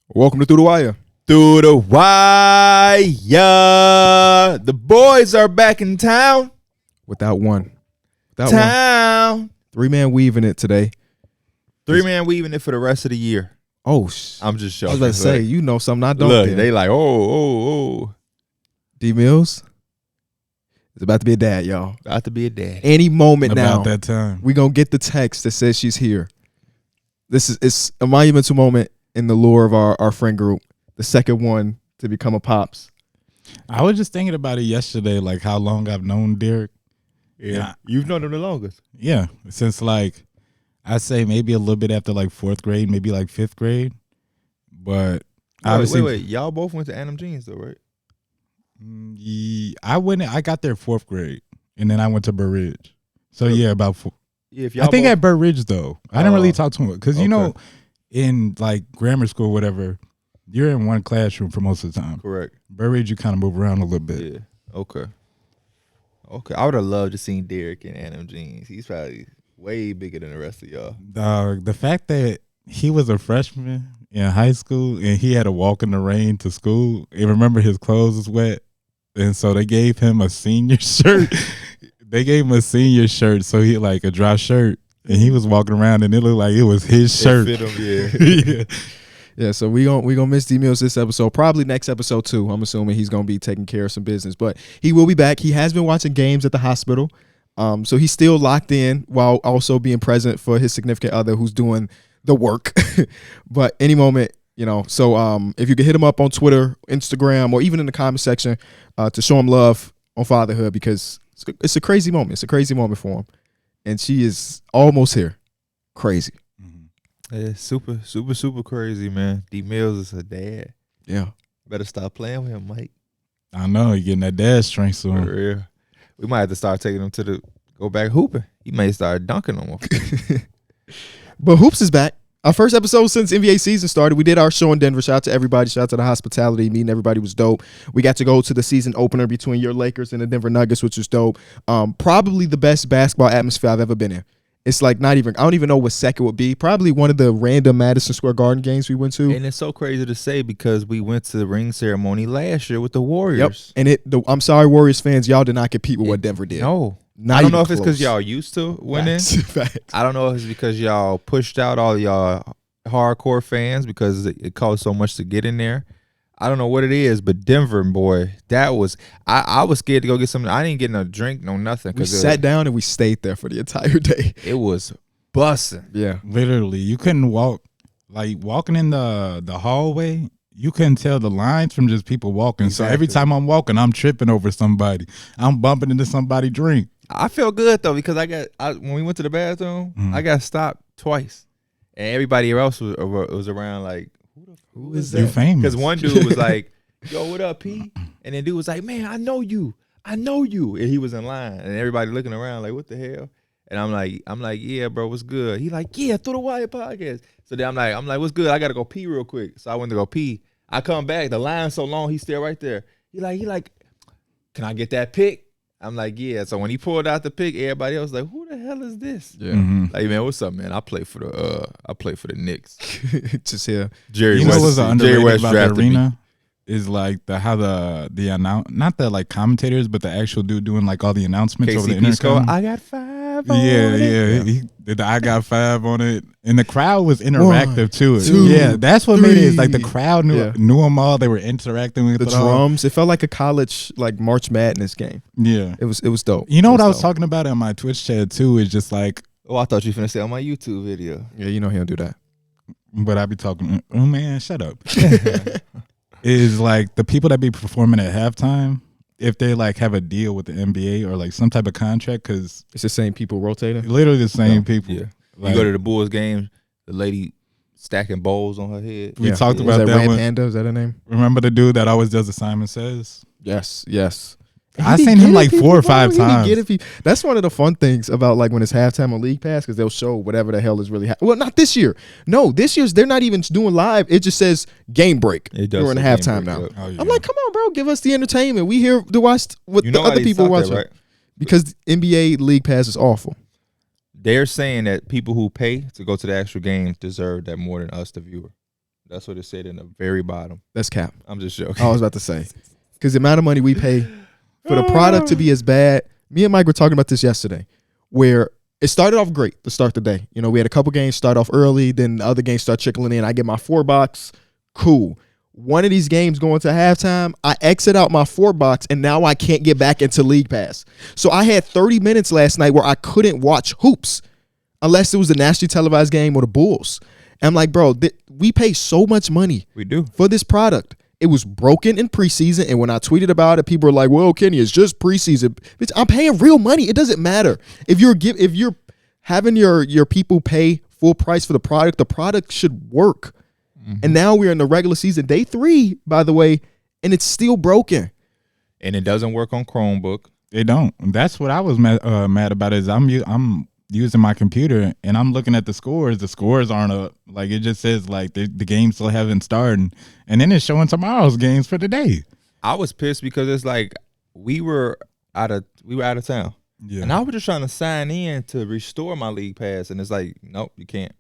Welcome to Through the Wire. Through the wire. The boys are back in town. Without one. Town. Three-man weaving it today. Three-man weaving it for the rest of the year. Oh, I'm just joking. I was about to say, you know something I don't. Look, they like, oh. Dmills is about to be a dad, y'all. About to be a dad. Any moment now. About that time. We're going to get the text that says she's here. It's a monumental moment in the lore of our friend group. The second one to become a pops. I was just thinking about it yesterday, like how long I've known Darrick. Yeah. You've known him the longest. Yeah. Since like, I say maybe a little bit after like fourth grade, maybe like fifth grade. But obviously. Wait. Y'all both went to Adam Jeans though, right? I got there fourth grade, and then I went to Burr Ridge. So yeah, about four. Yeah, if I think at Burr Ridge though, I didn't really talk to him because you know, Okay. in like grammar school, or whatever, you're in one classroom for most of the time. Correct. Burr Ridge, you kind of move around a little bit. Yeah. Okay. I would have loved to seen Darrick in Adam Jeans. He's probably way bigger than the rest of y'all. The fact that he was a freshman in high school and he had to walk in the rain to school, and remember his clothes was wet, and so they gave him a senior shirt. So he like a dry shirt, and he was walking around, and it looked like it was his shirt. It fit him, yeah. Yeah, so we gonna miss D-Mills this episode. Probably next episode too. I'm assuming he's gonna be taking care of some business, but he will be back. He has been watching games at the hospital, so he's still locked in while also being present for his significant other who's doing the work. But any moment, you know. So if you could hit him up on Twitter, Instagram, or even in the comment section to show him love on fatherhood, because it's a crazy moment. It's a crazy moment for him, and she is almost here. Crazy. Yeah, super crazy, man. Dmills is a dad. Yeah. Better stop playing with him, Mike. I know, he getting that dad strength soon. For real. We might have to start taking him go back hooping. He may start dunking on him. But Hoops is back. Our first episode since NBA season started. We did our show in Denver. Shout out to everybody. Shout out to the hospitality. Meeting everybody was dope. We got to go to the season opener between your Lakers and the Denver Nuggets, which was dope. Probably the best basketball atmosphere I've ever been in. It's like I don't even know what second would be. Probably one of the random Madison Square Garden games we went to. And it's so crazy to say because we went to the ring ceremony last year with the Warriors. Yep. And I'm sorry, Warriors fans, y'all did not compete with what Denver did. No. Not I don't know if even it's because close. y'all used to winning. Facts. I don't know if it's because y'all pushed out all y'all hardcore fans because it cost so much to get in there. I don't know what it is, but Denver, boy, that was I was scared to go get something. I didn't get no drink, no nothing. We sat down and we stayed there for the entire day. It was busting. Yeah. Literally, you couldn't walk. Like walking in the hallway, you couldn't tell the lines from just people walking. Exactly. So every time I'm walking, I'm tripping over somebody. I'm bumping into somebody's drink. I felt good though because when we went to the bathroom, I got stopped twice, and everybody else was around like, who is that? You famous? Because one dude was like, "Yo, what up, P?" And then dude was like, "Man, I know you," and he was in line, and everybody looking around like, "What the hell?" And I'm like, "Yeah, bro, what's good?" He like, "Yeah, Through the Wire podcast." So then I'm like, "What's good?" I gotta go pee real quick, so I went to go pee. I come back, the line's so long, he's still right there. He like, "Can I get that pic?" I'm like, "Yeah." So when he pulled out the pic, everybody else was like, "Who the hell is this?" Yeah. Like, man, what's up, man? I play for the Knicks. Just here. Jerry You know West. what's Jerry underrated West about the drafted me. arena is like how the announce, not the like commentators, but the actual dude doing like all the announcements over the KCP score. intercom. I got 5 on Yeah. it. He did the I got 5 on it, and the crowd was interactive to it. 2, Yeah, that's what made it. It's like the 3. crowd knew them all. They were interacting with The it all. drums. It felt like a college March Madness game. Yeah, It was dope. you know what I was dope. talking about in my Twitch chat too? Is just like, Oh, I thought you were finna say on my YouTube video. Yeah, you know he don't do that. but I be talking. Oh man, shut up. Is like the people that be performing at halftime, if they like have a deal with the NBA or like some type of contract, because It's the same people rotating. literally the same people. Yeah. Like, You go to the Bulls game, the lady stacking bowls on her head. we talked Is about that Red one. Panda? Is that her name? Remember the dude that always does the Simon Says? Yes. I He be seen him getting like 4 or people, 5 bro. He be times. getting people. That's one of the fun things about like when it's halftime on League Pass because they'll show whatever the hell is really happening. Well, not this year. No, this year's they're not even doing live. It just says game break It does during say halftime game now. break, Oh, yeah. I'm like, come on, bro, give us the entertainment. We here to watch what You the know why other they people stopped watching that, right? because the NBA League Pass is awful. They're saying that people who pay to go to the actual game deserve that more than us, the viewer. That's what it said in the very bottom. That's cap. I'm just joking. I was about to say, because the amount of money we pay for the product to be as bad. Me and Mike were talking about this yesterday, where it started off great to start the day. You know, we had a couple games start off early, then the other games start trickling in. I get my 4-box, cool. One of these games going to halftime, I exit out my 4-box, and now I can't get back into League Pass. So I had 30 minutes last night where I couldn't watch hoops unless it was the nationally televised game or the Bulls. And I'm like, bro, we pay so much money We do. for this product. It was broken in preseason, and when I tweeted about it, people were like, well, Kenny, it's just preseason. Bitch, I'm paying real money. It doesn't matter. If you're having your people pay full price for the product should work. And now we're in the regular season, day 3, by the way, and it's still broken. And it doesn't work on Chromebook. They don't. That's what I was mad about. Is I'm using my computer and I'm looking at the scores. The scores aren't up. Like it just says like the game still haven't started, and then it's showing tomorrow's games for the day. I was pissed because it's like we were out of town. Yeah. And I was just trying to sign in to restore my league pass, and it's like, nope, you can't.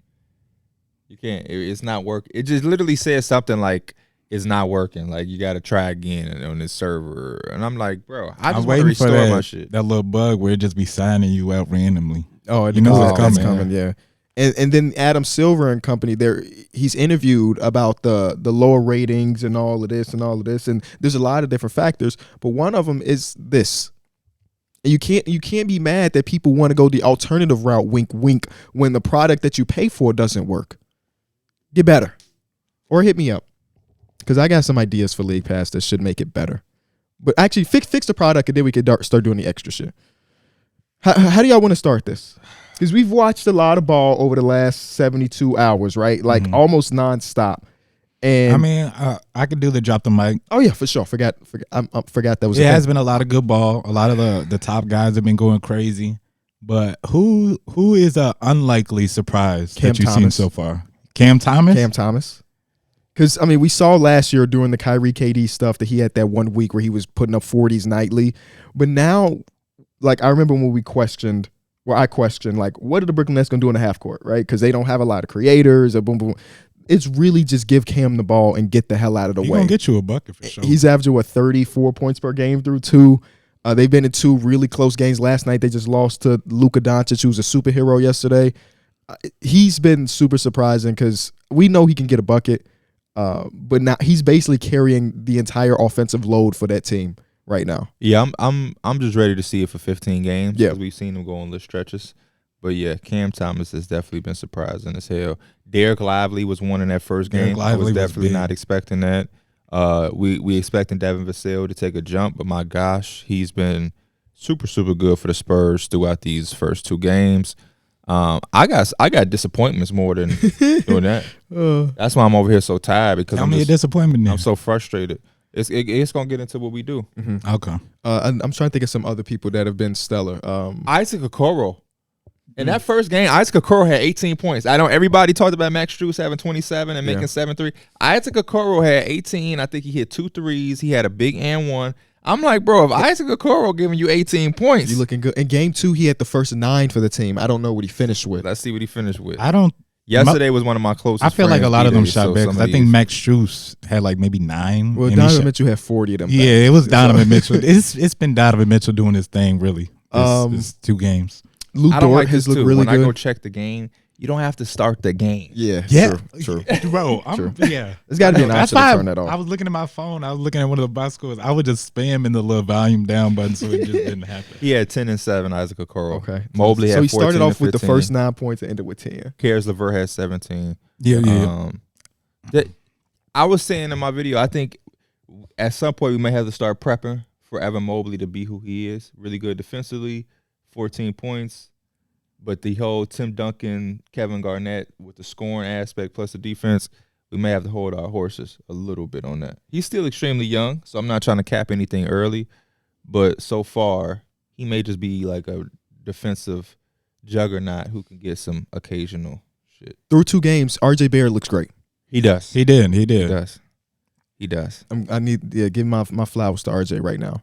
You can't. It's not working. It just literally says something like it's not working. Like you got to try again on this server. And I'm like, bro, I just want to restore my shit. That little bug where it just be signing you out randomly. Oh, You know it's that's coming. yeah. And then Adam Silver and company, he's interviewed about the lower ratings and all of this. And there's a lot of different factors, but one of them is this. And you can't be mad that people want to go the alternative route, wink, wink, when the product that you pay for doesn't work. Get better. Or hit me up. Because I got some ideas for League Pass that should make it better. But actually, fix the product, and then we can start doing the extra shit. How do y'all want to start this? Because we've watched a lot of ball over the last 72 hours, right? Like almost nonstop. And I mean, I could do the drop the mic. oh yeah, for sure. Forgot that was. It has been a lot of good ball. A lot of the top guys have been going crazy. But who is a unlikely surprise Cam that you've seen Thomas. so far? Cam Thomas? Cam Thomas. Because, I mean, we saw last year during the Kyrie KD stuff that he had that 1 week where he was putting up 40s nightly. But now, like, I remember when I questioned, like, what are the Brooklyn Nets going to do in the half court, right? Because they don't have a lot of creators or boom, boom. It's really just give Cam the ball and get the hell out of the He way. gonna get you a bucket for sure. He's averaging, 34 points per game through 2. They've been in 2 really close games. Last night, they just lost to Luka Doncic, who was a superhero yesterday. He's been super surprising because we know he can get a bucket. But now he's basically carrying the entire offensive load for that team right now. Yeah, I'm just ready to see it for 15 games. Yeah. Because we've seen him go on little stretches. But yeah, Cam Thomas has definitely been surprising as hell. Derek Lively was one in that first game. Derek I was Lively was definitely big. not expecting that. We expecting Devin Vassell to take a jump, but my gosh, he's been super, super good for the Spurs throughout these first 2 games. I got disappointments more than doing that. That's why I'm over here so tired because Tell me a disappointment then. I'm so frustrated. It's gonna get into what we do. Okay. I'm trying to think of some other people that have been stellar. Isaac Okoro. In that first game, Isaac Okoro had 18 points. I know everybody talked about Max Strus having 27 and making 7-3. Isaac Okoro had 18. I think he hit 2 threes. He had a big and one. I'm like, bro, if Isaac Okoro giving you 18 points. You looking good. In game 2, he had the first 9 for the team. I don't know what he finished with. Let's see what he finished with. Yesterday was one of my closest I feel like a lot of them friends, shot B-Day, back so because I some think of Max Strus had like maybe 9. Well, and he Donovan shot- Mitchell had 40 of them. Yeah, it was Donovan Mitchell. It's been Donovan Mitchell doing his thing really. This 2 games. Lou I don't Dort like has this looked too. really When I go good. check the game, you don't have to start the game. Yeah, Yeah, true. bro. True. Yeah, There's got to be an that's option to why turn that off. I was looking at my phone. I was looking at one of the box scores. I was just spamming the little volume down button so it just didn't happen. He had 10 and 7, Isaac Okoro. Okay. Mobley So had he 14 started off and with the 15. first 9 points and ended with 10. Caris LeVert had 17. Yeah. I was saying in my video, I think at some point we may have to start prepping for Evan Mobley to be who he is. Really good defensively, 14 points. But the whole Tim Duncan, Kevin Garnett with the scoring aspect plus the defense, we may have to hold our horses a little bit on that. He's still extremely young, so I'm not trying to cap anything early. But so far, he may just be like a defensive juggernaut who can get some occasional shit. Through 2 games, RJ Barrett looks great. He does. He did. He does. I need give my flowers to RJ right now.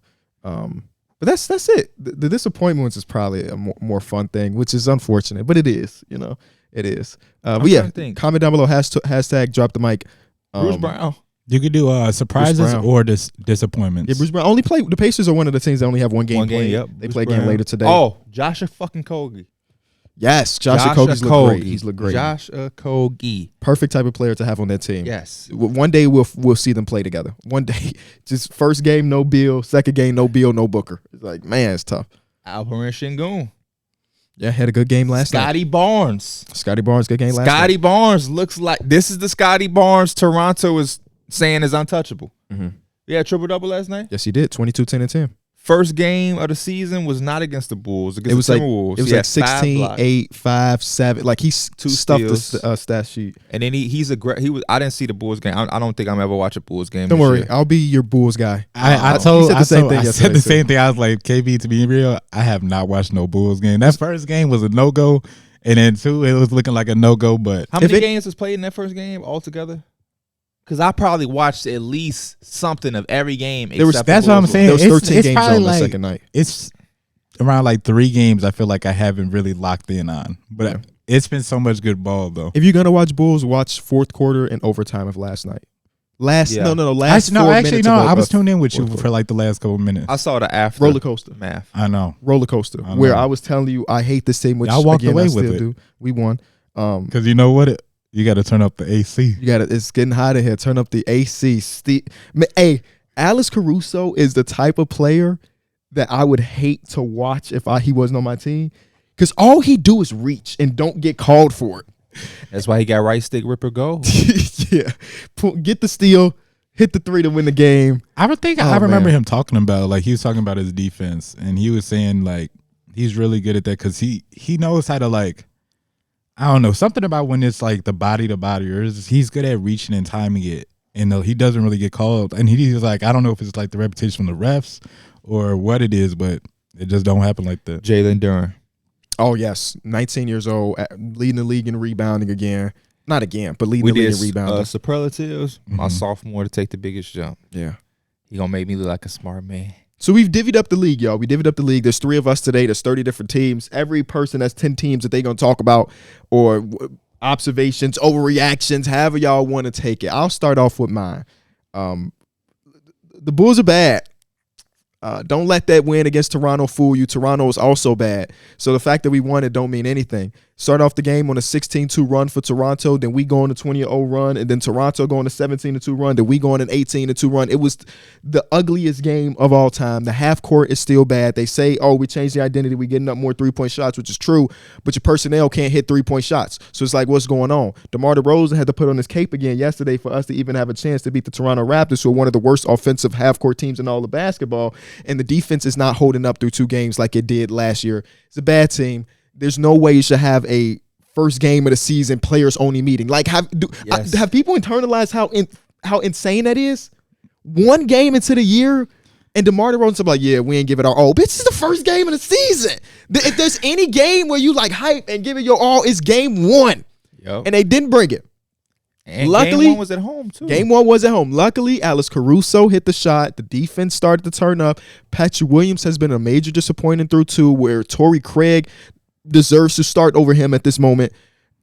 But that's it. The disappointments is probably a more fun thing, which is unfortunate, but it is. It is. But yeah, trying to think. comment down below hashtag drop the mic. Bruce Brown. You could do surprises Brown. or disappointments. Yeah, Bruce Brown only play. The Pacers are one of the teams that only have one game played. Yep. They Bruce play a game Brown. later today. Oh, Josh fucking Kogi. yes, Josh Okogie's look great. He's looked great. Josh Okogie. Perfect type of player to have on that team. Yes. One day we'll see them play together. One day, just first game no Beal, second game no Beal, no Booker. It's like, man, it's tough. Alperen Şengün. Yeah, had a good game last night. Scotty Barnes. Scotty Barnes, good game last Scotty night. Barnes looks like this is the Scotty Barnes Toronto is saying is untouchable. Mm-hmm. Yeah, triple-double last night. Yes, he did. 22, 10, and 10. First game of the season was not against the Bulls. Against It was the like Timberwolves. it was He like had 5 16, blocks. 8, 5, 7. Like he Two stuffed steals. the stat sheet. And then he was. I didn't see the Bulls game. I don't think I'm ever watch a Bulls game. Don't this worry, year. I'll be your Bulls guy. I said the same thing I said yesterday, the too. same thing. I was like, KB, to be real, I have not watched no Bulls game. That first game was a no-go, and then 2, it was looking like a no-go, but How many games was played in that first game altogether? Because I probably watched at least something of every game. Except that's the what I'm Bulls saying. one. There was 13 it's games probably on the like- second night. it's around like 3 games I feel like I haven't really locked in on. But Yeah. it's been so much good ball, though. If you're gonna watch Bulls, watch fourth quarter and overtime of last night. Last Yeah. no last Actually, 4 actually, minutes. no. of I was tuned in with you fourth quarter. for like the last couple minutes. I saw the after roller coaster. math. I know. Roller coaster. I Where know. I was telling you I hate this team, which Y'all walked again, away I with still it. do. We won. Because you know what? You got to turn up the AC. You got it. It's getting hot in here. Turn up the AC. Hey, Alex Caruso is the type of player that I would hate to watch if he wasn't on my team, because all he do is reach and don't get called for it. That's why he got right stick ripper go. Yeah, get the steal, hit the 3 to win the game. I remember him talking about, like, he was talking about his defense, and he was saying, like, he's really good at that because he knows how to, like, I don't know, something about when it's like the body to body, or he's good at reaching and timing it, and he doesn't really get called. And he's like, I don't know if it's like the reputation from the refs or what it is, but it just don't happen like that. Jalen Duren. Oh yes, 19 years old, leading the league in rebounding again. Not again, but leading We the league did in rebounding. superlatives. My sophomore to take the biggest jump. Yeah. He gonna make me look like a smart man. So we've divvied up the league, y'all. We divvied up the league. There's 3 of us today. There's 30 different teams. Every person has 10 teams that they're going to talk about, or observations, overreactions, however y'all want to take it. I'll start off with mine. The Bulls are bad. Don't let that win against Toronto fool you. Toronto is also bad. So the fact that we won it don't mean anything. Start off the game on a 16-2 run for Toronto, then we go on a 20-0 run, and then Toronto go on a 17-2 run, then we go on an 18-2 run. It was the ugliest game of all time. The half court is still bad. They say, oh, we changed the identity. We're getting up more three-point shots, which is true, but your personnel can't hit three-point shots. So it's like, what's going on? DeMar DeRozan had to put on his cape again yesterday for us to even have a chance to beat the Toronto Raptors, who are one of the worst offensive half-court teams in all of basketball, and the defense is not holding up through 2 games like it did last year. It's a bad team. There's no way you should have a first game of the season players only meeting. Like, have people internalized how insane that is? 1 game into the year, and DeMar DeRozan's like, yeah, we ain't give it our all. Bitch, this is the first game of the season. If there's any game where you like hype and give it your all, it's game 1. Yep. And they didn't bring it. And Luckily, game 1 was at home too. Game 1 was at home. Luckily, Alex Caruso hit the shot. The defense started to turn up. Patrick Williams has been a major disappointment through 2, where Torrey Craig deserves to start over him at this moment.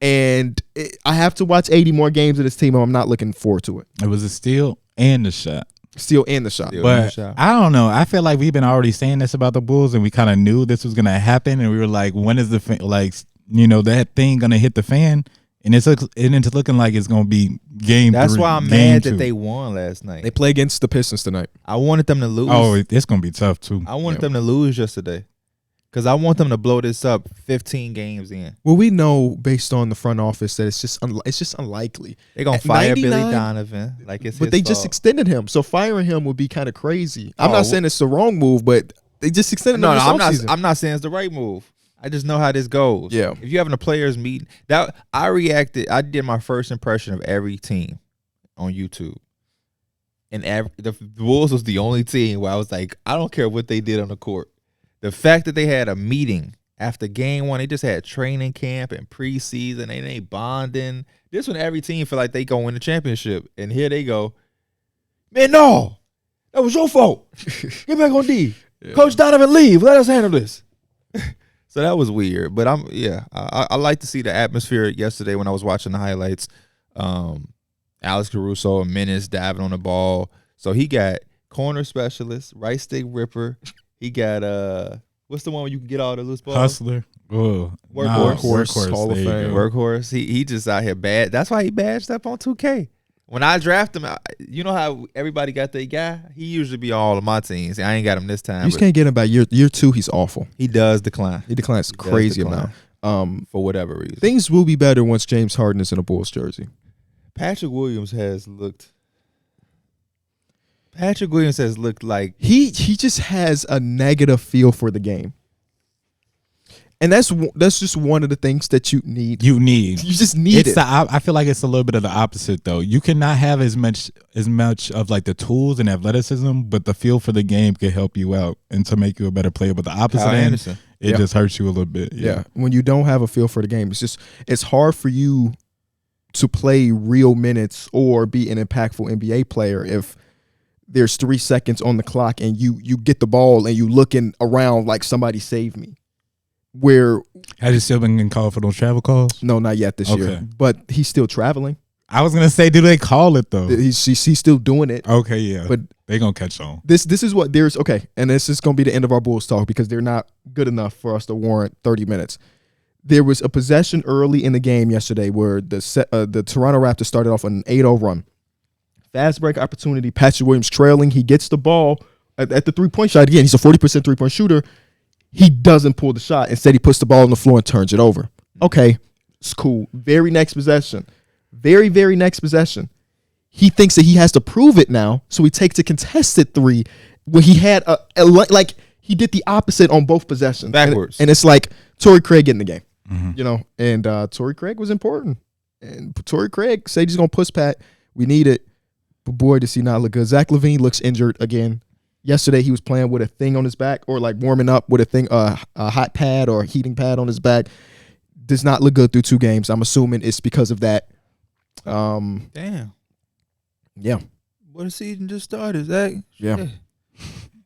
And I have to watch 80 more games of this team, and I'm not looking forward to it. It was a steal and a shot. Steal and the shot. Steal. But shot. I don't know. I feel like we've been already saying this about the Bulls, and we kind of knew this was going to happen. And we were like, when is that thing going to hit the fan? And it's looking like it's going to be game 3. That's why I'm game mad 2. that they won last night. They play against the Pistons tonight. I wanted them to lose. Oh, it's going to be tough, too. I wanted them to lose yesterday. Because I want them to blow this up 15 games in. Well, we know based on the front office that it's just unlikely. They're going to At fire Billy 99, Donovan. Like it's But his they just fault. extended him, so firing him would be kind of crazy. I'm Oh, not saying it's the wrong move, but they just extended him this offseason. I'm not saying it's the right move. I just know how this goes. Yeah. If you're having a players meeting, I did my first impression of every team on YouTube. And the Bulls was the only team where I was like, I don't care what they did on the court. The fact that they had a meeting after game 1, they just had training camp and preseason, and they bonding. This one, every team feel like they go win the championship. And here they go, man, no, that was your fault. Get back on D. Yeah. Coach Donovan, leave. Let us handle this. So that was weird. But I like to see the atmosphere yesterday when I was watching the highlights. Alex Caruso, a menace, diving on the ball. So he got corner specialist, right stick ripper. He got what's the one where you can get all the loose balls? Hustler. Oh, Workhorse. Hall of There you Fame. go. Workhorse. He just out here bad. That's why he badged up on 2K. When I draft him, you know how everybody got their guy? He usually be all of my teams. I ain't got him this time. You just can't get him by year 2. He's awful. He does decline. He declines He does crazy decline. amount. For whatever reason. Things will be better once James Harden is in a Bulls jersey. Patrick Williams has looked like He just has a negative feel for the game, and that's just one of the things that you need. You need. You just need it. I feel like it's a little bit of the opposite though. You cannot have as much of like the tools and athleticism, but the feel for the game can help you out and to make you a better player. But the opposite Kyle end, Anderson. it just hurts you a little bit. Yeah, when you don't have a feel for the game, it's hard for you to play real minutes or be an impactful NBA player if there's 3 seconds on the clock and you get the ball and you looking around like somebody saved me. Where Has he still been getting called for those travel calls? no, not yet this year, but he's still traveling. I was gonna say, do they call it though? He's still doing it. Okay, yeah, But they gonna catch on. this is what there's okay, and this is going to be the end of our Bulls talk because they're not good enough for us to warrant 30 minutes. There was a possession early in the game yesterday where the Toronto Raptors started off on an 8-0 run. Fast break opportunity, Patrick Williams trailing. He gets the ball at the three-point shot. Again, he's a 40% three-point shooter. He doesn't pull the shot. Instead, he puts the ball on the floor and turns it over. Okay, it's cool. Very next possession. Very, very next possession. He thinks that he has to prove it now, so he takes a contested three where he had like he did the opposite on both possessions. Backwards. And it's like Torrey Craig getting the game. You know, and Torrey Craig was important. And Torrey Craig said he's going to push Pat. We need it. But boy, does he not look good. Zach LaVine looks injured again. Yesterday, he was playing with a thing on his back or like warming up with a hot pad or a heating pad on his back. Does not look good through 2 games. I'm assuming it's because of that. damn. Yeah. What the season just started, Zach? Yeah. Shit.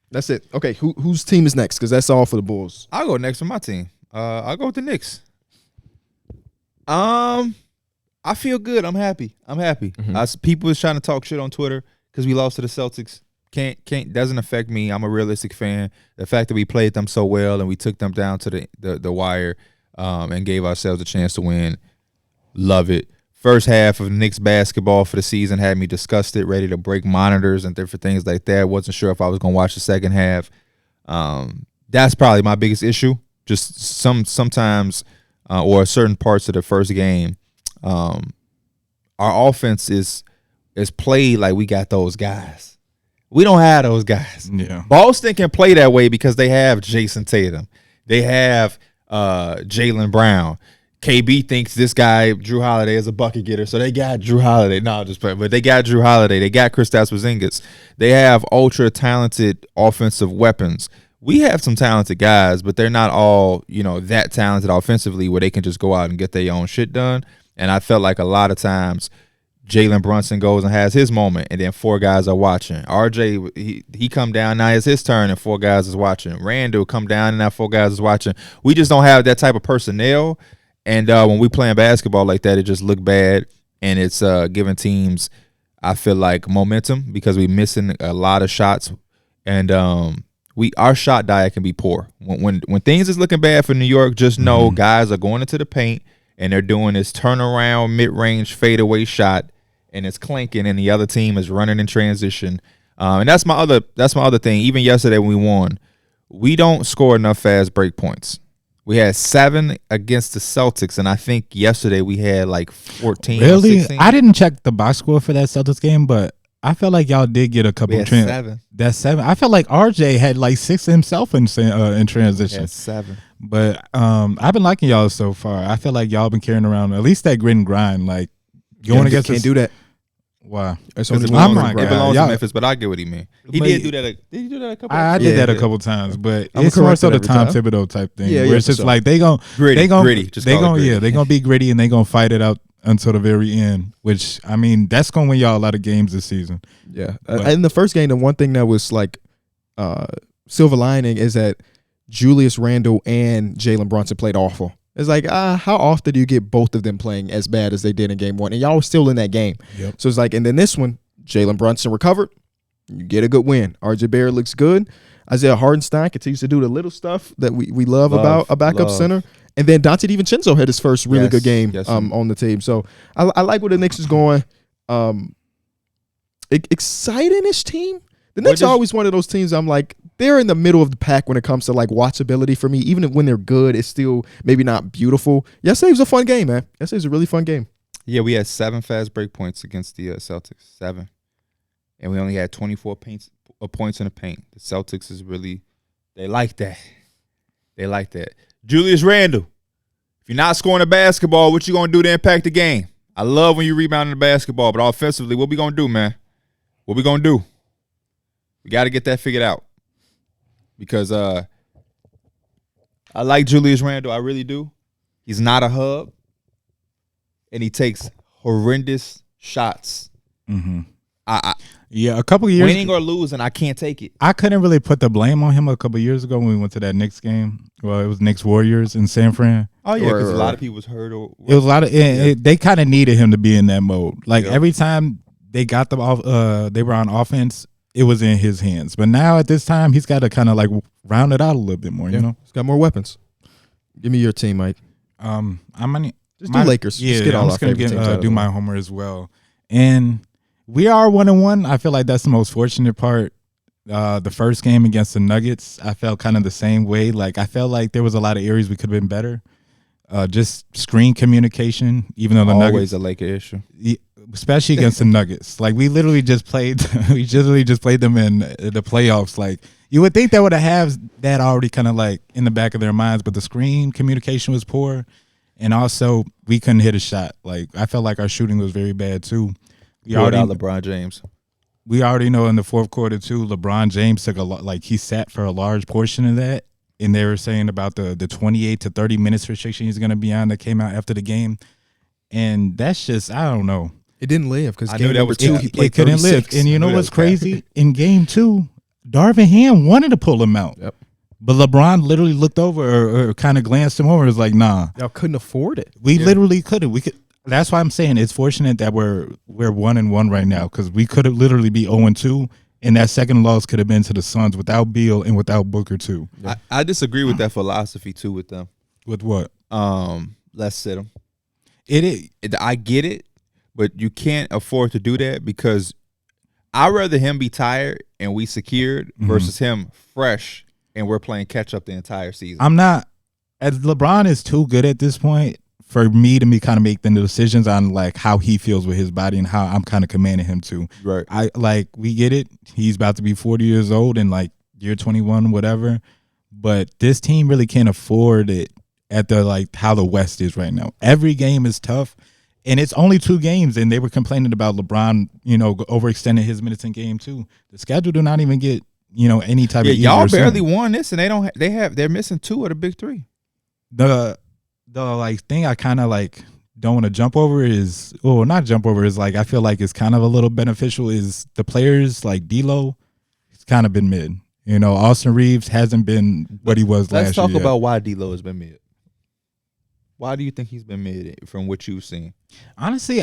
That's it. Okay, whose team is next? Because that's all for the Bulls. I'll go next for my team. I'll go with the Knicks. I feel good. I'm happy. People was trying to talk shit on Twitter because we lost to the Celtics. Can't doesn't affect me. I'm a realistic fan. The fact that we played them so well and we took them down to the wire and gave ourselves a chance to win. Love it. First half of Knicks basketball for the season had me disgusted, ready to break monitors and different things like that. Wasn't sure if I was gonna watch the second half. That's probably my biggest issue. Just sometimes or certain parts of the first game, our offense is played like we got those guys. We don't have those guys. Yeah. Boston can play that way because they have Jason Tatum. They have Jaylen Brown. KB thinks this guy, Drew Holiday, is a bucket getter, so they got Drew Holiday. No, just play, but they got Drew Holiday. They got Kristaps Porzingis. They have ultra-talented offensive weapons. We have some talented guys, but they're not all, that talented offensively where they can just go out and get their own shit done. And I felt like a lot of times Jalen Brunson goes and has his moment, and then 4 guys are watching. RJ, he come down, now it's his turn, and 4 guys is watching. Randall come down, and now 4 guys is watching. We just don't have that type of personnel. And when we playing basketball like that, it just look bad, and it's giving teams, I feel like, momentum because we missing a lot of shots, and our shot diet can be poor. When things is looking bad for New York, just know guys are going into the paint and they're doing this turnaround mid-range fadeaway shot, and it's clanking, and the other team is running in transition. And that's my other thing. Even yesterday when we won, we don't score enough fast break points. We had 7 against the Celtics, and I think yesterday we had like 14. Really? Or 16. I didn't check the box score for that Celtics game, but I felt like y'all did get a couple. We had 7. That's 7. I felt like RJ had like 6 himself in transition. We had 7. But I've been liking y'all so far. I feel like y'all been carrying around at least that grit and grind. Like going against can't do that. Why? It's It only belongs, one like it grind. belongs y'all- to Memphis, but I get what he mean. He But- did do that. Did he do that a couple? I of did that a Yeah. couple times, but I'm it's more corrected so the every Tom time. Thibodeau type thing, Yeah, where yeah, it's for just sure. like they gon' Gritty. Just they call it gon' gritty. yeah, they gonna be gritty and they gonna fight it out until the very end. Which I mean, that's gonna win y'all a lot of games this season. Yeah. But- In the first game, the one thing that was like silver lining is that Julius Randle and Jalen Brunson played awful. It's like, how often do you get both of them playing as bad as they did in game one? And y'all were still in that game. Yep. So it's like, and then this one, Jalen Brunson recovered. You get a good win. RJ Barrett looks good. Isaiah Hardenstein continues to do the little stuff that we love about a backup center. And then Dante DiVincenzo had his first really good game on the team. So I like where the Knicks is going. Exciting-ish team. The Knicks are always one of those teams I'm like, they're in the middle of the pack when it comes to like watchability for me. Even when they're good, it's still maybe not beautiful. Yesterday was a fun game, man. Yesterday was a really fun game. Yeah, we had 7 fast break points against the Celtics. 7. And we only had 24 points in the paint. The Celtics is really, they like that. They like that. Julius Randle, if you're not scoring a basketball, what you going to do to impact the game? I love when you rebound in the basketball, but offensively, what we going to do, man? What we going to do? We got to get that figured out. Because I like Julius Randle. I really do. He's not a hub. And he takes horrendous shots. Mm-hmm. A couple of years winning or losing, I can't take it. I couldn't really put the blame on him a couple of years ago when we went to that Knicks game. Well, it was Knicks Warriors in San Fran. Oh yeah, because a lot of people was hurt. It was a lot of. They kind of needed him to be in that mode. Like every time they got them off, they were on offense. It was in his hands. But now at this time, he's got to kind of like round it out a little bit more. You know, he's got more weapons. Give me your team, Mike. I'm gonna just do Lakers. Yeah, just get I'm just gonna do my homer as well. And we are 1-1. I feel like that's the most fortunate part. The first game against the Nuggets, I felt kind of the same way. Like I felt like there was a lot of areas we could have been better. Just screen communication, even though the always Nuggets a Laker issue, especially against the Nuggets. Like we literally just played, them in the playoffs. Like you would think they would have that already kind of like in the back of their minds, but the screen communication was poor, and also we couldn't hit a shot. Like I felt like our shooting was very bad too. We already LeBron James. We already know in the fourth quarter too, LeBron James took he sat for a large portion of that, and they were saying about the 28 to 30 minutes restriction he's going to be on that came out after the game, and that's just I don't know. It didn't live because game number 2 he played it couldn't 36. live, and you know what's crazy? In game 2, Darvin Ham wanted to pull him out, but LeBron literally looked over or kind of glanced him over. It was like, nah, y'all couldn't afford it. We literally couldn't. We could. That's why I'm saying it's fortunate that we're 1-1 right now because we could have literally be 0-2, and that second loss could have been to the Suns without Beal and without Booker too. Yeah. I disagree with that philosophy too with them. With what? Let's sit them. I get it, but you can't afford to do that because I'd rather him be tired and we secured versus him fresh and we're playing catch up the entire season. I'm not. As LeBron is too good at this point for me to kind of make the decisions on like how he feels with his body and how I'm kind of commanding him to. Right. We get it. He's about to be 40 years old and like year 21, whatever. But this team really can't afford it at the how the West is right now. Every game is tough. And it's only 2 games, and they were complaining about LeBron, overextending his minutes in game 2. The schedule do not even get, any type of y'all barely won this, and they're missing 2 of the big 3. The thing I kind of don't want to jump over is, not jump over, is I feel like it's kind of a little beneficial is the players like D'Lo, he's kind of been mid. Austin Reeves hasn't been what he was last year. Let's talk about why D'Lo has been mid. Why do you think he's been mid from what you've seen? Honestly,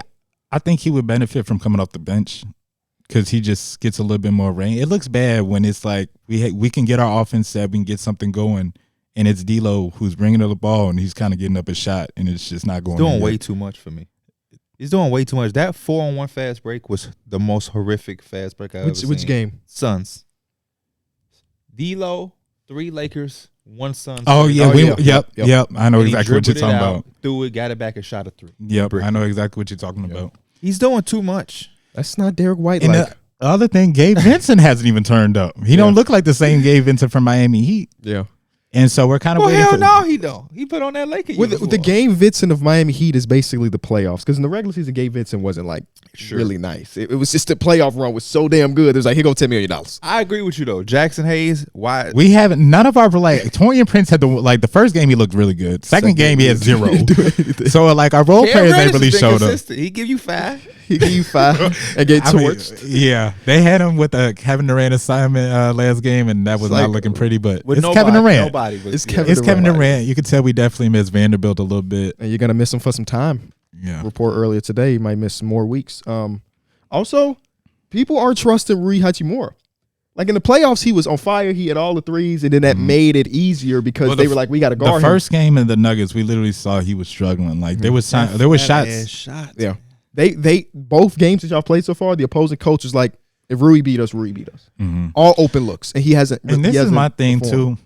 I think he would benefit from coming off the bench because he just gets a little bit more range. It looks bad when it's like we can get our offense set, we can get something going, and it's D'Lo who's bringing the ball and he's kind of getting up a shot, and it's just not going. He's doing way too much for me. He's doing way too much. That 4-on-1 fast break was the most horrific fast break I've ever seen. Which game? Suns. D'Lo, 3 Lakers. 1 Suns. Oh yeah, yep. I know exactly what you're talking about. Threw it, got it back, and shot a 3. Yep, I know exactly what you're talking about. He's doing too much. That's not Derek White. And the other thing, Gabe Vincent hasn't even turned up. He don't look like the same Gabe Vincent from Miami Heat. Yeah. And so we're kind of waiting hell no, he don't. He put on that Laker uniform. The Gabe Vincent of Miami Heat is basically the playoffs because in the regular season, Gabe Vincent wasn't really nice. It was just the playoff run was so damn good. It was like, here go $10 million. I agree with you though. Jackson Hayes, why we haven't none of our Torian Prince had the first game he looked really good. Second game he had 0. So our role players ain't really showed up. He give you 5. He gave you 5 and get torched. They had him with a Kevin Durant assignment last game, and that was not looking pretty. But it's Kevin Durant. somebody. But It's yeah. Kevin Durant. You can tell we definitely miss Vanderbilt a little bit. And you're gonna miss him for some time. Yeah. Report earlier today, he might miss some more weeks. Also, people aren't trusting Rui Hachimura. Like in the playoffs, he was on fire. He had all the threes, and then that made it easier because they were like, "We got to guard him." The first game in the Nuggets, we literally saw he was struggling. Like there was shots. Yeah, they both games that y'all played so far, the opposing coach is like, "If Rui beat us, Rui beat us." All open looks, and he hasn't. And this is my thing too.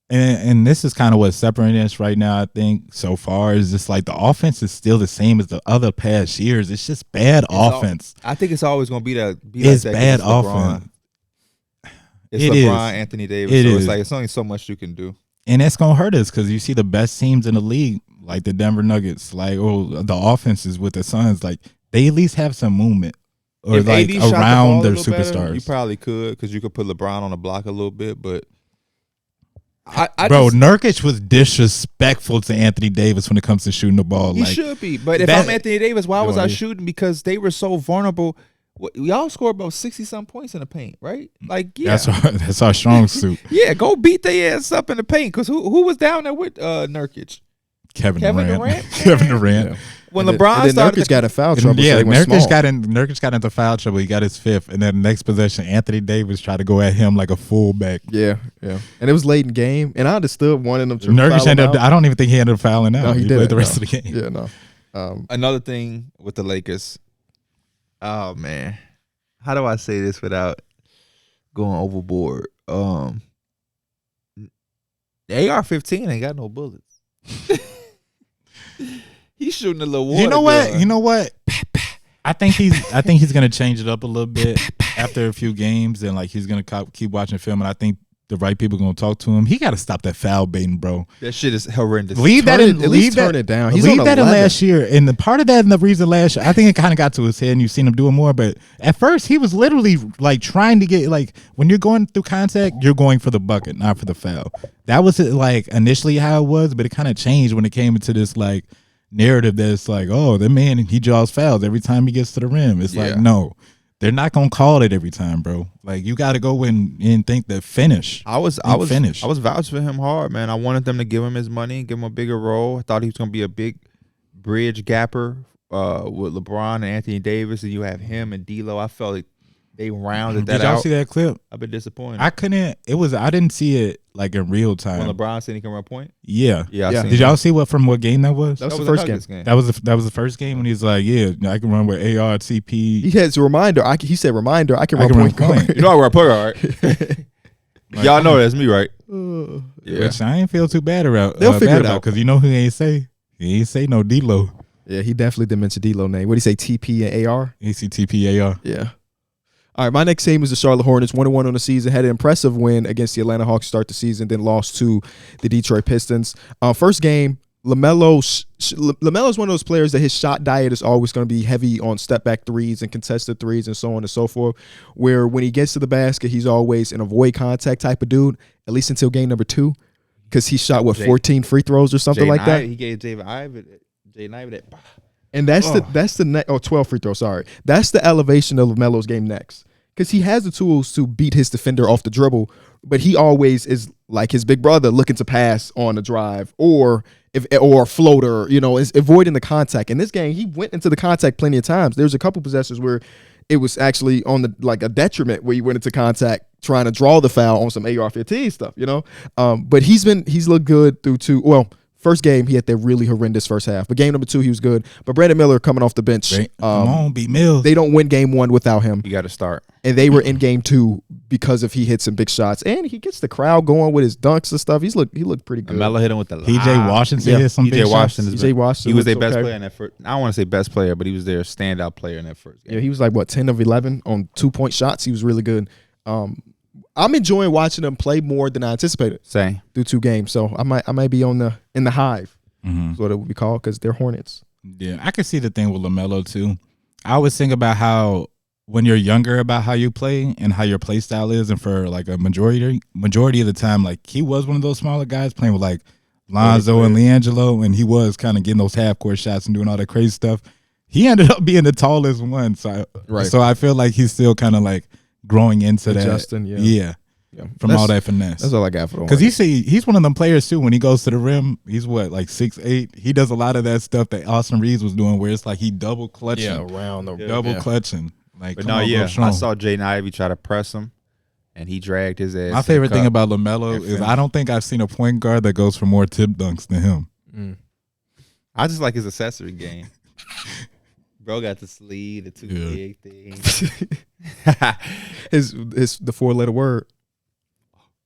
And this is kind of what's separating us right now, I think, so far, is just like the offense is still the same as the other past years. It's just bad offense. I think it's always going to It's like that bad against LeBron. offense. It's It LeBron, is. Anthony Davis. It so is. it's like it's only so much you can do. And that's going to hurt us because you see the best teams in the league, like the Denver Nuggets, like the offenses with the Suns, like they at least have some movement or If like AD shot the ball around a their little better, superstars. you probably could because you could put LeBron on the block a little bit, but Nurkic was disrespectful to Anthony Davis when it comes to shooting the ball. He Like, should be. But if I'm Anthony Davis, why was I shooting? Because they were so vulnerable. We all scored about 60-some points in the paint, right? Like, yeah. that's our strong suit. Yeah, go beat their ass up in the paint. Because who was down there with Nurkic? Kevin Durant? Kevin Durant. Yeah. When And LeBron then started Nurkic got in foul trouble. Yeah, so they went small. Nurkic got into foul trouble. He got his fifth, and then the next possession, Anthony Davis tried to go at him like a fullback. Yeah. And it was late in game, and I understood wanting them to Nurkic foul him ended up. out. I don't even think he ended up fouling out. No, he played didn't, the rest no. of the game. Yeah, no. Another thing with the Lakers. Oh man, how do I say this without going overboard? The AR-15 ain't got no bullets. He's shooting a little water. You know what? I think he's gonna change it up a little bit after a few games, and like he's gonna keep watching film. And I think the right people are gonna talk to him. He got to stop that foul baiting, bro. That shit is horrendous. Leave that in. At least turn it down. He's leave on that in 11. last year, and the part of that and the reason last year, I think it kind of got to his head, and you've seen him doing more. But at first, he was literally like trying to get like when you're going through contact, you're going for the bucket, not for the foul. That was like initially how it was, but it kind of changed when it came into this like narrative that's like, oh, the man he draws fouls every time he gets to the rim. It's like no. They're not gonna call it every time, bro. Like you got to go in and think the finish. I was vouched for him hard, man. I wanted them to give him his money, give him a bigger role. I thought he was gonna be a big bridge gapper with LeBron and Anthony Davis, and you have him and D'Lo. I felt like they rounded that out. Did y'all see that clip? I've been disappointed. I didn't see it like in real time. When LeBron said he can run point. Yeah. I seen Did y'all see what game that was? That was the first game. That was the first game when he's like, yeah, I can run with AR, TP. He has a reminder. He said reminder. I can run point guard. You know I run point guard, right? Like, y'all know that's me, right? Yeah. Which I ain't feel too bad about. They'll figure it out because you know who he ain't say no D'Lo. Yeah, he definitely didn't mention D'Lo name. What did he say? TP and AR. ACTP AR. Yeah. All right, my next team is the Charlotte Hornets, 1-1 on the season. Had an impressive win against the Atlanta Hawks to start the season, then lost to the Detroit Pistons. First game, LaMelo's one of those players that his shot diet is always going to be heavy on step-back threes and contested threes and so on and so forth, where when he gets to the basket, he's always an avoid contact type of dude, at least until game number 2, because he shot, 14 free throws or something like that? He gave Jay Ivan that. And that's the 12 free throws, sorry. That's the elevation of LaMelo's game next. Because he has the tools to beat his defender off the dribble, but he always is like his big brother looking to pass on a drive or a floater, is avoiding the contact. In this game, he went into the contact plenty of times. There's a couple possessions where it was actually on a detriment where he went into contact trying to draw the foul on some AR-15 stuff, But he's looked good through first game, he had that really horrendous first half. But game number 2, he was good. But Brandon Miller coming off the bench. Come on, beat Mills. They don't win game 1 without him. You got to start. And they were in game 2 because he hit some big shots. And he gets the crowd going with his dunks and stuff. He looked pretty good. Melo hit him with the PJ Washington hit some big shots. PJ Washington. He was their best player in that first. I don't want to say best player, but he was their standout player in that first game. Yeah, he was like, 10 of 11 on 2-point shots. He was really good. I'm enjoying watching them play more than I anticipated. Same. Through 2 games. So I might be in the hive. Mm-hmm. Is what it would be called because they're Hornets. Yeah, I can see the thing with LaMelo too. I always think about how when you're younger about how you play and how your play style is, and for like a majority of the time, like he was one of those smaller guys playing with like Lonzo and LiAngelo, and he was kind of getting those half court shots and doing all that crazy stuff. He ended up being the tallest one, so I feel like he's still kind of like growing into adjusting, that. Yeah. from all that finesse. That's all I got for the Because he's one of them players too. When he goes to the rim, he's like 6'8". He does a lot of that stuff that Austin Reeves was doing, where it's like he double clutching, around the double clutching. Like, But I saw Jaden Ivey try to press him, and he dragged his ass. My favorite thing about LaMelo is I don't think I've seen a point guard that goes for more tip dunks than him. I just like his accessory game. Bro got the sleeve, the two big things. the 4-letter word.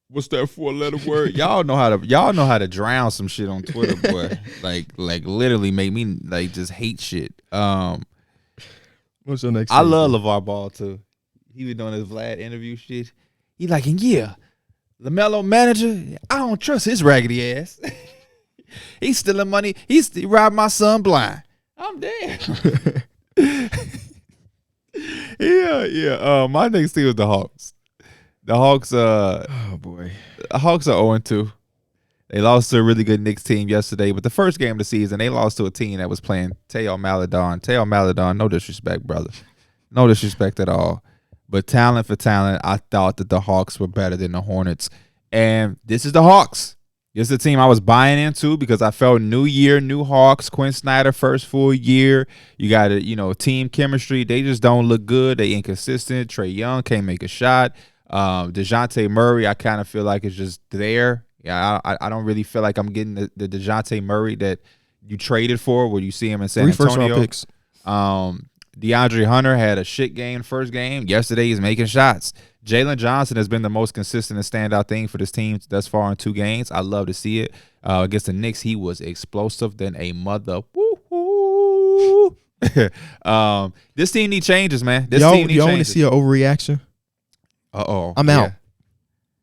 What's that 4-letter word? Y'all know how to drown some shit on Twitter, boy. like literally make me like just hate shit. What's your next? I love LeVar Ball too. He was doing his Vlad interview shit. He like, and LaMelo manager, I don't trust his raggedy ass. He's stealing money. He robbed my son blind. I'm dead. yeah. My next team was the Hawks. The Hawks, oh boy. The Hawks are 0-2. They lost to a really good Knicks team yesterday, but the first game of the season, they lost to a team that was playing Teo Maledon, no disrespect, brother. No disrespect at all. But talent for talent, I thought that the Hawks were better than the Hornets. And this is the Hawks. This is the team I was buying into because I felt new year, new Hawks. Quinn Snyder, first full year. You got team chemistry. They just don't look good. They inconsistent. Trae Young can't make a shot. DeJounte Murray, I kind of feel like it's just there. Yeah, I don't really feel like I'm getting the DeJounte Murray that you traded for where you see him in San Antonio. 3 first-round picks. DeAndre Hunter had a shit game first game. Yesterday he's making shots. Jalen Johnson has been the most consistent and standout thing for this team thus far in 2 games. I love to see it. Against the Knicks, he was explosive than a mother. Woo-hoo. This team need changes, man. Y'all want to see an overreaction? I'm out.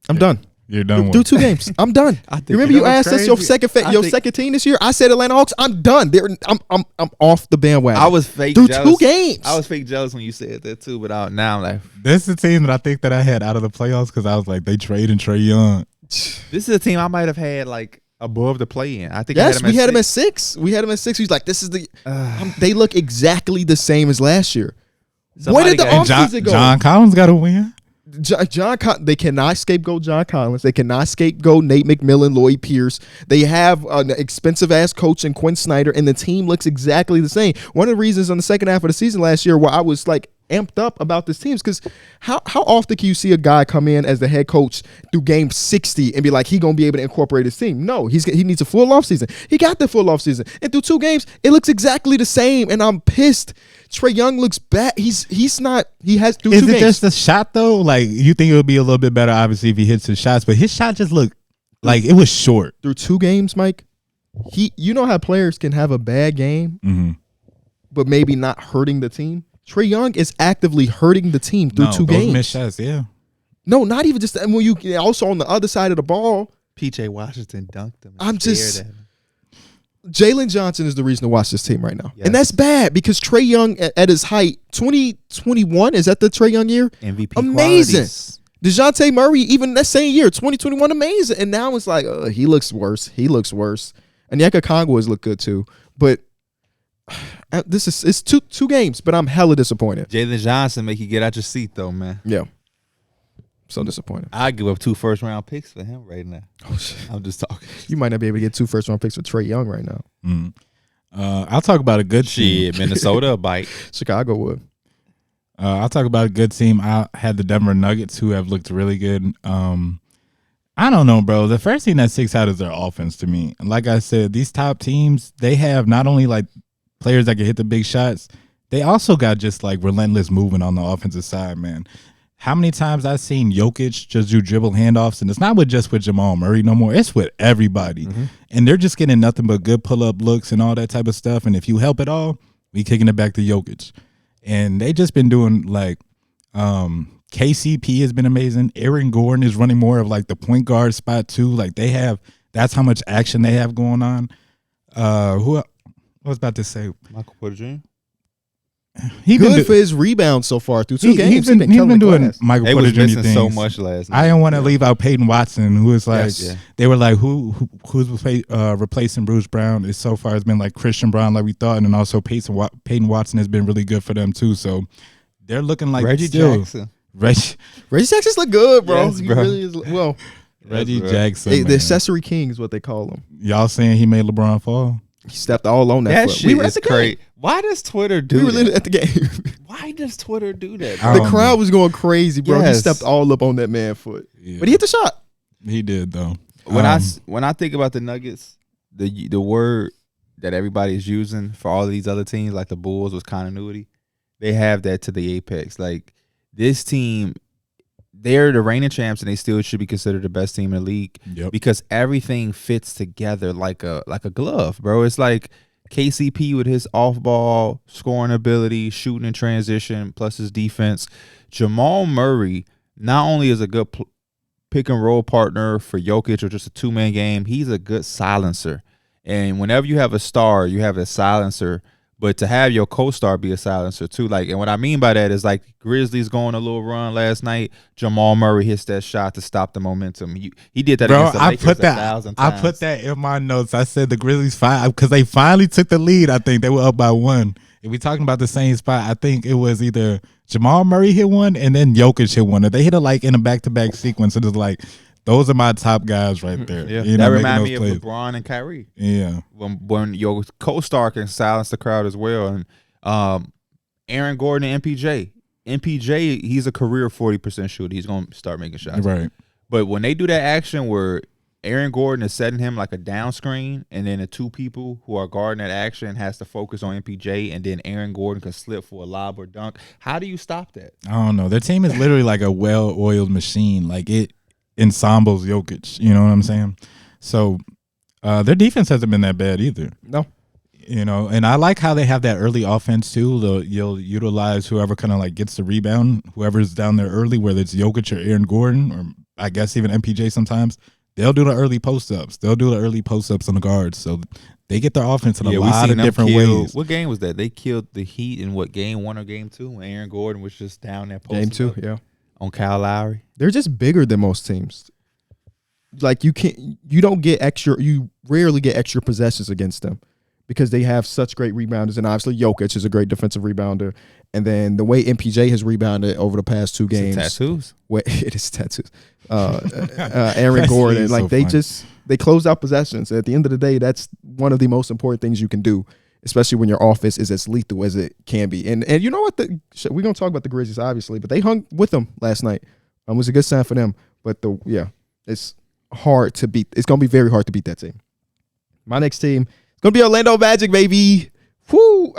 I'm done. You're done. Do 2 games. I'm done. Remember you asked us your second team this year? I said Atlanta Hawks. I'm done. I'm off the bandwagon. I was fake jealous. 2 games. I was fake jealous when you said that too, but now I'm like, this is the team that I think that I had out of the playoffs because I was like, they traded Trae Young. This is a team I might have had like above the play-in. I think we had him at 6. We had him at 6. He's like, this is the. They look exactly the same as last year. Where did the offseason go? John Collins got to win. They cannot scapegoat John Collins. They cannot scapegoat Nate McMillan, Lloyd Pierce. They have an expensive ass coach in Quinn Snyder, and the team looks exactly the same. One of the reasons on the second half of the season last year where I was like amped up about this team is because how often can you see a guy come in as the head coach through game 60 and be like he gonna be able to incorporate his team? No, he needs a full off season. He got the full off season, and through 2 games it looks exactly the same, and I'm pissed. Trae Young looks bad. He's not. He has through 2 games. Is it just the shot though? Like you think it would be a little bit better, obviously, if he hits his shots, but his shot just looked like it was short through 2 games, Mike. You know how players can have a bad game, but maybe not hurting the team. Trae Young is actively hurting the team through 2 games. Missed shots, yeah. No, not even just when you also on the other side of the ball. PJ Washington dunked him. Jalen Johnson is the reason to watch this team right now. Yes. And that's bad because Trae Young at his height, 2021, is that the Trae Young year? MVP amazing. Qualities. DeJounte Murray, even that same year, 2021, amazing. And now it's like, he looks worse. And Onyeka Okongwu has looked good too. But it's two games, but I'm hella disappointed. Jalen Johnson make you get out your seat though, man. Yeah. So disappointed. I give up 2 first-round picks for him right now. Oh shit! I'm just talking. You might not be able to get 2 first-round picks for Trae Young right now. I'll talk about a good team. Minnesota a bite. Chicago would. I'll talk about a good team. I had the Denver Nuggets, who have looked really good. I don't know, bro. The first thing that sticks out is their offense to me. And like I said, these top teams, they have not only like players that can hit the big shots, they also got just like relentless movement on the offensive side, man. How many times I've seen Jokic just do dribble handoffs, and it's not just with Jamal Murray no more. It's with everybody. And they're just getting nothing but good pull-up looks and all that type of stuff. And if you help at all, we kicking it back to Jokic. And they just been doing like KCP has been amazing. Aaron Gordon is running more of like the point guard spot too. Like that's how much action they have going on. I was about to say Michael Porter Jr. He good for his rebounds so far through 2 games. He's been doing Michael Porter Jr. things. So much last night. I didn't want to leave out Peyton Watson, who is like they were like who's replacing Bruce Brown. Is so far has been like Christian Brown, like we thought, and then also Peyton Watson has been really good for them too. So they're looking like Reggie Jackson. Reggie Jackson's look good, bro. Yes, He bro. really is. Well, Jackson. the Man. accessory king is what they call him. Y'all saying he made LeBron fall? He stepped all on that That foot. shit We were is at the crazy. game. Why does Twitter do We were that? literally at the game. Why does Twitter do that? I The don't crowd know. was going crazy, bro. He Yes. stepped all up on that man's foot. Yeah. But he hit the shot. He did though. When I think about the Nuggets, the word that everybody is using for all of these other teams, like the Bulls, was continuity. They have that to the apex. Like this team, they're the reigning champs, and they still should be considered the best team in the league because everything fits together like a glove, bro. It's like KCP with his off-ball scoring ability, shooting in transition, plus his defense. Jamal Murray not only is a good pick and roll partner for Jokic or just a two-man game, he's a good silencer. And whenever you have a star, you have a silencer. But to have your co-star be a silencer too, like, and what I mean by that is like Grizzlies going a little run last night. Jamal Murray hits that shot to stop the momentum. He did that against the Lakers 1,000 times. I put that in my notes. I said the Grizzlies because they finally took the lead. I think they were up by 1. If we talking about the same spot, I think it was either Jamal Murray hit one and then Jokic hit one. Or they hit it like in a back-to-back sequence. It was like, those are my top guys right there. Yeah, you that know, reminds me of plays. LeBron and Kyrie. Yeah, when your co-star can silence the crowd as well. And Aaron Gordon and MPJ. MPJ, he's a career 40% shooter. He's gonna start making shots. right. But when they do that action where Aaron Gordon is setting him like a down screen, and then the two people who are guarding that action has to focus on MPJ, and then Aaron Gordon can slip for a lob or dunk. How do you stop that? I don't know. Their team is literally like a well-oiled machine. Like it ensembles Jokic. You know what I'm saying? So their defense hasn't been that bad either. No. You know, and I like how they have that early offense too. You'll utilize whoever kind of like gets the rebound, whoever's down there early, whether it's Jokic or Aaron Gordon, or I guess even MPJ sometimes. They'll do the early post-ups. They'll do the early post-ups on the guards. So they get their offense in a lot of different ways. What game was that? They killed the Heat in what, game 1 or game 2 when Aaron Gordon was just down there posting Game 2, up yeah. on Kyle Lowry. They're just bigger than most teams. Like you rarely get extra possessions against them because they have such great rebounders, and obviously Jokic is a great defensive rebounder. And then the way MPJ has rebounded over the past 2 games, Tattoos. It is tattoos. Aaron That's Gordon, so like they funny. they close out possessions. At the end of the day, that's one of the most important things you can do, especially when your offense is as lethal as it can be. And you know what? We're gonna talk about the Grizzlies, obviously, but they hung with them last night. It was a good sign for them. But it's hard to beat. It's gonna be very hard to beat that team. My next team is gonna be Orlando Magic, baby. Whoo!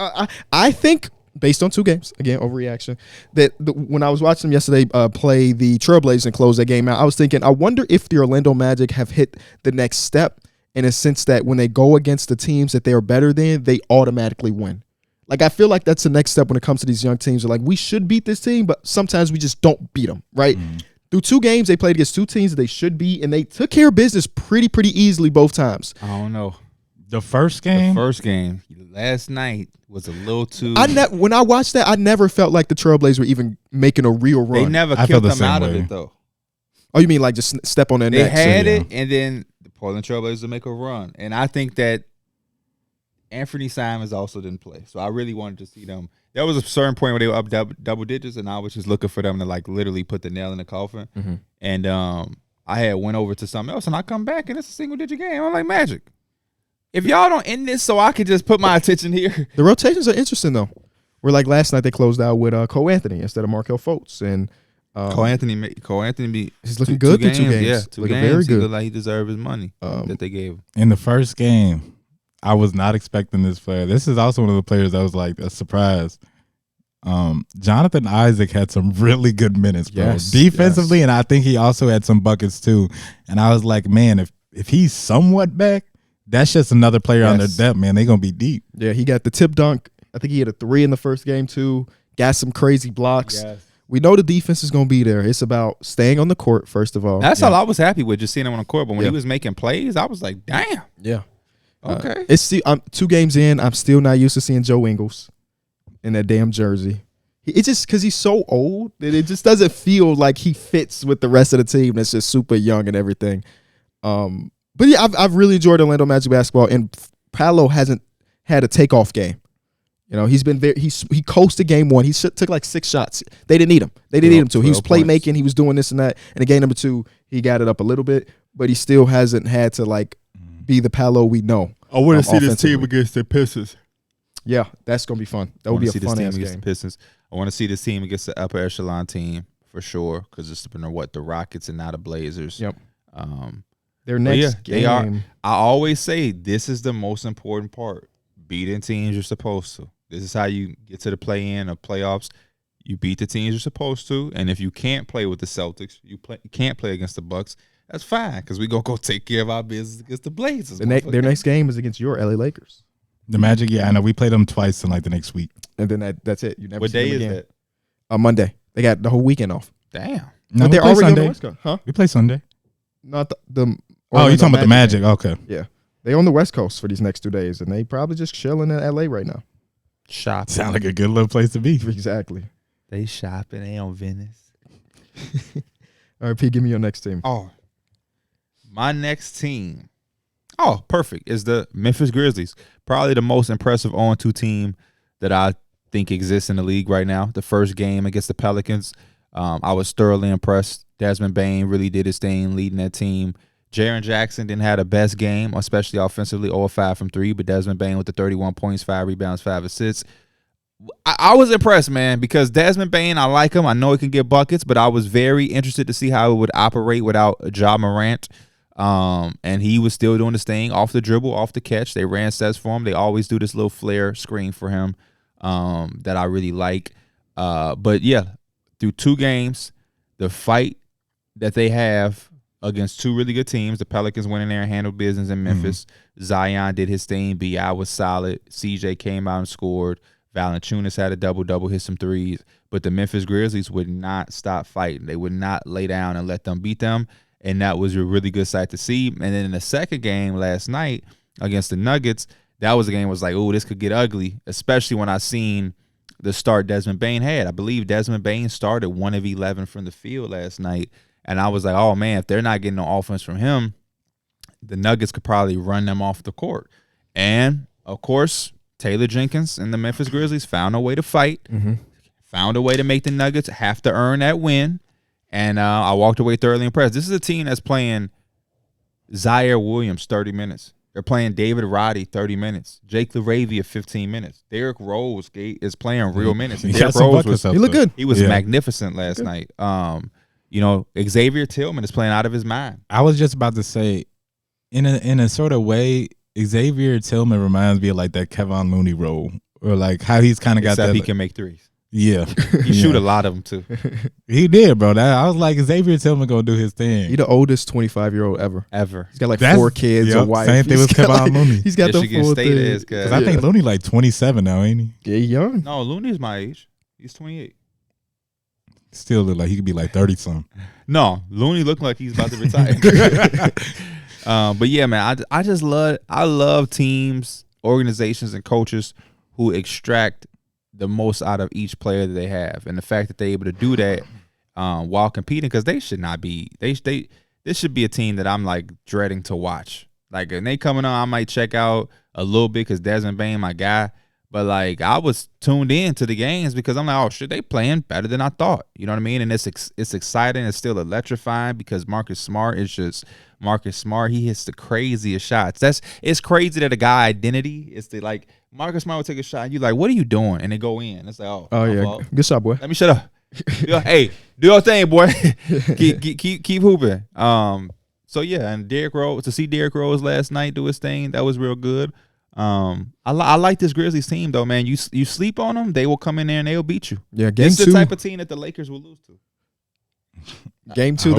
I think, based on 2 games, again, overreaction, that when I was watching them yesterday play the Trailblazers and close that game out, I was thinking, I wonder if the Orlando Magic have hit the next step in a sense that when they go against the teams that they are better than, they automatically win. Like, I feel like that's the next step when it comes to these young teams. They're like, we should beat this team, but sometimes we just don't beat them, right? Through 2 games, they played against 2 teams that they should beat, and they took care of business pretty easily both times. I don't know. The first game? The first game last night was a little too. When I watched that, I never felt like the Trailblazers were even making a real run. They never I killed felt the them out same of way. it though. Oh, you mean like just step on their They neck? had yeah. it, and then the Portland Trailblazers will make a run. And I think that Anthony Simons also didn't play, so I really wanted to see them. There was a certain point where they were up double digits, and I was just looking for them to like literally put the nail in the coffin. Mhm. And I had went over to something else, and I come back, and it's a single digit game. I'm like, Magic, if y'all don't end this so I could just put my attention here. The rotations are interesting though. Where like last night they closed out with Cole Anthony instead of Markelle Fultz, and Cole Anthony he's looking good through 2 games. Yeah, 2 looking games. very He good. looked like he deserved his money that they gave him. In the first game, I was not expecting this player. This is also one of the players that was like a surprise. Jonathan Isaac had some really good minutes, bro. Yes, Defensively, yes. and I think he also had some buckets too. And I was like, man, if he's somewhat back, that's just another player on their Yes. depth, man. They're gonna be deep. Yeah, he got the tip dunk. I think he had a 3 in the first game too. Got some crazy blocks. We know the defense is going to be there. It's about staying on the court, first of all. That's all I was happy with, just seeing him on the court. But when Yeah. he was making plays, I was like, damn. Yeah. Okay. It's still, 2 games in. I'm still not used to seeing Joe Ingles in that damn jersey. It's just because he's so old that it just doesn't feel like he fits with the rest of the team that's just super young and everything. But yeah, I've really enjoyed Orlando Magic basketball, and Paolo hasn't had a takeoff game. You know, he's been very. He coasted game one. He took like 6 shots. They didn't need him. They didn't need him to. He was playmaking. He was doing this and that. And in game number 2, he got it up a little bit, but he still hasn't had to like be the Paolo we know. I want to see this team against the Pistons. Yeah, that's gonna be fun. That would be a fun ass game. The Pistons. I want to see this team against the upper echelon team for sure, because it's been the Rockets and now the Blazers. Yep. Their next game. They are. I always say this is the most important part. Beating teams you're supposed to. This is how you get to the play-in or playoffs. You beat the teams you're supposed to, and if you can't play with the Celtics, you can't play against the Bucks. That's fine, because we gonna go take care of our business against the Blazers. Their next game is against your LA Lakers. The Magic, yeah, I know. We played them twice in like the next week, and then that's it. You never. What day is that? Monday. They got the whole weekend off. Damn. No, but they're already on the West Coast, huh? We play Sunday. Not the oh, you're talking about the Magic? Okay. Yeah, they on the West Coast for these next 2 days, and they probably just chilling in LA right now. Shopping. Sound like a good little place to be. Exactly. They shopping. They on Venice. All right, P, give me your next team. Oh, my next team. Oh, perfect. Is the Memphis Grizzlies. Probably the most impressive 0-2 team that I think exists in the league right now. The first game against the Pelicans, I was thoroughly impressed. Desmond Bane really did his thing leading that team. Jaren Jackson didn't have the best game, especially offensively, 0-5 from 3, but Desmond Bane with the 31 points, 5 rebounds, 5 assists. I was impressed, man, because Desmond Bane, I like him. I know he can get buckets, but I was very interested to see how it would operate without Ja Morant. And he was still doing his thing off the dribble, off the catch. They ran sets for him. They always do this little flare screen for him that I really like. But, yeah, through 2 games, the fight that they have against 2 really good teams. The Pelicans went in there and handled business in Memphis. Zion did his thing. B.I. was solid. CJ came out and scored. Valanciunas had a double-double, hit some threes. But the Memphis Grizzlies would not stop fighting. They would not lay down and let them beat them. And that was a really good sight to see. And then in the second game last night against the Nuggets, that was a game was like, oh, this could get ugly, especially when I seen the start Desmond Bane had. I believe Desmond Bane started 1 of 11 from the field last night. And I was like, oh, man, if they're not getting no offense from him, the Nuggets could probably run them off the court. And, of course, Taylor Jenkins and the Memphis Grizzlies found a way to fight, found a way to make the Nuggets have to earn that win. And I walked away thoroughly impressed. This is a team that's playing Zaire Williams 30 minutes. They're playing David Roddy 30 minutes. Jake LaRavia 15 minutes. Derrick Rose is playing real minutes. And Derrick Rose he looked good. He was magnificent last night. You know, Xavier Tillman is playing out of his mind. I was just about to say, in a sort of way, Xavier Tillman reminds me of like that Kevon Looney role, or like how he's kind of got that. He can make threes. Yeah, he shoot a lot of them too. He did, bro. I was like, Xavier Tillman gonna do his thing. He the oldest 25-year-old ever. He's got like 4 kids, a wife. Same thing with Kevon Looney. He's got the full thing. Because I think Looney like 27 now, ain't he? Yeah, young. No, Looney's my age. He's 28. Still look like he could be like 30-something. No, Looney look like he's about to retire. But yeah, man, I love teams, organizations, and coaches who extract the most out of each player that they have, and the fact that they're able to do that while competing, because they should not be. This should be a team that I'm like dreading to watch. Like, when they coming on, I might check out a little bit because Desmond Bane, my guy. But like, I was tuned in to the games because I'm like, oh shit, they playing better than I thought. You know what I mean? And it's exciting. It's still electrifying because Marcus Smart is just Marcus Smart. He hits the craziest shots. It's crazy that a guy identity is the like Marcus Smart will take a shot and you're like, what are you doing? And they go in. It's like, oh yeah, fault. Good shot, boy. Let me shut up. Hey, do your thing, boy. keep hooping. So yeah, and to see Derrick Rose last night do his thing, that was real good. I like this Grizzlies team though, man. You sleep on them, they will come in there and they'll beat you. Yeah, game this is 2, the type of team that the Lakers will lose to. Game 2,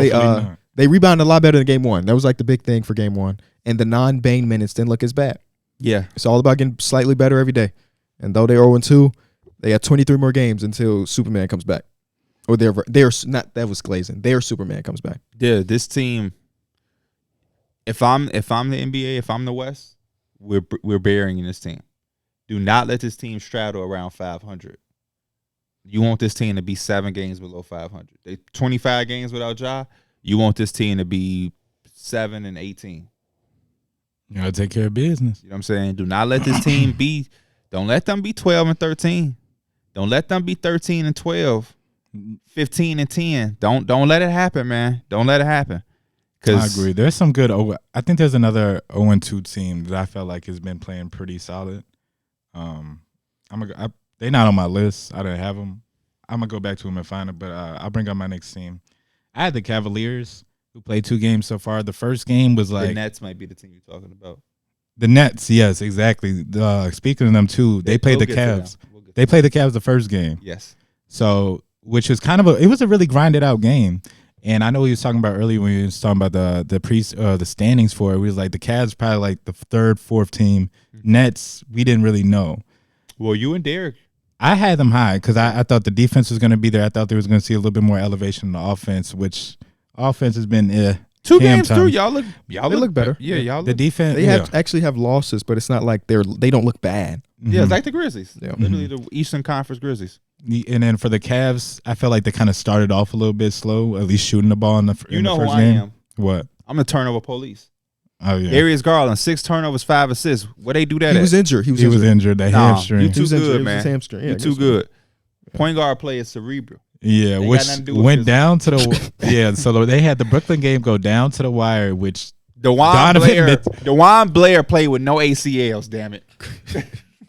they rebounded a lot better than game 1. That was like the big thing for game 1. And the non-Bane minutes didn't look as bad. Yeah, it's all about getting slightly better every day. And though they're 0-2, they got 23 more games until Superman comes back. Or they're not. That was glazing. Their Superman comes back. Yeah, this team. If I'm the NBA, if I'm the West, we're burying this team. Do not let this team straddle around 500. You want this team to be 7 games below 500. They 25 games without Ja. You want this team to be 7 and 18. You gotta take care of business. You know what I'm saying? Do not let this team be Don't let them be 12 and 13. Don't let them be 13 and 12, 15 and 10. Don't let it happen, man. Don't let it happen. I agree. There's some good. I think there's another 0-2 team that I felt like has been playing pretty solid. They're not on my list. I didn't have them. I'm gonna go back to them and find it, but I'll bring up my next team. I had the Cavaliers, who played 2 games so far. The first game was like the Nets might be the team you're talking about. The Nets, yes, exactly. Speaking of them too, they played the Cavs. They played the Cavs the first game. Yes. So, which was kind of it was a really grinded out game. And I know he was talking about earlier when he was talking about the standings for it. We was like the Cavs probably like the 3rd, 4th team. Nets, we didn't really know. Well, you and Darrick. I had them high because I thought the defense was going to be there. I thought they was going to see a little bit more elevation in the offense, which offense has been 2 games through, y'all look better. Yeah, y'all look. The defense. They actually have losses, but it's not like they don't look bad. Yeah, it's like the Grizzlies. Yeah. Literally the Eastern Conference Grizzlies. And then for the Cavs, I felt like they kind of started off a little bit slow, at least shooting the ball in the first game. You know who I am. What? I'm the turnover police. Oh, yeah. Darius Garland, 6 turnovers, 5 assists. Where they do that He at? was injured. He was injured. That hamstring. You too good, It man. was his hamstring. Yeah, You too good. Point guard play is cerebral. Yeah, They which got nothing to do with went his- down to the yeah. So they had the Brooklyn game go down to the wire, which DeJuan Blair played with no ACLs. Damn it.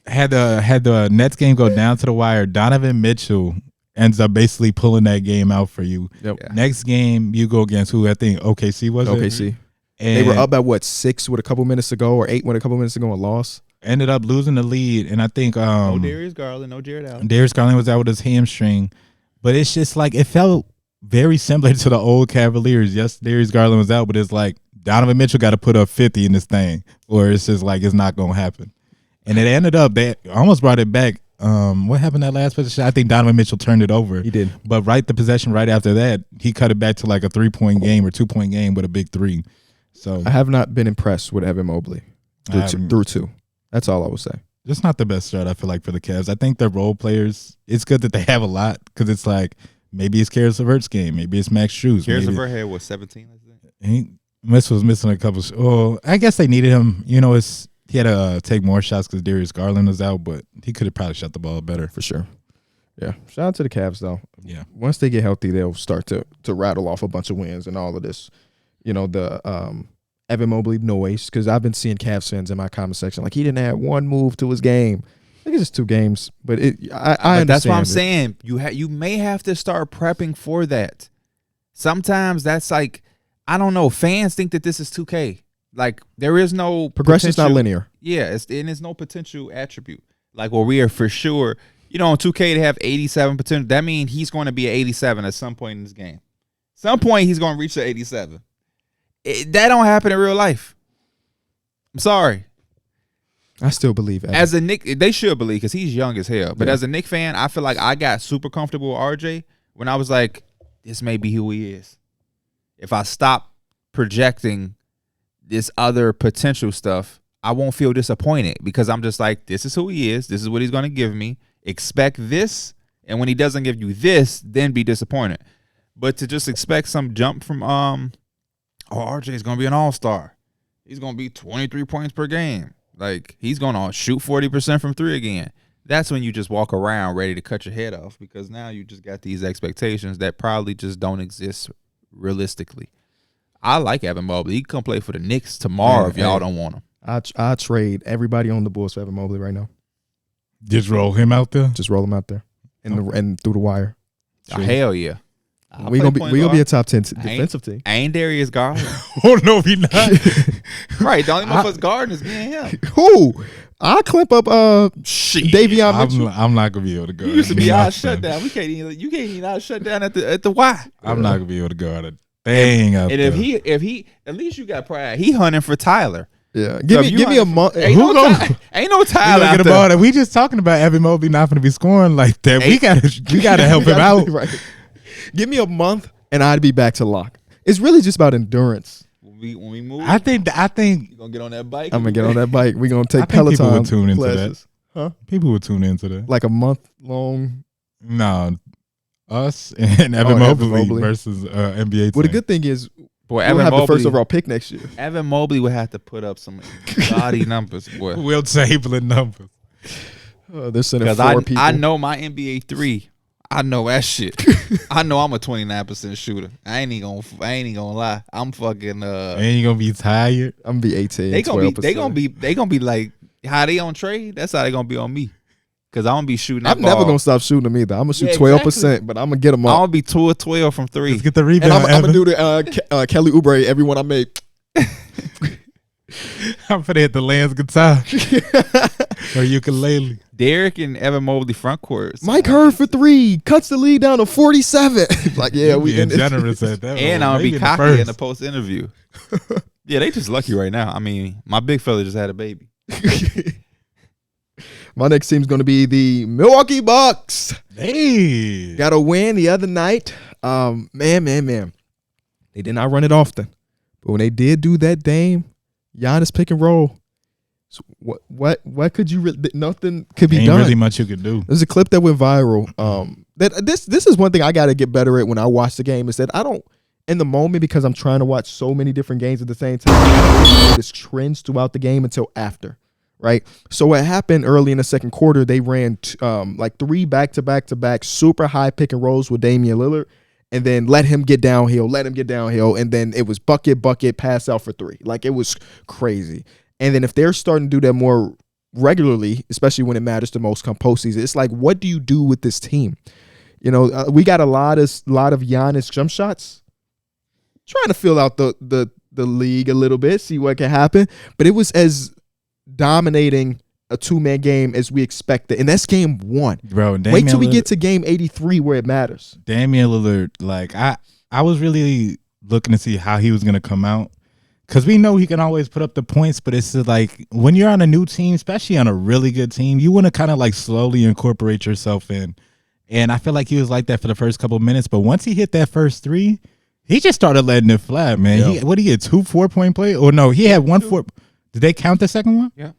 had the Nets game go down to the wire. Donovan Mitchell ends up basically pulling that game out for you. Yep. Yeah. Next game you go against who I think OKC was. OKC. And They were up at 6 with a couple minutes to go, or 8 with a couple minutes to go, and lost. ended up losing the lead, and I think No Darius Garland, no Jared Allen. Darius Garland was out with his hamstring, but it's just like it felt very similar to the old Cavaliers. Yes, Darius Garland was out, but it's like Donovan Mitchell got to put up 50 in this thing, or it's just like it's not going to happen. And it ended up they almost brought it back. What happened that last possession? I think Donovan Mitchell turned it over. He did, but the possession right after that, he cut it back to like a 3-point game or 2-point game with a big three. So I have not been impressed with Evan Mobley through 2. That's all I would say. It's not the best start, I feel like, for the Cavs. I think the role players, it's good that they have a lot because it's like maybe it's Karis LeVert's game. Maybe it's Max Strus. Karis LeVert had, 17, I think? Was missing a couple. I guess they needed him. You know, he had to take more shots because Darius Garland was out, but he could have probably shot the ball better. For sure. Yeah. Shout out to the Cavs, though. Yeah. Once they get healthy, they'll start to rattle off a bunch of wins and all of this. You know, the Evan Mobley noise, because I've been seeing Cavs fans in my comment section like he didn't add one move to his game. I think it's just 2 games, but I understand. That's what I'm saying. You may have to start prepping for that. Sometimes that's like, I don't know. Fans think that this is 2K. Like there is no progression's not linear. Yeah, there's no potential attribute. Like we are for sure. You know, on 2K to have 87 potential. That means he's going to be an 87 at some point in this game. Some point he's going to reach the 87. That don't happen in real life. I'm sorry. I still believe Evan. As a Knick, they should believe because he's young as hell. But as a Knick fan, I feel like I got super comfortable with RJ when I was like, this may be who he is. If I stop projecting this other potential stuff, I won't feel disappointed because I'm just like, this is who he is. This is what he's going to give me. Expect this. And when he doesn't give you this, then be disappointed. But to just expect some jump from, RJ is going to be an all-star. He's going to be 23 points per game. Like, he's going to shoot 40% from 3 again. That's when you just walk around ready to cut your head off because now you just got these expectations that probably just don't exist realistically. I like Evan Mobley. He can come play for the Knicks tomorrow if y'all don't want him. I trade everybody on the Bulls for Evan Mobley right now. Just roll him out there? Just roll him out there and through the wire. Oh, hell yeah. We gonna be a top 10 defensive team. I ain't Darius Garland. Oh no, he not. Right, the only motherfuckers guarding is me and him. Who? I'll climp up Davion Mitchell. I'm not gonna be able to guard. You used to be out shut down. You can't even out shut down at the Y. I'm not gonna be able to guard a thing out there. And if he at least you got pride. He hunting for Tyler. Yeah, give me a month. Ain't no Tyler out there. We just talking about Evan Mobley not gonna be scoring like that. We gotta help him out. Right. Give me a month and I'd be back to lock. It's really just about endurance. When we move, I think you gonna get on that bike. I'm gonna get on that bike. We're gonna take Peloton Peloton people would tune into classes. that. Huh? People would tune into that. Like a month long. No, us and Evan Mobley versus NBA team. Well, the good thing is boy, we'll have the first overall pick next year. Evan Mobley would have to put up some gaudy numbers, boy. Will Chamberlain numbers. They're sending Because 4 people. I know my NBA 3. I know that shit. I know I'm a 29% shooter. I ain't even gonna lie. I'm fucking. And you gonna be tired. I'm gonna be 18. They 12%. gonna be like how they on trade. That's how they gonna be on me. Because I'm gonna be shooting. I'm never gonna stop shooting them either. I'm gonna shoot 12%, but I'm gonna get them I'm up. gonna be 2 or 12 from 3. Let's get the rebound. And I'm gonna do the Kelly Oubre every one I make. I'm finna hit the Lance guitar or ukulele. Darrick and Evan Mobley front courts. Mike Hurd for 3 cuts the lead down to 47. Like, yeah, we being in generous at that. And I'm gonna Maybe be in cocky in the first. post interview. Yeah, they just lucky right now. I mean, my big fella just had a baby. My next team's gonna be the Milwaukee Bucks. Hey, Got a win the other night. Man. They did not run it often, but when they did do that Dame Giannis pick and roll, so what could you? Nothing could be ain't done. really much you could do. There's a clip that went viral. That this is one thing I got to get better at when I watch the game is that I don't in the moment because I'm trying to watch so many different games at the same time. I don't notice trends throughout the game until after. Right. So what happened early in the second quarter, they ran like 3 back-to-back super high pick and rolls with Damian Lillard and then let him get downhill. And then it was bucket, pass out for 3. Like it was crazy. And then if they're starting to do that more regularly, especially when it matters the most come postseason, it's like, what do you do with this team? You know, we got a lot of Giannis jump shots. Trying to fill out the league a little bit, see what can happen. But it was as dominating a 2-man game as we expected, and that's game 1. Bro, wait till we get to game 83 where it matters. Damian Lillard, like I was really looking to see how he was gonna come out because we know he can always put up the points, but it's like when you're on a new team, especially on a really good team, you want to kind of like slowly incorporate yourself in. And I feel like he was like that for the first couple of minutes, but once he hit that first 3, he just started letting it fly, man. Yeah. What did he get? 2 4-point play? Or no, he had 1 4. Did they count the second one? Yeah.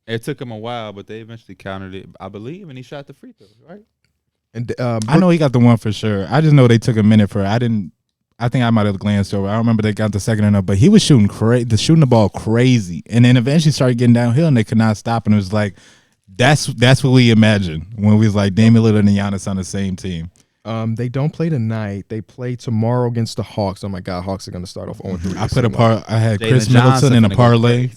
It took him a while, but they eventually counted it, I believe, and he shot the free throws, right? And I know he got the 1 for sure. I just know they took a minute for it. I think I might have glanced over. I don't remember they got the second or not, but he was shooting the ball crazy, and then eventually started getting downhill, and they could not stop. And it was like, that's what we imagined when we was like Damian Lillard and Giannis on the same team. they don't play tonight. They play tomorrow against the Hawks. Oh my God, Hawks are going to start off 0-3. I had Jalen Chris Johnson Middleton in a finna go parlay.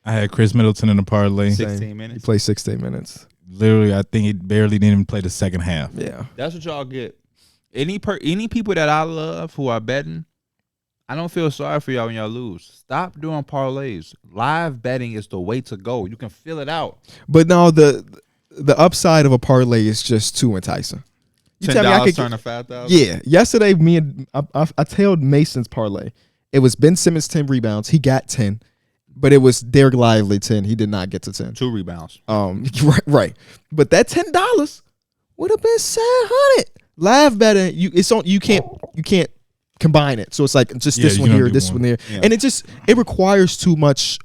I had Chris Middleton in a parlay. 16 He minutes. plays 16 minutes. Literally, I think he barely didn't even play the second half. Yeah. That's what y'all get. Any people that I love who are betting, I don't feel sorry for y'all when y'all lose. Stop doing parlays. Live betting is the way to go. You can feel it out. But no, the upside of a parlay is just too enticing. You tell me I $10 could turn to 5,000. Yeah. Yesterday, I tailed Mason's parlay. It was Ben Simmons 10 rebounds. He got 10. But it was Derek Lively 10. He did not get to 10. 2 rebounds. Right. But that $10 would have been 700. Live betting, you can't combine it. So it's like just this one here, this one there. Yeah. And it requires too much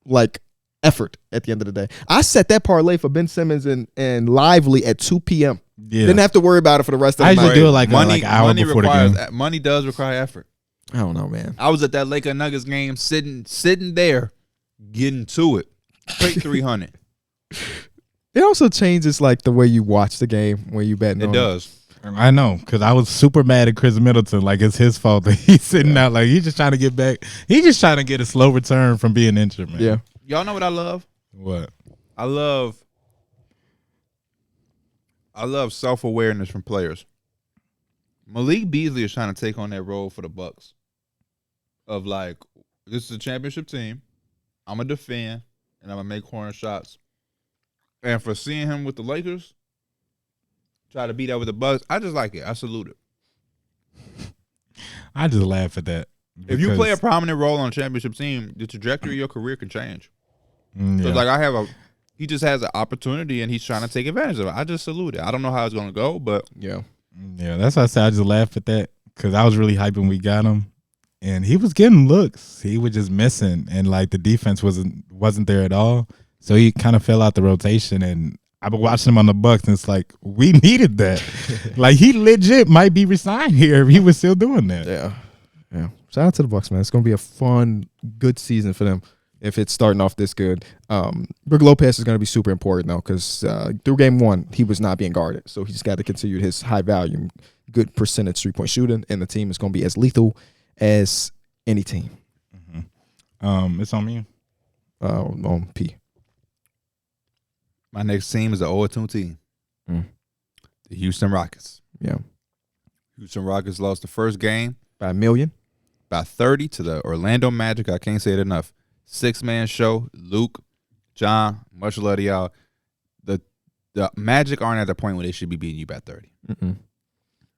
like effort at the end of the day. I set that parlay for Ben Simmons and Lively at 2 p.m. Yeah. Didn't have to worry about it for the rest of I the usually night. do it like an hour before the game. Money does require effort. I don't know, man. I was at that Lakers Nuggets game sitting there getting to it. Straight 300. It also changes like the way you watch the game when you bet. It does. I know, because I was super mad at Chris Middleton. Like, it's his fault that he's sitting out. Like, he's just trying to get back. He's just trying to get a slow return from being injured, man. Yeah. Y'all know what I love? What? I love self-awareness from players. Malik Beasley is trying to take on that role for the Bucks. Of like, this is a championship team. I'm going to defend, and I'm going to make corner shots. And for seeing him with the Lakers, try to beat that with the Bucks, I just like it. I salute it. I just laugh at that. If you play a prominent role on a championship team, the trajectory of your career can change. Yeah. So it's like he just has an opportunity and he's trying to take advantage of it. I just salute it. I don't know how it's going to go, but Yeah. Yeah, that's why I said I just laugh at that because I was really hyping when we got him, and he was getting looks. He was just missing, and like the defense wasn't there at all. So he kind of fell out the rotation, and I've been watching him on the Bucks, and it's like we needed that. Like he legit might be resigned here if he was still doing that. Yeah. Yeah. Shout out to the Bucks, man. It's gonna be a fun, good season for them. if it's starting off this good. Brook Lopez is going to be super important, though, because through game one, he was not being guarded. So he just got to continue his high volume, good percentage 3-point shooting, and the team is going to be as lethal as any team. Mm-hmm. It's on me. On P. My next team is the 0-2 team. The Houston Rockets. Yeah. Houston Rockets lost the first game By 1 million. by 30 to the Orlando Magic. I can't say it enough. 6-man show. Luke, John, much love to y'all. The Magic aren't at the point where they should be beating you by 30.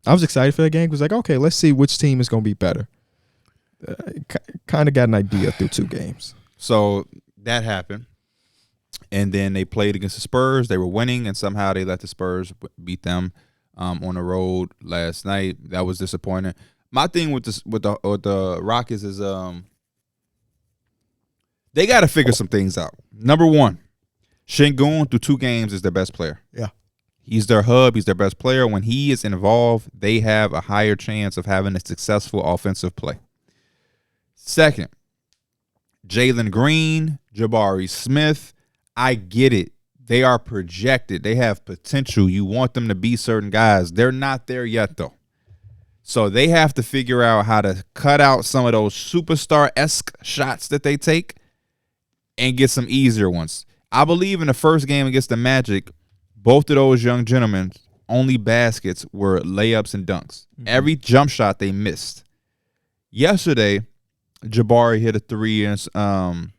I was excited for that game. I was like, okay, let's see which team is going to be better. Kind of got an idea through 2 games. So that happened. And then they played against the Spurs. They were winning, and somehow they let the Spurs beat them on the road last night. That was disappointing. My thing with the Rockets is they got to figure some things out. Number one, Şengün through 2 games is their best player. Yeah. He's their hub. He's their best player. When he is involved, they have a higher chance of having a successful offensive play. Second, Jalen Green, Jabari Smith, I get it. They are projected. They have potential. You want them to be certain guys. They're not there yet, though. So they have to figure out how to cut out some of those superstar-esque shots that they take and get some easier ones. I believe in the first game against the Magic, both of those young gentlemen, only baskets were layups and dunks. Every jump shot they missed. Yesterday, Jabari hit a 3 and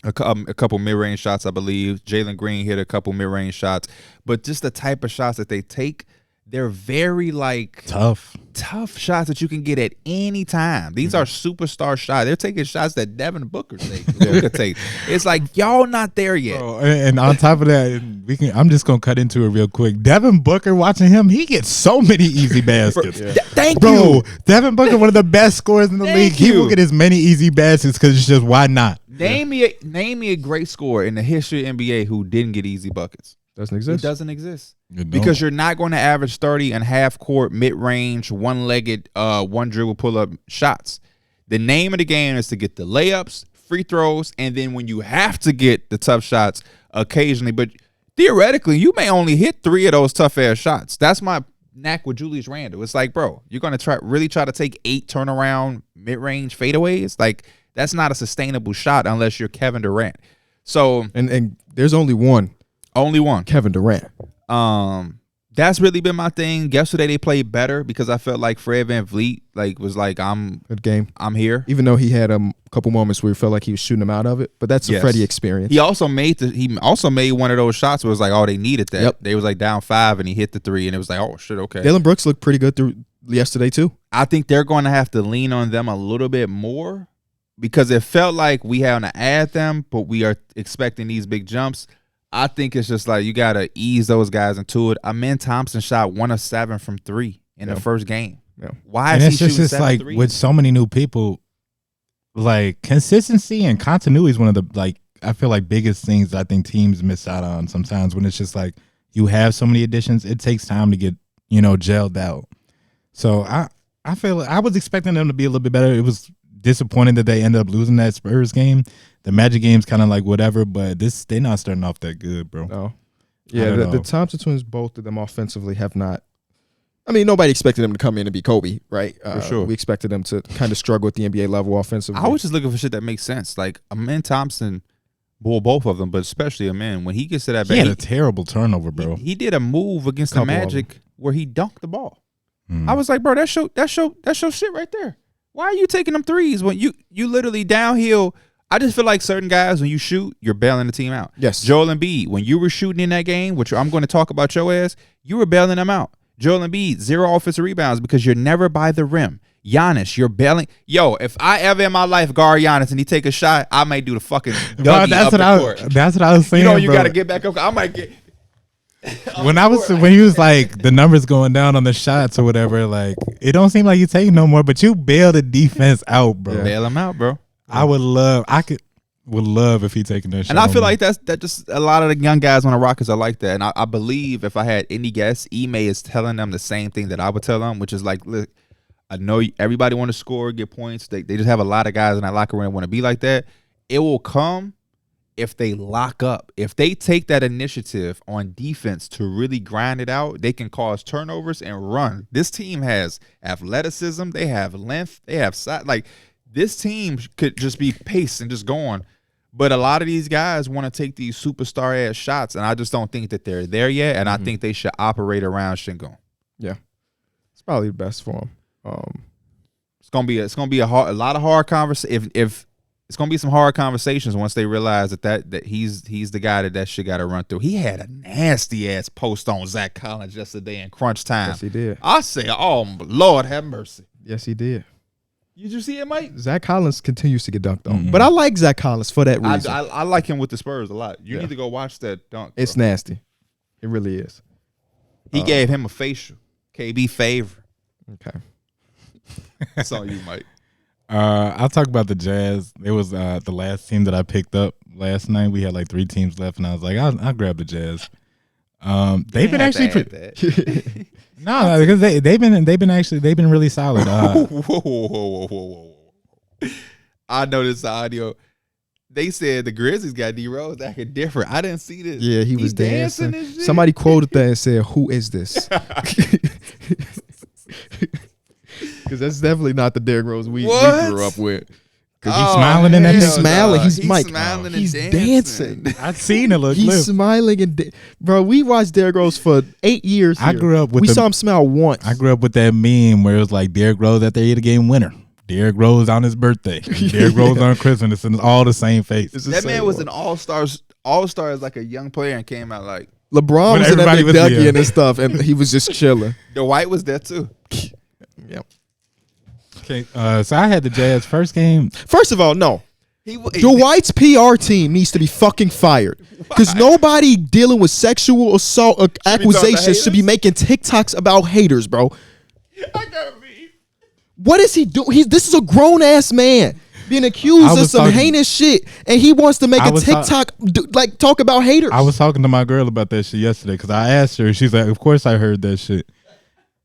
a couple mid-range shots, I believe. Jalen Green hit a couple mid-range shots. But just the type of shots that they take, they're very, tough shots that you can get at any time. These are superstar shots. They're taking shots that Devin Booker could take. It's like, y'all not there yet. Bro, and on top of that, I'm just going to cut into it real quick. Devin Booker, watching him, he gets so many easy baskets. Thank you. Bro, Devin Booker, one of the best scorers in the league. He will get as many easy baskets because it's just, why not? Name me a great scorer in the history of NBA who didn't get easy buckets. Doesn't exist. It doesn't exist. Because you're not going to average 30 and half court, mid-range, one-legged, one dribble pull-up shots. The name of the game is to get the layups, free throws, and then when you have to get the tough shots occasionally, but theoretically, you may only hit 3 of those tough-ass shots. That's my knack with Julius Randle. It's like, bro, you're going to really try to take 8 turnaround mid-range fadeaways? Like, that's not a sustainable shot unless you're Kevin Durant. So And there's only one. Only one. Kevin Durant. That's really been my thing. Yesterday they played better because I felt like Fred VanVleet was like, good game. I'm here. Even though he had a couple moments where he felt like he was shooting him out of it, but that's a Freddie experience. He also made one of those shots where it was like, oh, they needed that. Yep. They was like down 5 and he hit the 3 and it was like, oh shit, okay. Dillon Brooks looked pretty good through yesterday too. I think they're going to have to lean on them a little bit more because it felt like we had to add them, but we are expecting these big jumps. I think it's just like you got to ease those guys into it. Amen Thompson shot 1 of 7 from 3 in the first game. Yeah. Why and is he it's shooting just like 7 with so many new people, like consistency and continuity is one of the I feel like biggest things I think teams miss out on sometimes when it's just like you have so many additions. It takes time to get gelled out. So I feel I was expecting them to be a little bit better. It was disappointing that they ended up losing that Spurs game. The Magic game's kind of like whatever, but they're not starting off that good, bro. No. Yeah, the Thompson twins, both of them offensively have not. I mean, nobody expected them to come in and be Kobe, right? For sure. We expected them to kind of struggle at the NBA level offensively. I was just looking for shit that makes sense. Like Amen Thompson, both of them, but especially Amen, when he gets to that he had a terrible turnover, bro. He did a move against the Magic where he dunked the ball. I was like, bro, that's your shit right there. Why are you taking them threes when you literally downhill? I just feel like certain guys, when you shoot, you're bailing the team out. Yes. Joel Embiid, when you were shooting in that game, which I'm going to talk about your ass, you were bailing them out. Joel Embiid, 0 offensive rebounds because you're never by the rim. Giannis, you're bailing. Yo, if I ever in my life guard Giannis and he take a shot, I might do the fucking Dougie up the court. That's what I was saying, You got to get back up. I might get. When he was like the numbers going down on the shots or whatever, like it don't seem like you take no more, but you bail the defense out, bro. Yeah. Bail him out, bro. I would love if he taking that shot. And I feel like that just a lot of the young guys on the Rockets are like that. And I believe if I had any guess, Ime is telling them the same thing that I would tell them, which is like, look, I know everybody want to score, get points. They just have a lot of guys in that locker room that want to be like that. it will come if they lock up. If they take that initiative on defense to really grind it out, they can cause turnovers and run. This team has athleticism. They have length. They have size. Like, this team could just be paced and just going. But a lot of these guys want to take these superstar-ass shots, and I just don't think that they're there yet, and I think they should operate around Şengün. Yeah. It's probably the best for him. It's gonna be a lot of hard conversation. If it's gonna be some hard conversations once they realize that he's the guy that shit got to run through. He had a nasty ass post on Zach Collins yesterday in crunch time. Yes, he did. I say, oh Lord, have mercy. Yes, he did. Did you see it, Mike? Zach Collins continues to get dunked on, but I like Zach Collins for that reason. I like him with the Spurs a lot. You need to go watch that dunk. It's nasty. It really is. He gave him a facial. KB favor. Okay. That's all you, Mike. I'll talk about the Jazz. It was the last team that I picked up last night. We had like 3 teams left, and I was like, I'll grab the Jazz. They've been actually no, because they've been really solid. Whoa. I noticed the audio. They said the Grizzlies got D-Rose acting different. I didn't see this. Yeah, he was dancing. and shit. Somebody quoted that and said, "Who is this?" Because that's definitely not the Derrick Rose we grew up with. Because he's smiling in that He's smiling. He's Mike. Smiling and He's dancing. I've seen it. Look, He's smiling and bro. We watched Derrick Rose for 8 years. I grew up with. We saw him smile once. I grew up with that meme where it was like Derrick Rose at the 8 game winner. Derrick Rose on his birthday. Derrick Rose on Christmas, and it's all the same face. That man was an all-star as like a young player and came out like LeBron was in that McDuckie and stuff, and he was just chilling. Dwight was there too. Yep. Okay, so I had the Jazz first game. First of all, no. Dwight's PR team needs to be fucking fired because nobody dealing with sexual assault accusations should be making TikToks about haters, bro. I got me. What is he doing? This is a grown ass man being accused of some heinous shit, and he wants to make a TikTok talk about haters. I was talking to my girl about that shit yesterday because I asked her. She's like, "Of course I heard that shit,"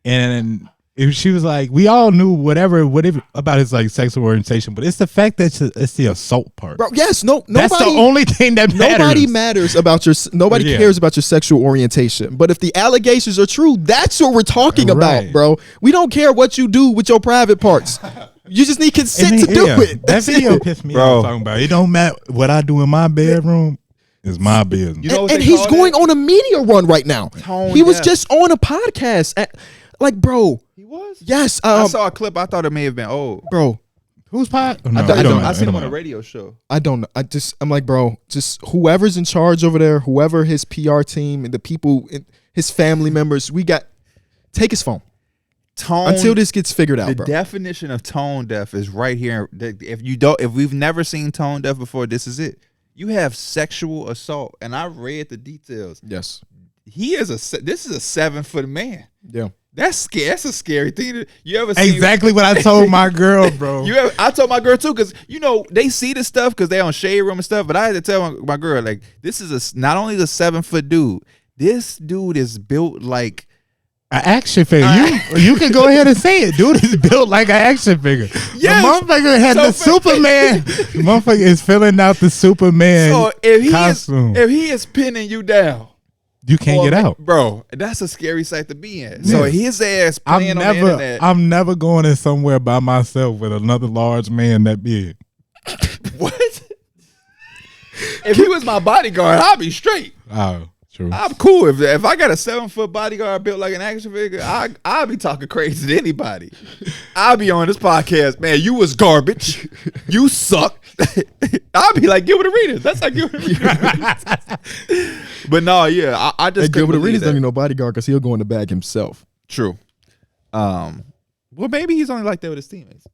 and she was like, "We all knew whatever about his like sexual orientation, but it's the fact that it's the assault part, bro." Yes, nobody. That's the only thing that matters. Nobody matters about nobody cares about your sexual orientation. But if the allegations are true, that's what we're talking about, bro. We don't care what you do with your private parts. You just need consent to do it. That video pissed me off talking about it. Don't matter what I do in my bedroom. It's my business. You know and he's going on a media run right now. He was just on a podcast. Bro. He was? Yes. I saw a clip. I thought it may have been old. Bro. Who's pod? Oh, no, I seen him on a radio show. I don't know. I'm like, bro, just whoever's in charge over there, whoever his PR team and the people, his family members, take his phone. Until this gets figured out, bro. The definition of tone deaf is right here. If we've never seen tone deaf before, this is it. You have sexual assault, and I read the details. Yes. This is a 7-foot man. Yeah. That's scary. That's a scary thing. You ever see exactly what I told my girl, bro. I told my girl too, because they see this stuff because they on Shade Room and stuff. But I had to tell my girl, like, this is not only the 7-foot dude. This dude is built like an action figure. You can go ahead and say it. Dude is built like an action figure. Yes. The motherfucker had the Superman. The motherfucker is filling out the Superman costume. If he is pinning you down, you can't get out, bro. That's a scary sight to be in. So his ass playing on the internet. I'm never going in somewhere by myself with another large man that big. What? If he was my bodyguard, I'd be straight. Oh, true. I'm cool. If I got a 7-foot bodyguard built like an action figure, I'll be talking crazy to anybody. I'll be on this podcast, man. You was garbage. You suck. I'll be like Gilbert Arenas. That's like Gilbert Arenas. But no, yeah, I just Gilbert Arenas don't need no bodyguard because he'll go in the bag himself. True. Well, maybe he's only like that with his teammates.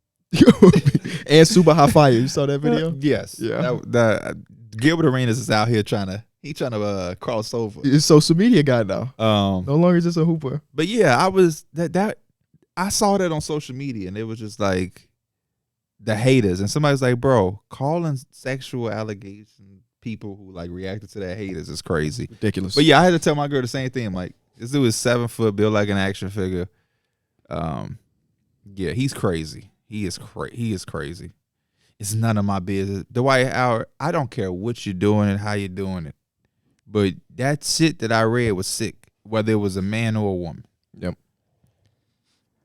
And Super High Fire. You saw that video? Yes. Yeah. Gilbert Arenas is out here trying to cross over. He's a social media guy now. No longer just a hooper. But yeah, I saw that on social media, and it was just like the haters, and somebody's like, bro, calling sexual allegations people who like reacted to that haters is crazy. Ridiculous. But yeah, I had to tell my girl the same thing. Like, this dude is 7 foot, built like an action figure. Yeah, he's crazy. He is crazy. It's none of my business. Dwight Howard, I don't care what you're doing and how you're doing it. But that shit that I read was sick, whether it was a man or a woman. Yep.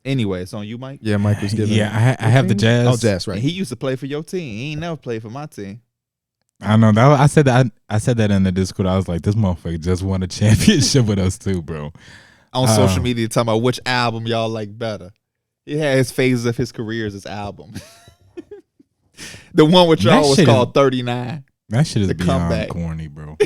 Anyway, it's on you, Mike. Yeah, Mike was giving. Yeah, I have the Jazz. Oh, Jazz, right? And he used to play for your team. He ain't never played for my team. I know that. I said that in the Discord. I was like, this motherfucker just won a championship with us too, bro. On social media, talking about which album y'all like better. He had his phases of his career as his album. The one with y'all was called 39. That shit is The beyond comeback. corny, bro.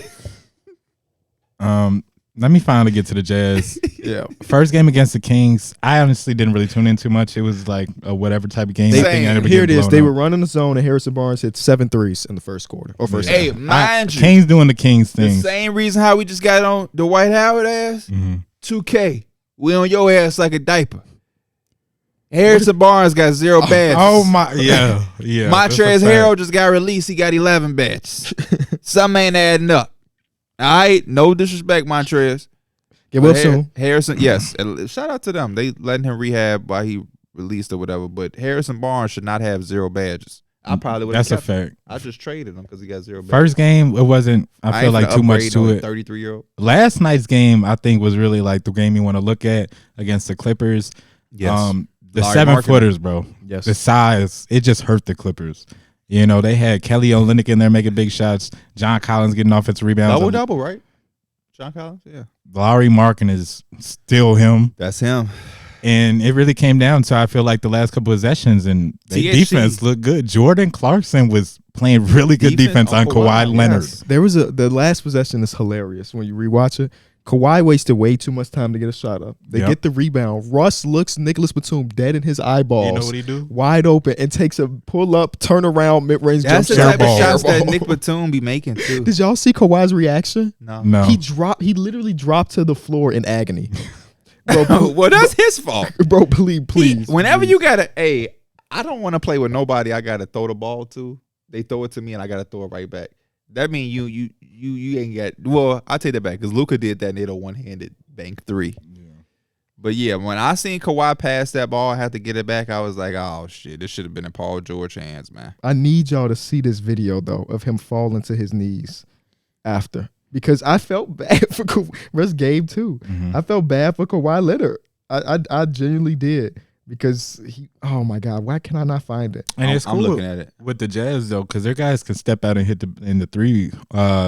Let me finally get to the Jazz. Yeah. First game against the Kings, I honestly didn't really tune in too much. It was like a whatever type of game. Here it is. They were running the zone, and Harrison Barnes hit 7 threes in the first quarter. Or first. Hey, half. mind you, Kings doing the Kings the thing. same reason how we just got on the Dwight Howard ass. 2K. We on your ass like a diaper. Harrison Barnes got 0 badges. Oh my, yeah. Montrezl Harrell just got released. He got 11 badges. Something ain't adding up. All right, no disrespect, Montrez. Get well soon. Harrison, yes. Shout out to them. They letting him rehab while he released or whatever. But Harrison Barnes should not have 0 badges. I probably would. That's a fact. I just traded him because he got 0 badges. First game, it wasn't. I feel like too much to it. 33-year-old. Last night's game, I think, was really like the game you want to look at against the Clippers. Yes. The Larry 7-footers, bro. Yes. The size, it just hurt the Clippers. You know, they had Kelly Olynyk in there making big shots. John Collins getting offensive rebounds. Double, right? John Collins, yeah. Larry Markin is still him. That's him. And it really came down to, I feel like, the last couple possessions, and their defense looked good. Jordan Clarkson was playing really good defense on Kawhi Leonard. Yes. There was the last possession is hilarious when you rewatch it. Kawhi wasted way too much time to get a shot up. They get the rebound. Russ looks Nicholas Batum dead in his eyeballs. You know what he do? Wide open and takes a pull up, turn around, mid range jump That's the shot. type of shots that Nick Batum be making too. Did y'all see Kawhi's reaction? No. He literally dropped to the floor in agony. Bro, Well, that's his fault. bro, please. Whenever you gotta, I don't want to play with nobody. I gotta throw the ball to. They throw it to me, and I gotta throw it right back. That means you ain't got. Well, I take that back because Luka did that and hit a one-handed bank 3. Yeah. But yeah, when I seen Kawhi pass that ball, I had to get it back. I was like, oh shit, this should have been in Paul George hands, man. I need y'all to see this video though of him falling to his knees after, because I felt bad for Russ game too. I felt bad for Kawhi Leonard. I genuinely did. Because oh my God, why can I not find it? And it's cool I'm looking at it with the Jazz though, because their guys can step out and hit the 3.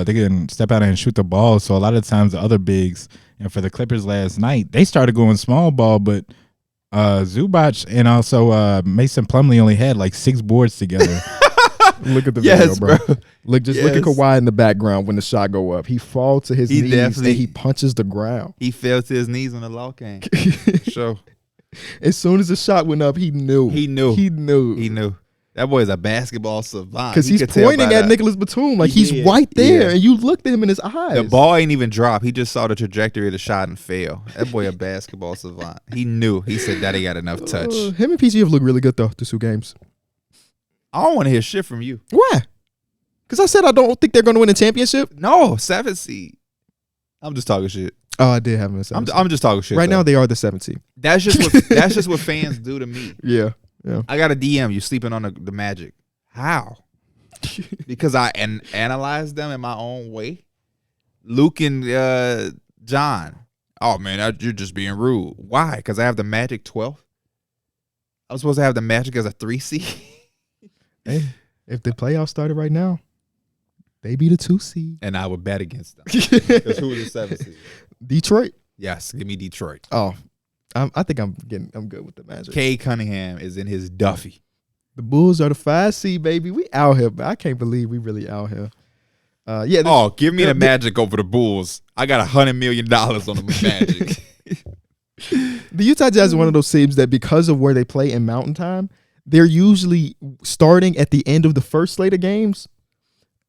They can step out and shoot the ball. So a lot of times the other bigs, and for the Clippers last night, they started going small ball, but Zubac and also Mason Plumlee only had like 6 boards together. Look at the video, bro. Look at Yes. Kawhi in the background when the shot go up. He falls to his knees and he punches the ground. He fell to his knees when the law came. Sure. As soon as the shot went up, he knew. He knew. That boy is a basketball savant. Because he's pointing at Nicholas Batum like he's right there, and you looked at him in his eyes. The ball ain't even dropped. He just saw the trajectory of the shot and fell. That boy a basketball savant. He knew. He said that he got enough touch. Him and PG have looked really good though the 2 games. I don't want to hear shit from you. Why? Because I said I don't think they're going to win a championship. No, 7th seed. I'm just talking shit. Oh, I did have him in I'm just talking shit. Right though. now, they are the 7th seed. That's just what fans do to me. Yeah. I got a DM. You sleeping on the Magic? How? Because I analyzed them in my own way. Luke and John. Oh man, you're just being rude. Why? Because I have the Magic 12th. I'm supposed to have the Magic as a 3 seed. Hey, if the playoffs started right now, they be the 2 seed. And I would bet against them. Because who is the 7th seed? Detroit. Yes, give me Detroit. Oh, I think I'm good with the Magic. Cade Cunningham is in his Duffy. The Bulls are the 5 seed, baby. We out here, but I can't believe we really out here. Give me the Magic over the Bulls. I got $100 million on the Magic. The Utah Jazz is one of those teams that because of where they play in Mountain Time, they're usually starting at the end of the first slate of games.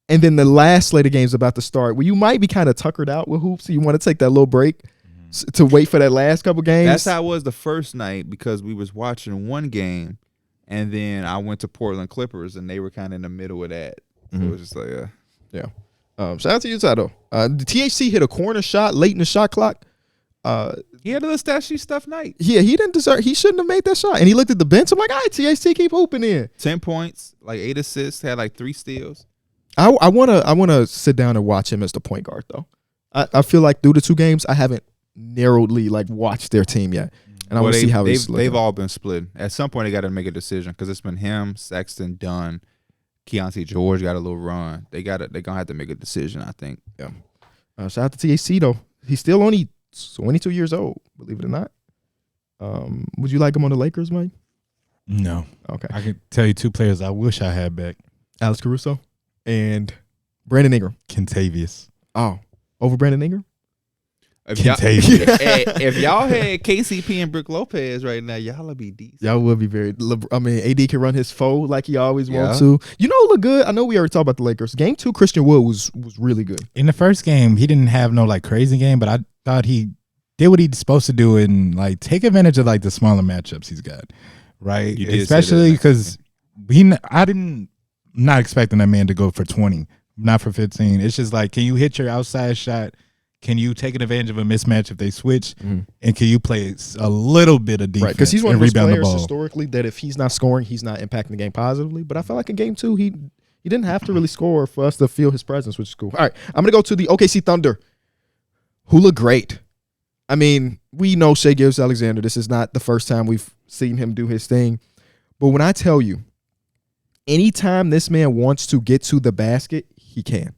And then the last slate of games about to start, where you might be kind of tuckered out with hoops. So you want to take that little break to wait for that last couple games. That's how it was the first night because we was watching one game, and then I went to Portland Clippers, and they were kind of in the middle of that. So it was just like, yeah. Shout out to Utah though. The THC hit a corner shot late in the shot clock. He had a little stashy stuff night. Yeah, he shouldn't have made that shot. And he looked at the bench. I'm like, all right, THT, keep hooping in. 10 points, like 8 assists, had like 3 steals. I wanna sit down and watch him as the point guard though. I feel like through the 2 games, I haven't narrowly like watched their team yet. And I want to see how they've all been split. At some point, they got to make a decision because it's been him, Sexton, Dunn, Keontae George got a little run. They're gonna have to make a decision, I think. Yeah. Shout out to THC though. He's still only 22 years old, believe it or not. Would you like him on the Lakers, Mike? No. Okay. I can tell you 2 players I wish I had back. Alex Caruso and Brandon Ingram. Kentavious. Oh, over Brandon Ingram? If Kentavious. y'all had KCP and Brook Lopez right now, y'all would be decent. Y'all would be very. I mean, AD can run his foe like he always wants to. You know, who look good. I know we already talked about the Lakers. Game 2, Christian Wood was really good. In the first game, he didn't have no like crazy game, but I thought he did what he's supposed to do and like take advantage of like the smaller matchups he's got, right? Especially because not expecting that man to go for 20, not for 15. It's just like, can you hit your outside shot? Can you take advantage of a mismatch if they switch? And can you play a little bit of defense? Right, because he's one of those players historically that if he's not scoring, he's not impacting the game positively. But I felt like in game 2, he didn't have to really score for us to feel his presence, which is cool. All right, I'm going to go to the OKC Thunder, who look great. I mean, we know Shai Gilgeous-Alexander. This is not the first time we've seen him do his thing. But when I tell you, anytime this man wants to get to the basket, he can.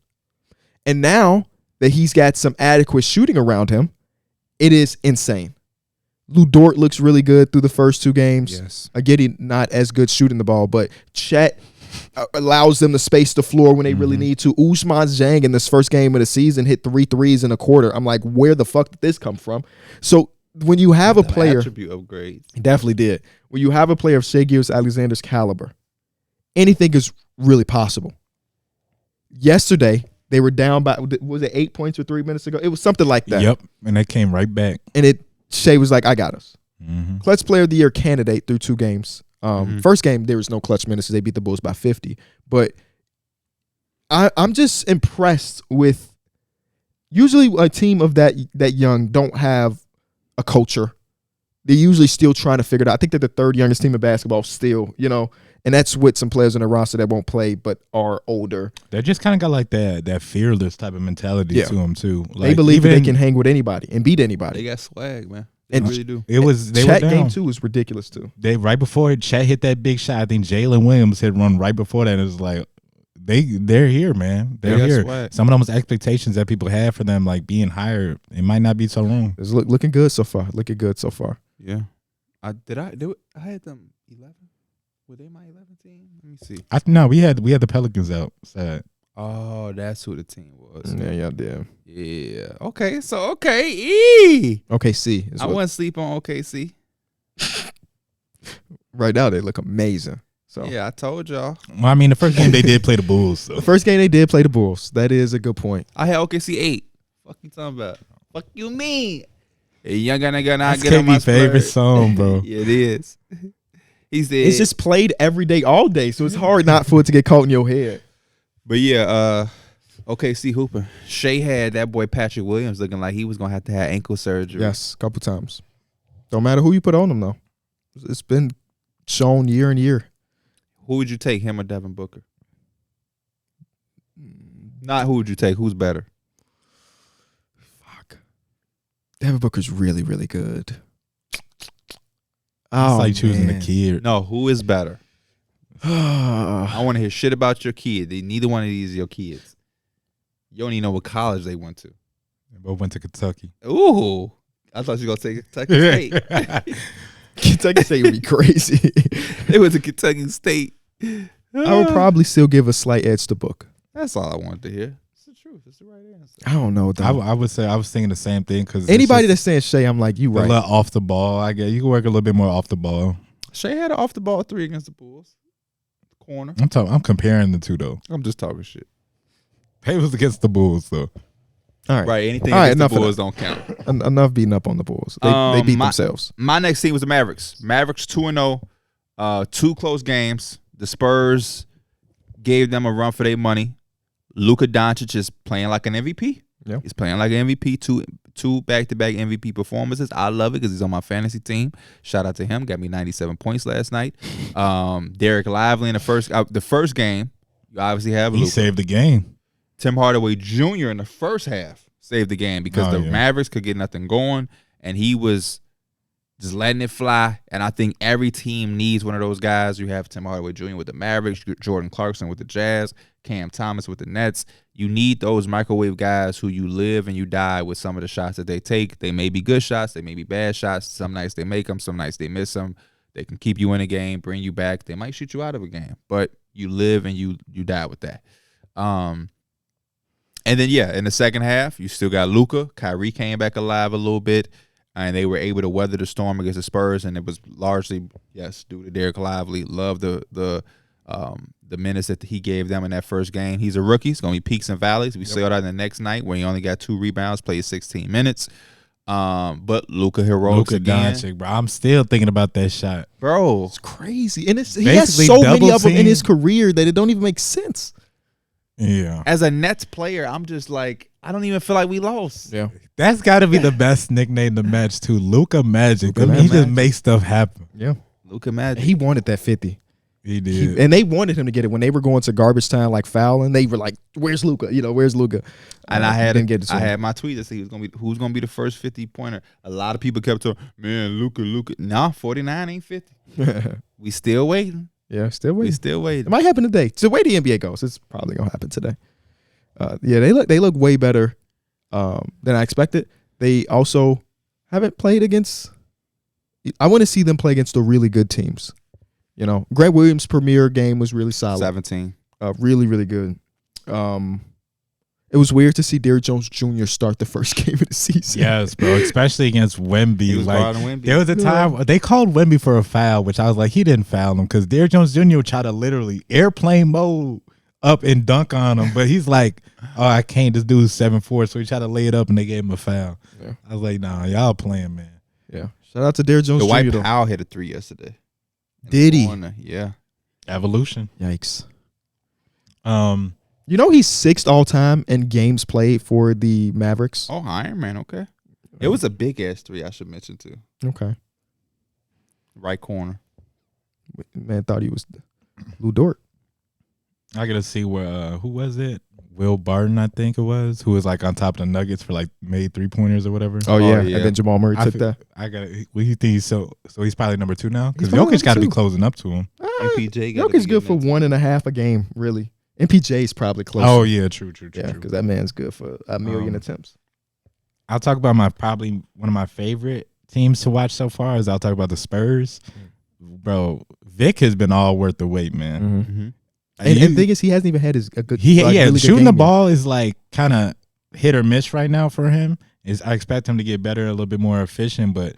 And now that he's got some adequate shooting around him, it is insane. Lou Dort looks really good through the first 2 games. Yes. Again, not as good shooting the ball, but Chet allows them to space the floor when they really need to. Ousmane Dieng in this first game of the season hit 3 threes in a quarter. I'm like, where the fuck did this come from? So when you have a player, attribute upgrades. he definitely did. When you have a player of Shai Gilgeous-Alexander's caliber, anything is really possible. Yesterday, they were down by, was it 8 points or 3 minutes ago? It was something like that. Yep, and they came right back. And Shai was like, I got us. Clutch Player of the Year candidate through 2 games. First game, there was no clutch minutes. They beat the Bulls by 50. But I'm just impressed with, usually a team of that young don't have a culture. They're usually still trying to figure it out. I think they're the 3rd youngest team in basketball still, and that's with some players on the roster that won't play but are older. They just kind of got like that fearless type of mentality to them too. Like, they believe they can hang with anybody and beat anybody. They got swag, man. They really do. They Chet were down. game 2 was ridiculous too. Right before Chet hit that big shot, I think Jalen Williams had run right before that. It was like they're here, man. They're here. Swag. Some of those expectations that people have for them, like being higher, it might not be so wrong. It's looking good so far. Yeah. I had them 11. Were they my 11 team? Let me see. No, we had the Pelicans outside. Oh, that's who the team was. Yeah, y'all did. Yeah. Okay. So OKC. OKC. I wouldn't sleep on OKC. Right now they look amazing. So yeah, I told y'all. Well, I mean, the first game they did play the Bulls. So. The first game they did play the Bulls. That is a good point. I had OKC 8. Fuck you talking about? Fuck you mean? Hey, young gonna That's get on my favorite song, bro. Yeah, it is. He said it's just played every day, all day, so it's hard not for it to get caught in your head. But yeah, OKC hooping. Shai had that boy Patrick Williams looking like he was gonna have to have ankle surgery. Yes, a couple times. Don't matter who you put on him though. It's been shown year and year. Who would you take, him or Devin Booker? Not who would you take? Who's better? Fuck. Devin Booker's really, really good. It's like choosing a kid. No, who is better? I want to hear shit about your kid. Neither one of these are your kids. You don't even know what college they went to. They both went to Kentucky. Ooh. I thought you were going to say Kentucky State. Kentucky State would be crazy. They went to Kentucky State. I would probably still give a slight edge to Book. That's all I wanted to hear. It's the truth. It's the right answer. I don't know. I would say I was thinking the same thing because anybody that's saying Shai, I'm like, you right. A little off the ball. I guess you can work a little bit more off the ball. Shai had an off the ball 3 against the Bulls. Corner. I'm comparing the two though. I'm just talking shit. It was against the Bulls though. All right. Right. Anything against the Bulls don't count. Enough beating up on the Bulls. They beat themselves. My next team was the Mavericks. Mavericks 2-0. 2 close games. The Spurs gave them a run for their money. Luka Doncic is playing like an MVP. Yeah. He's playing like an MVP. 2 back-to-back MVP performances. I love it because he's on my fantasy team. Shout out to him. Got me 97 points last night. Darrick Lively in the first game. You obviously have He Luka. saved the game. Tim Hardaway Jr. in the first half saved the game because the Mavericks could get nothing going, and he was just letting it fly. And I think every team needs one of those guys. You have Tim Hardaway Jr. with the Mavericks, Jordan Clarkson with the Jazz, Cam Thomas with the Nets. You need those microwave guys who you live and you die with some of the shots that they take. They may be good shots. They may be bad shots. Some nights they make them. Some nights they miss them. They can keep you in a game, bring you back. They might shoot you out of a game. But you live and you die with that. And then, in the second half, you still got Luka. Kyrie came back alive a little bit. And they were able to weather the storm against the Spurs, and it was largely, due to Darrick Lively. Love the minutes that he gave them in that first game. He's a rookie. It's going to be peaks and valleys. We saw that in the next night where he only got 2 rebounds, played 16 minutes. But Luka heroics again. Doncic, bro. I'm still thinking about that shot. Bro. It's crazy. And he has so many of them in his career that it don't even make sense. Yeah. As a Nets player, I'm just like, I don't even feel like we lost. Yeah. That's got to be the best nickname to match too. Luka Magic. Luka He just makes stuff happen. Yeah. Luka Magic. He wanted that 50. He did. And they wanted him to get it when they were going to garbage time, like fouling. They were like, "Where's Luka? Where's Luka?" And I didn't had my tweet that said who's gonna be the first 50-pointer. A lot of people kept saying, "Man, Luka." Nah, 49 ain't 50. We still waiting. Yeah, still waiting. We still waiting. It might happen today. So the way the NBA goes, it's probably gonna happen today. They look way better than I expected. They also haven't played against. I want to see them play against the really good teams. Grant Williams' premier game was really solid. 17. Really, really good. It was weird to see Derrick Jones Jr. start the first game of the season. Yes, bro, especially against Wemby. He was guarding Wemby. There was a time they called Wemby for a foul, which I was like, he didn't foul him because Derrick Jones Jr. tried to literally airplane mode up and dunk on him, but he's like, "Oh, I can't. This dude's 7'4", so he tried to lay it up, and they gave him a foul. Yeah. I was like, "Nah, y'all playing, man." Yeah. Shout out to Derrick Jones Jr. Dwight Howard hit a 3 yesterday. Did he? Yeah. Evolution. Yikes. Um, He's 6th all time in games played for the Mavericks. Oh, Iron Man. Okay. It was a big ass 3. I should mention too. Okay. Right corner. Man thought he was Lou Dort. I gotta see where who was it? Will Barton, I think it was, who was like on top of the Nuggets for like made 3-pointers or whatever. Oh yeah. yeah. And then Jamal Murray took that. I got. What do you think? So he's probably number 2 now because He's probably Jokic got to be number 2. closing up to him. MPJ gotta Jokic's be good for getting that 1.5 a game, really. MPJ's probably close. Oh yeah, true. Yeah, because that man's good for a million attempts. I'll talk about probably one of my favorite teams to watch so far. I'll talk about the Spurs. Bro, Vic has been all worth the wait, man. Mm-hmm. And the thing is, he hasn't even had a good. Really shooting the ball is like kind of hit or miss right now for him. I expect him to get better, a little bit more efficient, but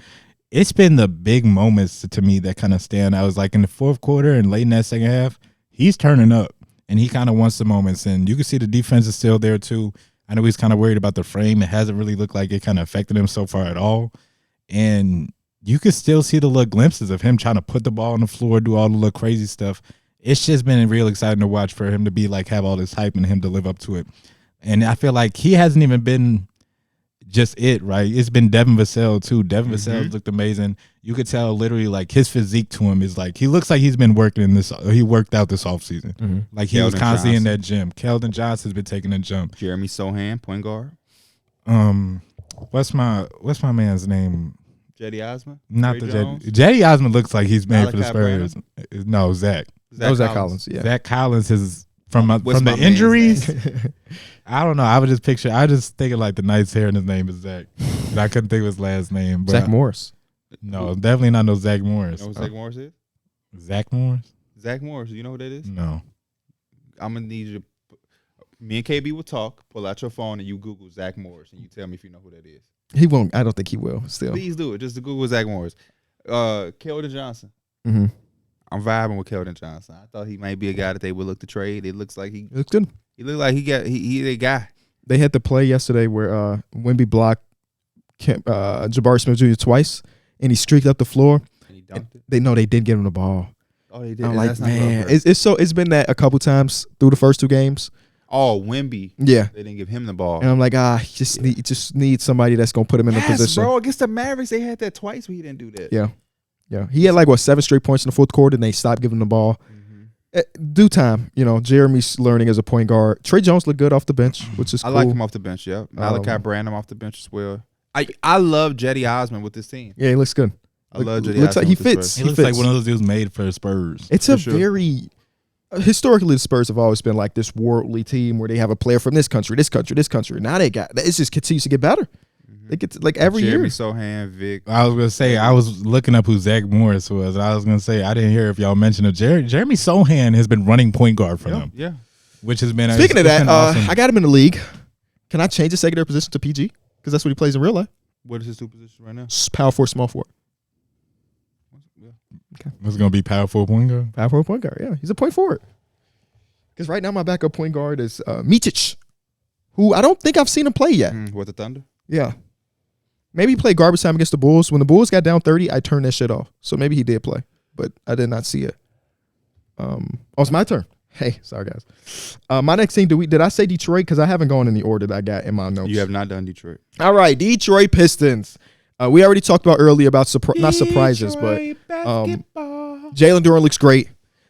it's been the big moments to me that kind of stand out. It was like in the fourth quarter and late in that second half, he's turning up and he kind of wants the moments. And you can see the defense is still there too. I know he's kind of worried about the frame. It hasn't really looked like it kind of affected him so far at all. And you can still see the little glimpses of him trying to put the ball on the floor, do all the little crazy stuff. It's just been real exciting to watch for him to be like have all this hype and him to live up to it. And I feel like he hasn't even been just it, right? It's been Devin Vassell too. Devin Vassell looked amazing. You could tell literally like his physique to him is like he looks like he's been working in this. He worked out this offseason. Like he was constantly in that gym. Keldon Johnson's been taking a jump. Jeremy Sohan, point guard. What's my man's name? Jetty Osman. Not Trey the Jones? Jetty Osman looks like he's made for the Malachi Spurs. No, Zach. That was Zach Collins. Yeah. Zach Collins is from What's the my man's injuries. I don't know. I was just thinking like the nice hair and his name is Zach. And I couldn't think of his last name. But Zach Morris. No, definitely not no Zach Morris. You know who Zach Morris is? Zach Morris? Zach Morris. You know who that is? No. I'm gonna need you to. Me and KB will talk. Pull out your phone and you Google Zach Morris and you tell me if you know who that is. He won't. I don't think he will. Still. Please do it. Just to Google Zach Morris. Keldon Johnson. Mm-hmm. I'm vibing with Keldon Johnson. I thought he might be a guy that they would look to trade. It looks like he Looks good. He looked like he a guy. They had the play yesterday where Wemby blocked Jabari Smith Jr. twice, and he streaked up the floor. And he dunked it. They didn't give him the ball. Oh, they did. I'm like, That's not man, good. it's been that a couple times through the first 2 games. Oh, Wemby. Yeah. They didn't give him the ball. And I'm like, just need somebody that's gonna put him in a position. Bro, against the Mavericks, they had that twice. We didn't do that. Yeah. He had like 7 straight points in the fourth quarter, and they stopped giving him the ball. Due time, Jeremy's learning as a point guard. Trey Jones looked good off the bench, which is cool. I like him off the bench. Yeah, Malachi Branham off the bench as well. I love Jetty Osman with this team. Yeah, he looks good. I love Jetty looks Osman. like he fits. He looks like one of those dudes made for the Spurs. It's very historically, the Spurs have always been like this worldly team where they have a player from this country. Now it just continues to get better. They get to, like every Jeremy year. Sohan, Vic. I was gonna say I was looking up who Zach Morris was. I was gonna say I didn't hear if y'all mentioned it. Jeremy Sohan has been running point guard for them. Yeah. Which has been Speaking of that, awesome. I got him in the league. Can I change the secondary position to PG? Because that's what he plays in real life. What is his 2 position right now? Power forward, small forward. It's gonna be power forward point guard. Power forward point guard. Yeah, he's a point forward. Because right now my backup point guard is Micic, who I don't think I've seen him play yet. What, the Thunder? Yeah. Maybe he played garbage time against the Bulls. When the Bulls got down 30, I turned that shit off. So maybe he did play, but I did not see it. It's my turn. Hey, sorry guys. My next team, did I say Detroit? Because I haven't gone in the order that I got in my notes. You have not done Detroit. All right, Detroit Pistons. We already talked about earlier about not surprises, but Jalen Duren looks great.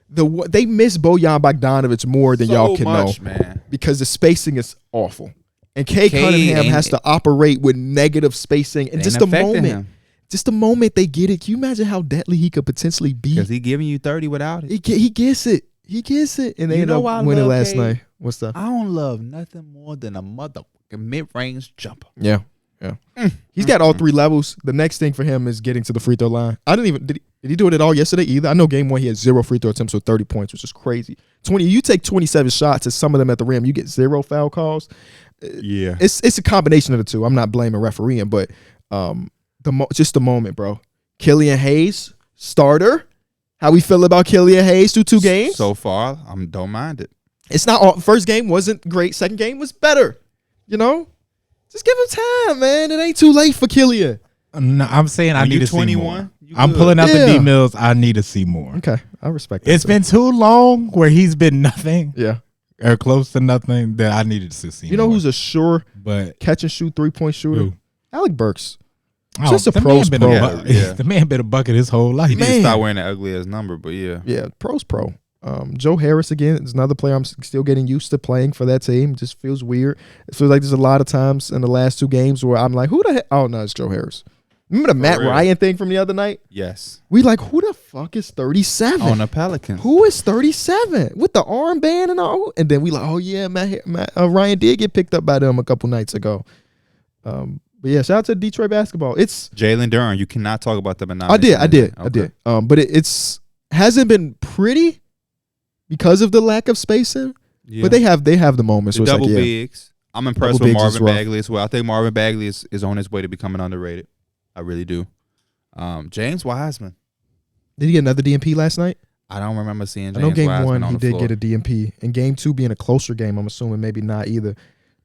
They miss Bojan Bogdanovic more than y'all can know, man, because the spacing is awful. And Kay Cunningham has to operate with negative spacing. And just the moment they get it, can you imagine how deadly he could potentially be? Because he giving you 30 without it. He gets it. And they end up winning last night. What's that? I don't love nothing more than a motherfucking mid-range jumper. Yeah. He's got all 3 levels. The next thing for him is getting to the free throw line. Did he do it at all yesterday either? I know game 1 he had 0 free throw attempts with 30 points, which is crazy. You take 27 shots at some of them at the rim, you get 0 foul calls. Yeah, it's a combination of the two. I'm not blaming refereeing, but just the moment, bro. Killian Hayes, starter. How we feel about Killian Hayes through 2 games? So far, I don't mind it. It's not all. First game wasn't great. Second game was better. Just give him time, man. It ain't too late for Killian. No, I'm saying I need to see 21. more. I'm pulling out the Dmills. I need to see more. Okay, I respect that. It's been too long where he's been nothing. Yeah. Or close to nothing that I needed to see. You know more. who's a sure catch and shoot 3-point shooter? Who? Alec Burks. Oh, Just a pro's pro. The man been a bucket his whole life. He needs to stop wearing that ugly ass number, but yeah. Yeah, pro's pro. Joe Harris again is another player I'm still getting used to playing for that team. Just feels weird. It feels like there's a lot of times in the last 2 games where I'm like, who the heck? Oh, no, it's Joe Harris. Remember the Matt Ryan thing from the other night? Yes. We like, who the fuck is 37? On the Pelicans. Who is 37? With the armband and all? And then we like, oh, yeah, Ryan did get picked up by them a couple nights ago. But yeah, shout out to Detroit basketball. It's Jalen Duren. You cannot talk about them and not. I did. But it's hasn't been pretty because of the lack of spacing. Yeah. But they have the moments. The double like, bigs. I'm impressed with Marvin Bagley as well. I think Marvin Bagley is on his way to becoming underrated. I really do. James Wiseman. Did he get another DMP last night? I don't remember seeing James I know game Wiseman 1 he did get a DMP. And game 2 being a closer game, I'm assuming maybe not either.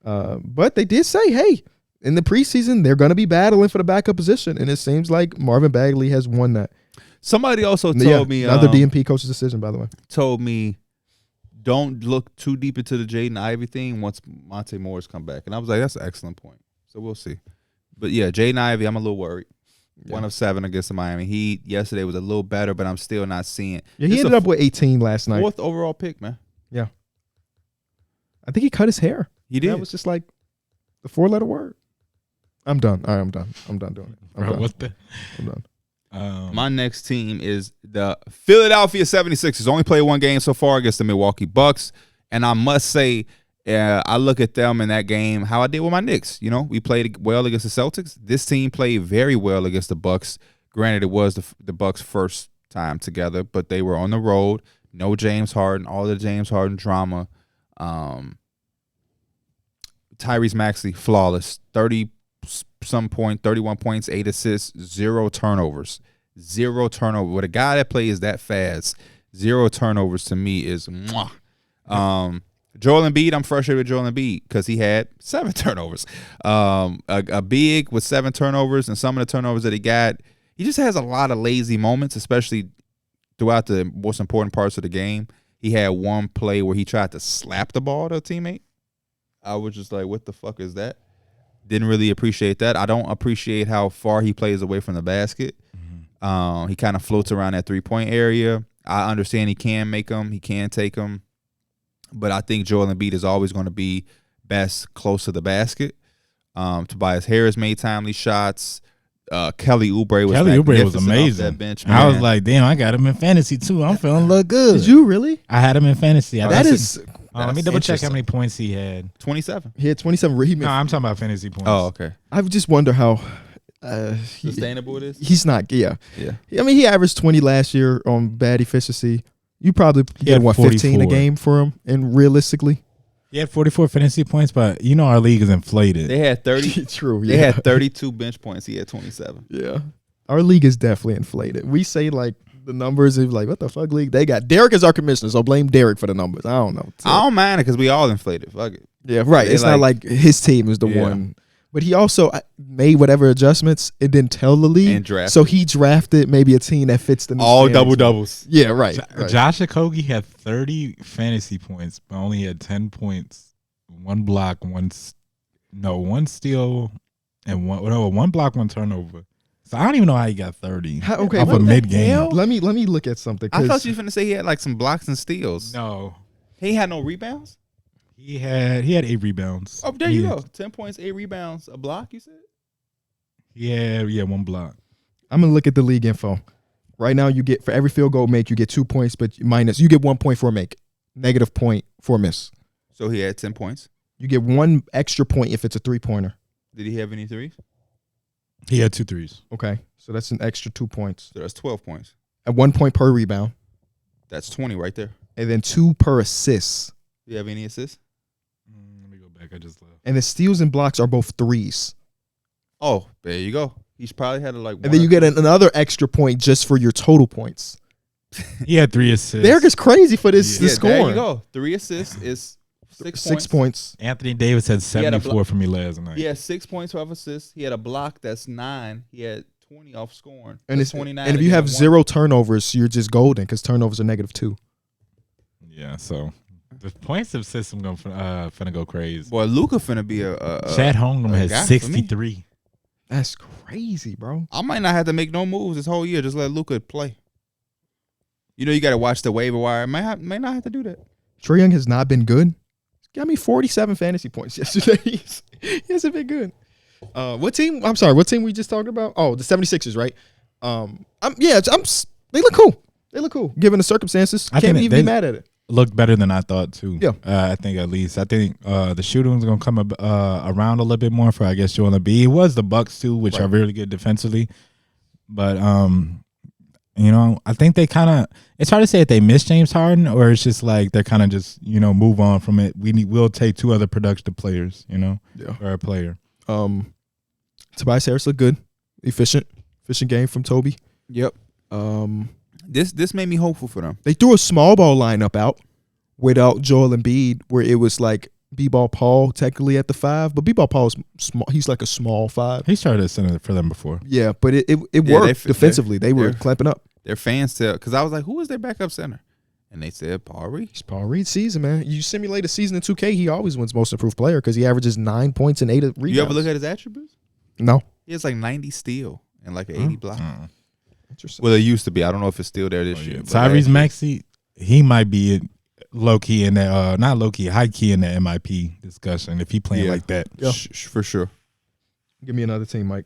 But they did say, hey, in the preseason, they're going to be battling for the backup position. And it seems like Marvin Bagley has won that. Somebody also told me. Another DMP coach's decision, by the way. Told me, don't look too deep into the Jaden Ivey thing once Monte Morris come back. And I was like, that's an excellent point. So we'll see. But yeah, Jaden Ivey, I'm a little worried. Yeah. 1 of 7 against the Miami Heat. Yesterday was a little better, but I'm still not seeing. Yeah, he ended up with 18 last night. 4th overall pick, man. Yeah. I think he cut his hair. He did. That was just like the 4-letter word. I'm done. All right, I'm done. I'm done doing it. I'm done. My next team is the Philadelphia 76ers. Only played 1 game so far against the Milwaukee Bucks. And I must say, I look at them in that game, how I did with my Knicks. We played well against the Celtics. This team played very well against the Bucks. Granted, it was the Bucks' first time together, but they were on the road. No James Harden, all the James Harden drama. Tyrese Maxey, flawless. 31 points, 8 assists, 0 turnovers. 0 turnover. With a guy that plays that fast, 0 turnovers to me is mwah. Joel Embiid, I'm frustrated with Joel Embiid because he had 7 turnovers. A big with 7 turnovers, and some of the turnovers that he got, he just has a lot of lazy moments, especially throughout the most important parts of the game. he had one play where he tried to slap the ball to a teammate. I was just like, what the fuck is that? Didn't really appreciate that. I don't appreciate how far he plays away from the basket. Mm-hmm. He kind of floats around that 3-point area. I understand he can make them. He can take them. But I think Joel Embiid is always going to be best close to the basket. Tobias Harris made timely shots. Kelly Oubre was amazing. That bench, I was like, damn, I got him in fantasy too. I'm feeling look good. Did you really? I had him in fantasy. That is. Let me double check how many points he had. 27. He had 27. No, I'm talking about fantasy points. Oh, okay. I just wonder how sustainable it is. He's not. Yeah. Yeah. I mean, he averaged 20 last year on bad efficiency. You probably get 15 a game for him, and realistically, he had 44 fantasy points, but you know our league is inflated. They had 30. True. They had 32 bench points. He had 27. Yeah. Our league is definitely inflated. We say like the numbers is like, what the fuck league they got? Darrick is our commissioner, so blame Darrick for the numbers. I don't know. I don't mind it because we all inflated. Fuck it. Yeah, right. It's not like his team is the one. But he also made whatever adjustments and didn't tell the league. And drafted. So he drafted maybe a team that fits the all double-doubles. Yeah, right. Josh Okogie had 30 fantasy points, but only had 10 points, 1 block, 1 steal, and one block, 1 turnover. So I don't even know how he got 30. Okay, off a mid-game. Let me look at something. I thought you were finna say he had like some blocks and steals. No. He had no rebounds? He had 8 rebounds. Oh, there you go. 10 points, 8 rebounds, a block, you said? Yeah, 1 block. I'm going to look at the league info. Right now, you get, for every field goal make, you get 2 points, but you get 1 point for a make. Negative point for a miss. So he had 10 points? You get 1 extra point if it's a 3-pointer. Did he have any threes? He had 2 threes. Okay, so that's an extra 2 points. So that's 12 points. At 1 point per rebound. That's 20 right there. And then 2 per assist. Do you have any assists? Let me go back. I just left. And the steals and blocks are both 3s. Oh, there you go. He's probably had like. And then you get another extra point just for your total points. He had 3 assists. Darrick is crazy for this scoring. There you go. 3 assists is 6 points. Anthony Davis had 74 for me last night. He had 6 points, 12 assists. He had a block that's 9. He had 20 off scoring. And it's 29. And if you have 0 turnovers, you're just golden because turnovers are -2. Yeah, so the point system finna go crazy. Boy, Luka finna be a Chad Holmgren has 63. That's crazy, bro. I might not have to make no moves this whole year. Just let Luka play. You know, you got to watch the waiver wire. Might not have to do that. Trae Young has not been good. He got me 47 fantasy points yesterday. He hasn't been good. What team? I'm sorry. What team we just talked about? Oh, the 76ers, right? They look cool. They look cool given the circumstances. Can't even be mad at it. Looked better than I thought too. Yeah, I think at least. I think the shooting is gonna come around a little bit more for Joel Embiid. It was the Bucks too, which are really good defensively, but I think they kind of. It's hard to say if they miss James Harden or it's just like they're kind of just move on from it. We'll take 2 other productive players, or a player. Tobias Harris looked good, efficient game from Toby. Yep. This made me hopeful for them. They threw a small ball lineup out without Joel Embiid, where it was like B-Ball Paul technically at the 5, but B-Ball Paul is small. He's like a small 5. He started at center for them before. Yeah, but it worked defensively. They were clamping up. Their fans tell, because I was like, who is their backup center? And they said Paul Reed. It's Paul Reed's season, man. You simulate a season in 2K, he always wins most improved player because he averages 9 points and 8 rebounds. You ever look at his attributes? No. He has like 90 steal and like an 80 block. Interesting. Well, it used to be. I don't know if it's still there this year. Tyrese Maxey, he might be low key in that, not low key, high key in the MIP discussion if he playing like that. Yeah. For sure. Give me another team, Mike.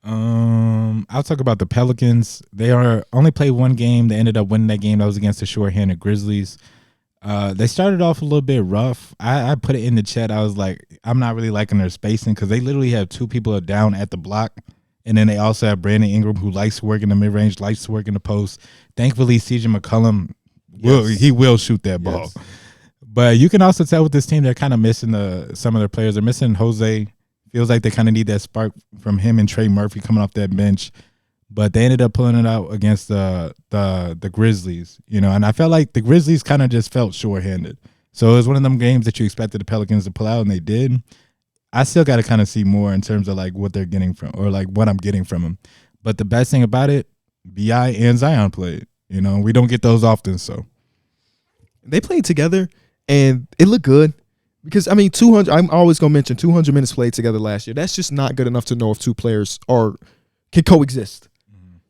I'll talk about the Pelicans. They only played 1 game. They ended up winning that game. That was against the short-handed Grizzlies. They started off a little bit rough. I put it in the chat. I was like, I'm not really liking their spacing because they literally have 2 people down at the block. And then they also have Brandon Ingram, who likes to work in the mid-range, likes to work in the post. Thankfully, CJ McCollum, will shoot that ball. Yes. But you can also tell with this team, they're kind of missing some of their players. They're missing Jose. Feels like they kind of need that spark from him and Trey Murphy coming off that bench. But they ended up pulling it out against the Grizzlies, And I felt like the Grizzlies kind of just felt short-handed. So it was one of them games that you expected the Pelicans to pull out, and they did. I still got to kind of see more in terms of like what they're getting from, or like what I'm getting from them. But the best thing about it, BI and Zion played. We don't get those often. So They played together, and it looked good. Because, I mean, 200. I'm always going to mention 200 minutes played together last year. That's just not good enough to know if two players can coexist.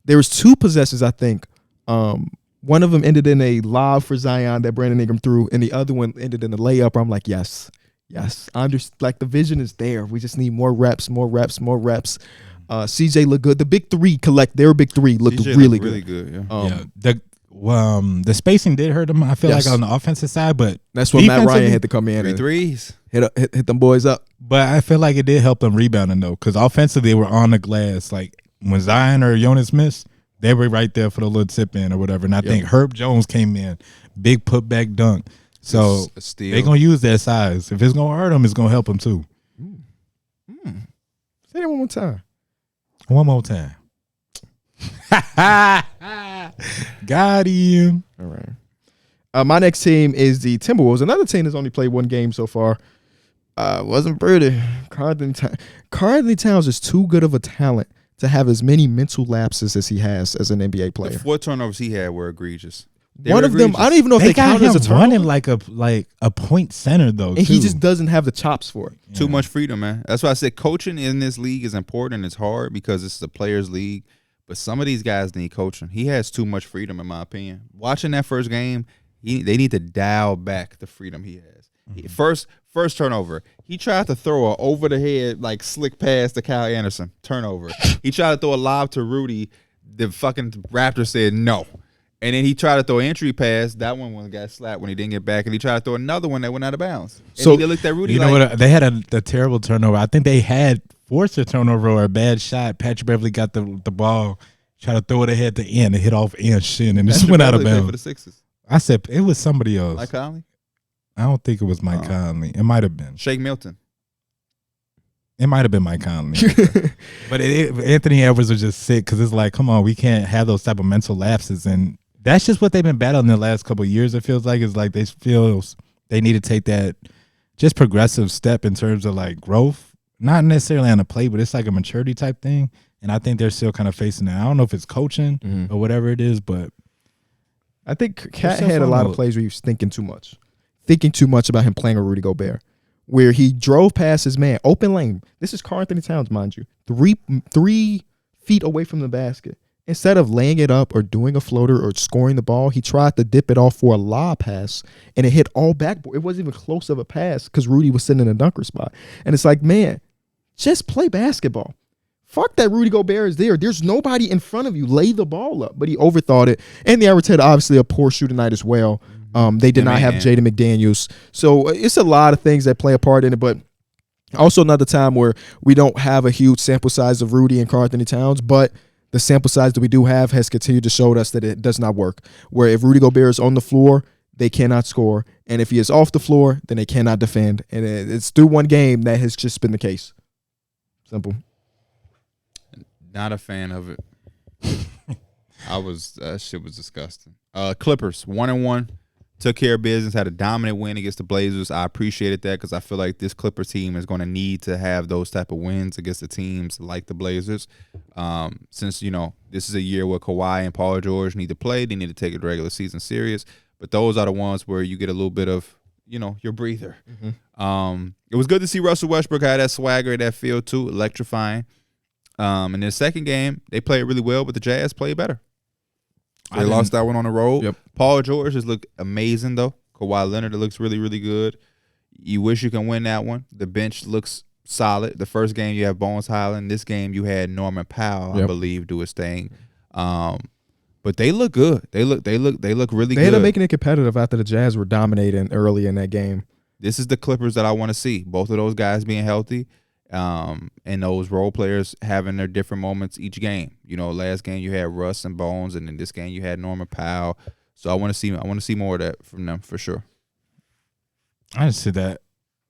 There was 2 possessions, I think. One of them ended in a lob for Zion that Brandon Ingram threw, and the other one ended in a layup. I'm like, yes. Like, the vision is there. We just need more reps. CJ looked good. The big 3 their big 3 looked CJ really looked good. The spacing did hurt them. I feel like on the offensive side, but that's what Matt Ryan had to come in and threes. Hit them boys up. But I feel like it did help them rebounding though, because offensively they were on the glass. Like when Zion or Jonas missed, they were right there for the little tip in or whatever. And I think Herb Jones came in, big putback dunk. So they're gonna use that size. If it's gonna hurt them, it's gonna help them too. Say that one more time. One more time. Got him. All right. My next team is the Timberwolves. Another team that's only played 1 game so far. Wasn't pretty. Karl-Anthony Towns is too good of a talent to have as many mental lapses as he has as an NBA player. The 4 turnovers he had were egregious. One of them, I don't even know if they count as a turnover. Running like a point center though, and he just doesn't have the chops for it. Too much freedom, man. That's why I said coaching in this league is important and it's hard because it's a players' league. But some of these guys need coaching. He has too much freedom, in my opinion. Watching that first game, they need to dial back the freedom he has. First turnover, he tried to throw a over the head like slick pass to Kyle Anderson. Turnover. He tried to throw a lob to Rudy. The fucking Raptors said no. And then he tried to throw an entry pass. That one got slapped when he didn't get back. And he tried to throw another one that went out of bounds. And so he looked at Rudy. You know what? They had a terrible turnover. I think they had forced a turnover or a bad shot. Patrick Beverly got the ball, tried to throw it ahead to end and hit off Ant's shin, and just went out of bounds. For the Sixers. I said it was somebody else. Mike Conley? I don't think it was Mike Conley. It might have been Shake Milton. It might have been Mike Conley. But Anthony Edwards was just sick because it's like, come on, we can't have those type of mental lapses. And that's just what they've been battling the last couple of years, it feels like. It's like they feel they need to take that just progressive step in terms of like growth. Not necessarily on the play, but it's like a maturity type thing. And I think they're still kind of facing that. I don't know if it's coaching or whatever it is, but I think Cat had a lot of plays where he was thinking too much about him playing with Rudy Gobert, where he drove past his man, open lane. This is Karl-Anthony Towns, mind you, 3 feet away from the basket. Instead of laying it up or doing a floater or scoring the ball, he tried to dip it off for a lob pass, and it hit all backboard. It wasn't even close of a pass because Rudy was sitting in a dunker spot. And it's like, man, just play basketball. Fuck that Rudy Gobert is there. There's nobody in front of you. Lay the ball up. But he overthought it. And the Mavericks had obviously a poor shooting night as well. They did not have Jaden McDaniels. So it's a lot of things that play a part in it. But also another time where we don't have a huge sample size of Rudy and Karl-Anthony Towns, but the sample size that we do have has continued to show us that it does not work. Where if Rudy Gobert is on the floor, they cannot score. And if he is off the floor, then they cannot defend. And it's through one game that has just been the case. Simple. Not a fan of it. That shit was disgusting. Clippers 1-1, took care of business, had a dominant win against the Blazers. I appreciated that because I feel like this Clippers team is going to need to have those type of wins against the teams like the Blazers. Since this is a year where Kawhi and Paul George need to play, they need to take the regular season serious. But those are the ones where you get a little bit of your breather. It was good to see Russell Westbrook have that swagger, that feel too, electrifying. In the second game, they played really well, but the Jazz played better. They lost that one on the road. Yep. Paul George has looked amazing, though. Kawhi Leonard, it looks really, really good. You wish you can win that one. The bench looks solid. The first game, you have Bones Highland. This game, you had Norman Powell, I believe, do his thing. But they look good. They look really good. They ended up making it competitive after the Jazz were dominating early in that game. This is the Clippers that I want to see. Both of those guys being healthy. And those role players having their different moments each game. Last game you had Russ and Bones, and in this game you had Norman Powell. So I want to see more of that from them for sure. I just said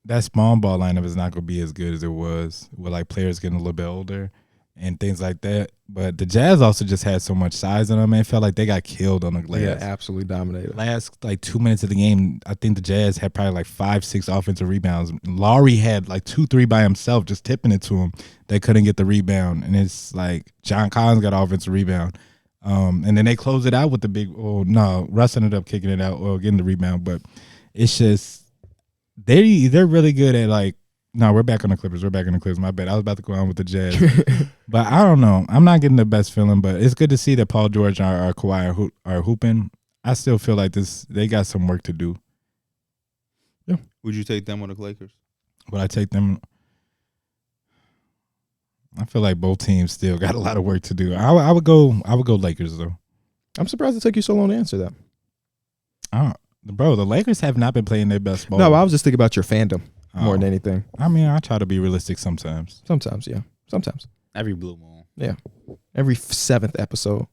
that small ball lineup is not going to be as good as it was with like players getting a little bit older and things like that. But the Jazz also just had so much size in them. It felt like they got killed on the glass. Yeah, absolutely dominated. Last 2 minutes of the game, I think the Jazz had probably 5-6 offensive rebounds. Lowry had 2-3 by himself, just tipping it to him. They couldn't get the rebound. And it's like John Collins got offensive rebound. And then they closed it out with the big. Oh no, Russ ended up kicking it out or getting the rebound. But it's just they're really good at like. No, we're back on the Clippers. My bad. I was about to go on with the Jazz, but I don't know. I'm not getting the best feeling, but it's good to see that Paul George and Kawhi are hooping. I still feel like they got some work to do. Yeah. Would you take them or the Lakers? Would I take them? I feel like both teams still got a lot of work to do. I would go Lakers though. I'm surprised it took you so long to answer that. Bro, the Lakers have not been playing their best ball. No, I was just thinking about your fandom more than anything. I mean, I try to be realistic sometimes. Sometimes, yeah. Sometimes. Every blue moon. Yeah. Every 7th episode.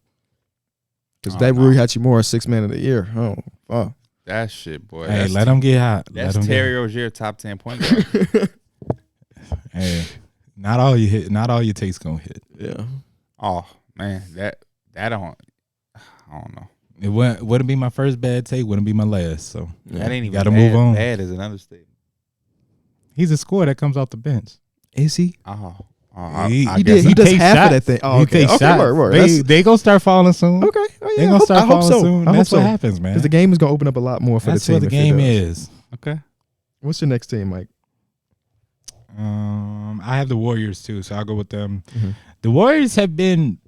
Because that really had you more 6th man of the year. Oh, fuck. That shit, boy. Hey, let them get hot. That's Terry Rozier top 10 point guard. Hey, not all your takes gonna hit. Yeah. Oh man, that I don't know. It wouldn't be my first bad take. Wouldn't be my last. So that ain't even gotta move on. Bad is an understatement. He's a scorer that comes off the bench. Is he? He does half of that thing. Oh, he okay. takes Okay, shots. word. They gonna start falling soon. Okay. Oh, yeah. They gonna start falling soon. I That's hope what so. happens, man. Because the game is gonna open up a lot more for That's the team. what the game is. Okay. What's your next team, Mike? I have the Warriors too, so I'll go with them. Mm-hmm. The Warriors have been,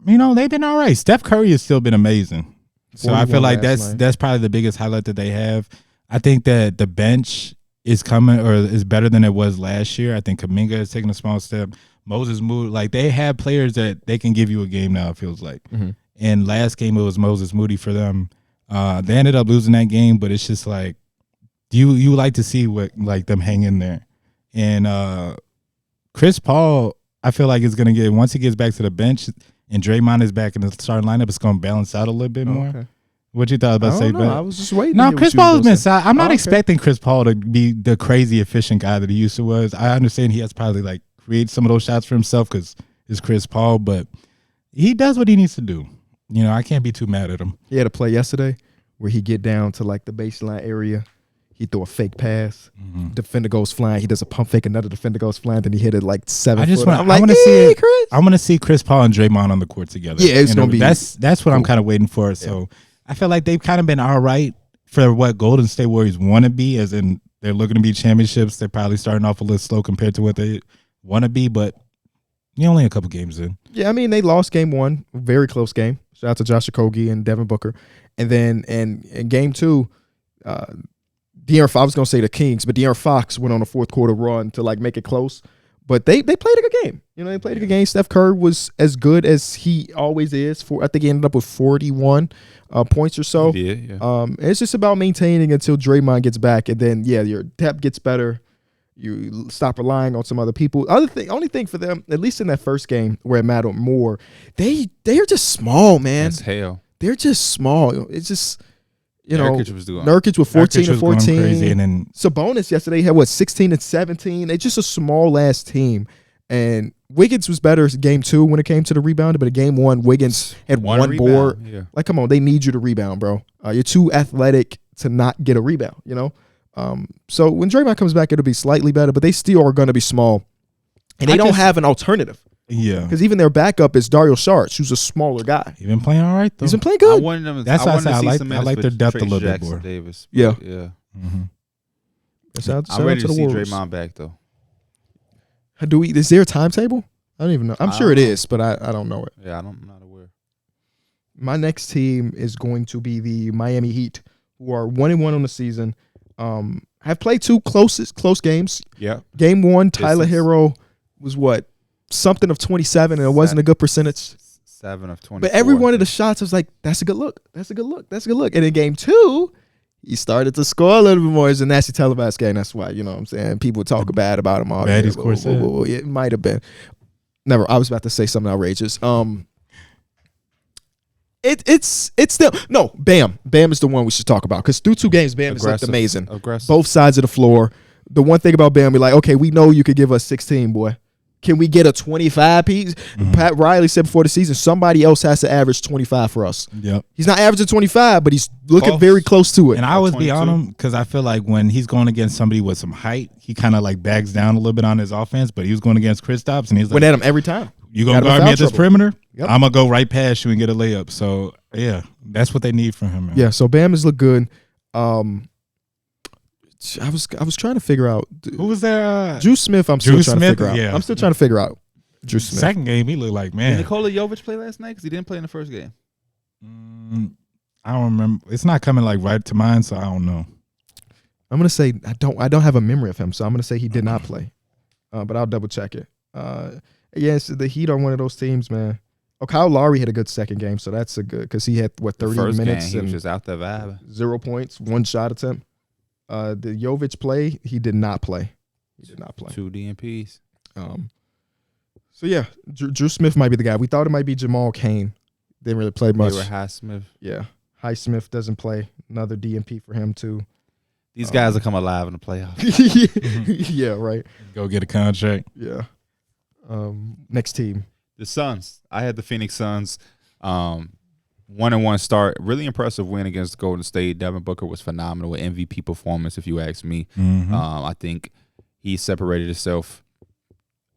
they've been all right. Steph Curry has still been amazing. So I feel like that's probably the biggest highlight that they have. I think that the bench is coming or is better than it was last year. I think Kuminga is taking a small step. Moses Moody, like they have players that they can give you a game now, it feels like. Mm-hmm. And last game it was Moses Moody for them. They ended up losing that game, but it's just like you like to see what like them hang in there. And Chris Paul, I feel like is gonna get once he gets back to the bench and Draymond is back in the starting lineup, it's gonna balance out a little bit more. Okay. What you thought about say? I was just waiting. No, Chris Paul has been solid. I'm not expecting Chris Paul to be the crazy efficient guy that he used to was. I understand he has probably like create some of those shots for himself because it's Chris Paul, but he does what he needs to do. I can't be too mad at him. He had a play yesterday where he get down to like the baseline area. He threw a fake pass. Mm-hmm. Defender goes flying. He does a pump fake. Another defender goes flying. Then he hit it like 7 foot. I want to see it. Chris. I want to see Chris Paul and Draymond on the court together. Yeah, it's gonna be. That's what cool. I'm kind of waiting for. So I feel like they've kind of been all right for what Golden State Warriors want to be, as in they're looking to be championships. They're probably starting off a little slow compared to what they want to be, but only a couple games in. Yeah, I mean they lost game 1, very close game. Shout out to Josh Okogie and Devin Booker, and then in game 2. I was going to say the Kings, but De'Aaron Fox went on a fourth quarter run to like make it close. But they played a good game. They played a good game. Steph Curry was as good as he always is. I think he ended up with 41 points or so. Yeah. It's just about maintaining until Draymond gets back, and then your depth gets better. You stop relying on some other people. Only thing for them, at least in that first game where it mattered more, they are just small, man. That's hell. They're just small. It's just. Nurkic with 14 and 14. Crazy, and then Sabonis yesterday had 16 and 17. It's just a small ass team. And Wiggins was better game 2 when it came to the rebound, but in game 1, Wiggins had one board. Yeah. Like, come on, they need you to rebound, bro. You're too athletic to not get a rebound. So when Draymond comes back, it'll be slightly better, but they still are going to be small, and they don't have an alternative. Yeah, because even their backup is Dario Saric, who's a smaller guy. He's been playing all right though. He's been playing good. That's why I like their depth a little bit more. Davis. Yeah. Mm-hmm. I'm ready to see Draymond back though. Is there a timetable? I don't even know. I'm sure it is, but I don't know it. Yeah, I'm not aware. My next team is going to be the Miami Heat, who are 1-1 on the season. Have played 2 close games. Yeah. Game 1, Tyler Hero was something of 27, and it wasn't a good percentage. 7 of 20. But every one of the shots, I was like, that's a good look. That's a good look. That's a good look. And in game 2, he started to score a little bit more. It's a nasty televised game. That's why, you know what I'm saying? People talk bad about him all day. It might have been. Never. I was about to say something outrageous. It's still no. Bam is the one we should talk about, because through 2 games, Bam has looked amazing. Aggressive. Both sides of the floor. The one thing about Bam, we're like, okay, we know you could give us 16, boy. Can we get a 25 piece? Mm-hmm. Pat Riley said before the season, somebody else has to average 25 for us. Yep. He's not averaging 25, but he's looking very close to it. And I always be on him because I feel like when he's going against somebody with some height, he kind of like bags down a little bit on his offense. But he was going against Kristaps, and he's like, went at him every time. You gonna Got him in guard me foul at this trouble. perimeter? Yep. I'm gonna go right past you and get a layup. So yeah, that's what they need from him. Man. Yeah, so Bam has looked good. I was trying to figure out Who was there? Juice Smith. I'm still trying to figure out. Yeah. I'm still trying to figure out Juice Smith. Second game, he looked like Did man. Nikola Jovic play last night? Because he didn't play in the first game. I don't remember. It's not coming like right to mind, so I don't know. I'm gonna say I don't have a memory of him, so I'm gonna say he did not play. But I'll double check it. Yes, the Heat are one of those teams, man. Oh, Kyle Lowry had a good second game, so that's a good because he had 30 First minutes game, he and was just out there vibing. 0 points, 1 shot attempt. The Jovic play, he did not play. 2 DNPs. So yeah, Drew Smith might be the guy. We thought it might be Jamal Cain. Didn't really play much. They were Highsmith. Yeah, Highsmith doesn't play. Another DNP for him too. These guys will come alive in the playoffs. Yeah, right. Go get a contract. Yeah. Next team. The Suns. I had the Phoenix Suns. 1-1 start. Really impressive win against Golden State. Devin Booker was phenomenal. MVP performance, if you ask me. I think he separated himself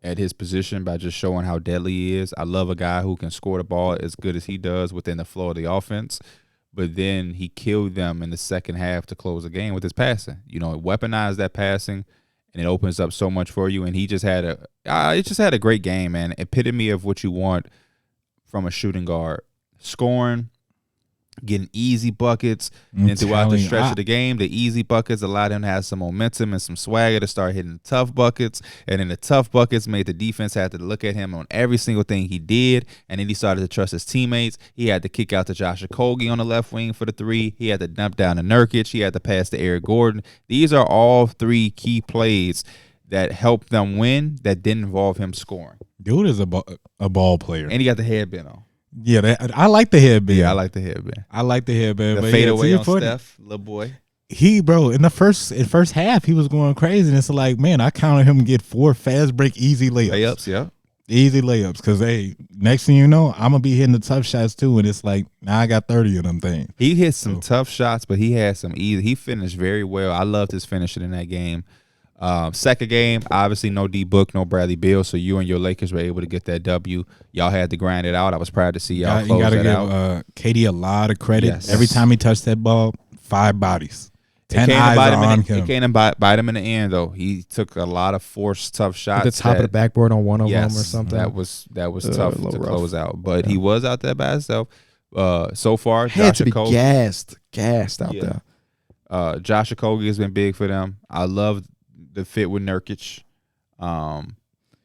at his position by just showing how deadly he is. I love a guy who can score the ball as good as he does within the flow of the offense. But then he killed them in the second half to close the game with his passing. Weaponized that passing, and it opens up so much for you. And he just had a great game, man. Epitome of what you want from a shooting guard. Scoring, getting easy buckets, and throughout the stretch of the game, the easy buckets allowed him to have some momentum and some swagger to start hitting tough buckets. And then the tough buckets made the defense have to look at him on every single thing he did. And then he started to trust his teammates. He had to kick out to Josh Okogie on the left wing for the 3. He had to dump down to Nurkic. He had to pass to Eric Gordon. These are all 3 key plays that helped them win that didn't involve him scoring. Dude is a ball player. And he got the headband on. Yeah, I like the headband. Yeah, I like the headband. The The fadeaway on Steph, little boy. In the first half, he was going crazy. And it's like, man, I counted him get 4 fast break easy layups. Yeah. Easy layups. Because, hey, next thing you know, I'm going to be hitting the tough shots too. And it's like, now I got 30 of them things. He hit some tough shots, but he had some easy. He finished very well. I loved his finishing in that game. Second game, obviously no D Book, no Bradley Beal, so you and your Lakers were able to get that W. Y'all had to grind it out. I was proud to see y'all close that out. You got to give KD a lot of credit. Yes. Every time he touched that ball, 5 bodies. 10 eyes on him. It came and bite him in the end, though. He took a lot of forced, tough shots. At the top of the backboard on one of them or something. That was tough to rough. close out. But he was out there by himself. So far, Had Josh to be Okogie. gassed out there. Josh Okogie has been big for them. I love the fit with Nurkic.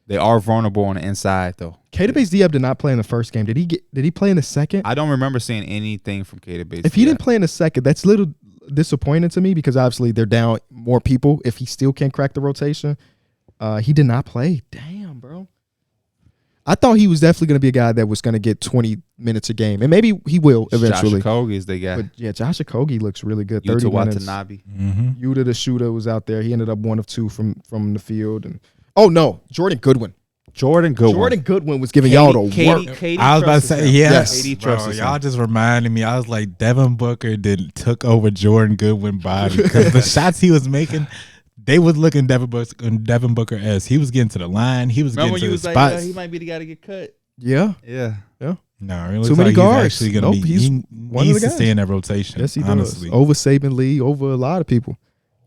They are vulnerable on the inside, though. Keita Bates-Diop did not play in the first game. Did he play in the second? I don't remember seeing anything from Keita Bates-Diop. If he didn't play in the second, that's a little disappointing to me because obviously they're down more people. If he still can't crack the rotation, he did not play. Damn, bro. I thought he was definitely going to be a guy that was going to get 20 minutes a game, and maybe he will eventually. Josh Okogie is the guy. But yeah, Josh Okogie looks really good. 30 Yuta minutes. Watanabe. Yuta, the shooter, was out there. He ended up 1 of 2 from the field. And Jordan Goodwin. Jordan Goodwin was giving y'all the work. I was about to say, yes. KD Bro, trusts y'all him. just reminded me. I was like, Devin Booker took over Jordan Goodwin's body because the shots he was making, they was looking Devin Booker as he was getting to the line. He was Remember getting to you the was spots. like, he might be the guy to get cut. Yeah. Yeah. No, it Too many like guards. He's actually gonna Nope, be. he's He one of needs the to guys. stay in that rotation. Yes, he honestly. does. Over Saban Lee, over a lot of people.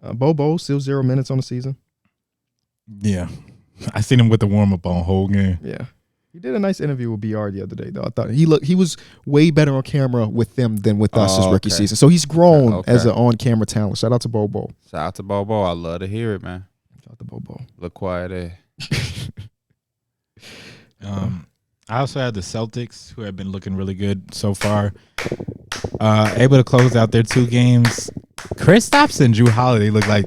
Bobo, still 0 minutes on the season. Yeah, I seen him with the warm up on whole game. Yeah. He did a nice interview with BR the other day, though. I thought he was way better on camera with them than with us his rookie season. So he's grown as an on-camera talent. Shout out to Bobo. Shout out to Bobo. I love to hear it, man. Shout out to Bobo. Look quiet there. I also had the Celtics, who have been looking really good so far. Able to close out their 2 games. Kristaps and Jrue Holiday look like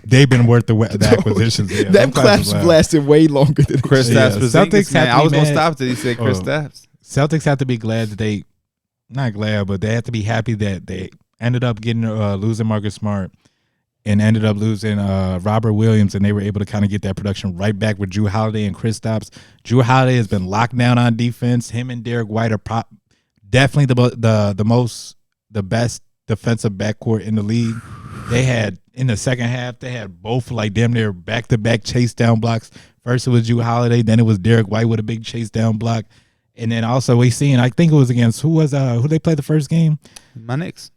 they've been worth the acquisitions. Yeah, that class lasted way longer than Chris Yeah, Stapps. Celtics have to I was be going to mad. stop till he said Chris Stapps. Celtics have to be glad that not glad, but they have to be happy that they ended up losing Marcus Smart and ended up losing Robert Williams, and they were able to kind of get that production right back with Jrue Holiday and Kristaps. Jrue Holiday has been locked down on defense. Him and Darrick White are definitely the best defensive backcourt in the league. They had in the second half, they had both like damn near back-to-back chase down blocks. First it was Drew Holiday, then it was Darrick White with a big chase down block. And then also we seen, I think it was against who they played the first game? My Knicks.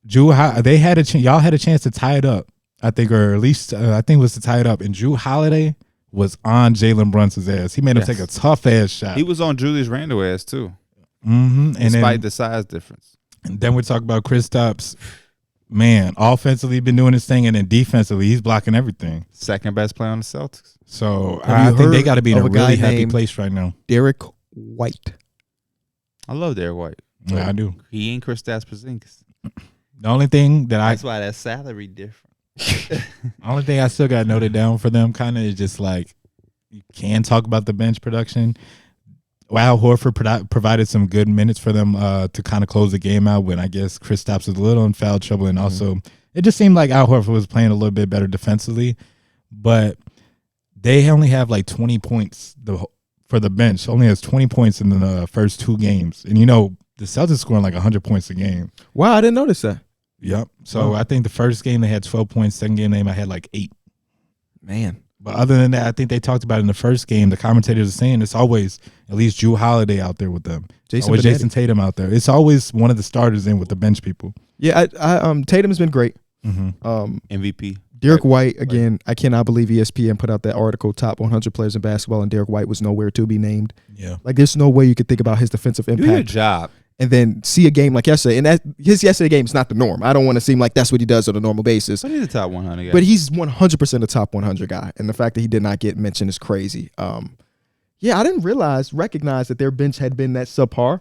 They had y'all had a chance to tie it up, I think, or at least I think it was to tie it up. And Drew Holiday was on Jalen Brunson's ass. He made him take a tough ass shot. He was on Julius Randle ass too. Mm-hmm. And despite the size difference. And then we talk about Kristaps. Man, offensively been doing his thing, and then defensively he's blocking everything. Second best player on the Celtics. So I think they got to be in a really happy place right now. Darrick White. I love Darrick White. Yeah, I do. He ain't Kristaps Porzingis. The only thing that That's why that salary different. only thing I still got noted down for them kind of is just like you can talk about the bench production. Al Horford provided some good minutes for them to kind of close the game out when I guess Kristaps was a little in foul trouble, and also it just seemed like Al Horford was playing a little bit better defensively, but they only have like 20 points for the bench. Only has 20 points in the first 2 games, and the Celtics scoring like 100 points a game. Wow, I didn't notice that. Yep. So I think the first game they had 12 points. Second game they might had like 8. Man. But other than that, I think they talked about it in the first game. The commentators are saying it's always at least Drew Holiday out there with them. Jason Tatum out there. It's always one of the starters in with the bench people. Yeah, Tatum has been great. Mm-hmm. MVP. Darrick White, again, I cannot believe ESPN put out that article, top 100 players in basketball, and Darrick White was nowhere to be named. Yeah. Like, there's no way you could think about his defensive impact. Do your job. And then see a game like yesterday. And his yesterday game is not the norm. I don't want to seem like that's what he does on a normal basis. But he's a top 100 guy. But he's 100% a top 100 guy. And the fact that he did not get mentioned is crazy. Yeah, I didn't recognize that their bench had been that subpar.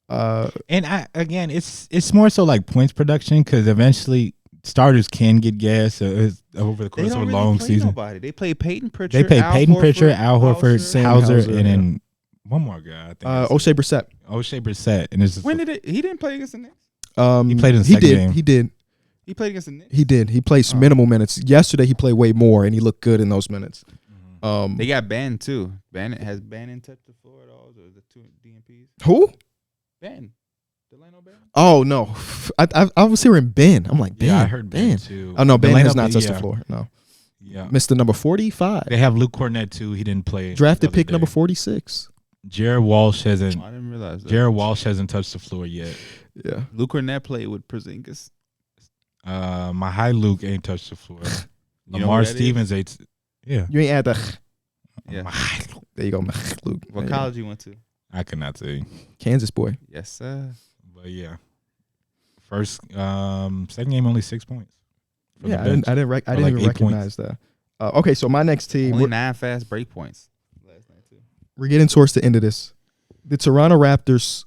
And it's more so like points production because eventually starters can get gas over the course of a long season. Nobody. They play Peyton Pritchard. They play Peyton Pritchard, Al Horford, Hauser, and then one more guy. I think O'Shea Brissett. O'Shea Brissett. And it's just when did he didn't play against the Knicks? He played in the second game. He did. He played against the Knicks? He did. He played minimal minutes. Yesterday he played way more, and he looked good in those minutes. They got Bannon too. Has Bannon touched the floor at all? Or the 2 DMPs? Who? Bannon. Delano Bannon? Oh, no. I was hearing Ben. I'm like, Ben. Yeah, I heard Ben too. Oh, no, Ben Delano has not touched the floor. No. Yeah. Mr. number 45. They have Luke Cornett too. He didn't play. Drafted pick number 46. Jared Walsh hasn't. I didn't realize that. Jared Walsh hasn't touched the floor yet. Yeah. Luke Cornett played with Porzingis. My high Luke ain't touched the floor. You Lamar Stevens ain't. Yeah. You ain't add the. Yeah. There you go, Luke. What college you went to? I could not tell you. Kansas boy. Yes, sir. But yeah. Second game only 6 points. Yeah, I didn't even recognize that. Okay, so my next team. Only 9 fast break points last night too. We're getting towards the end of this. The Toronto Raptors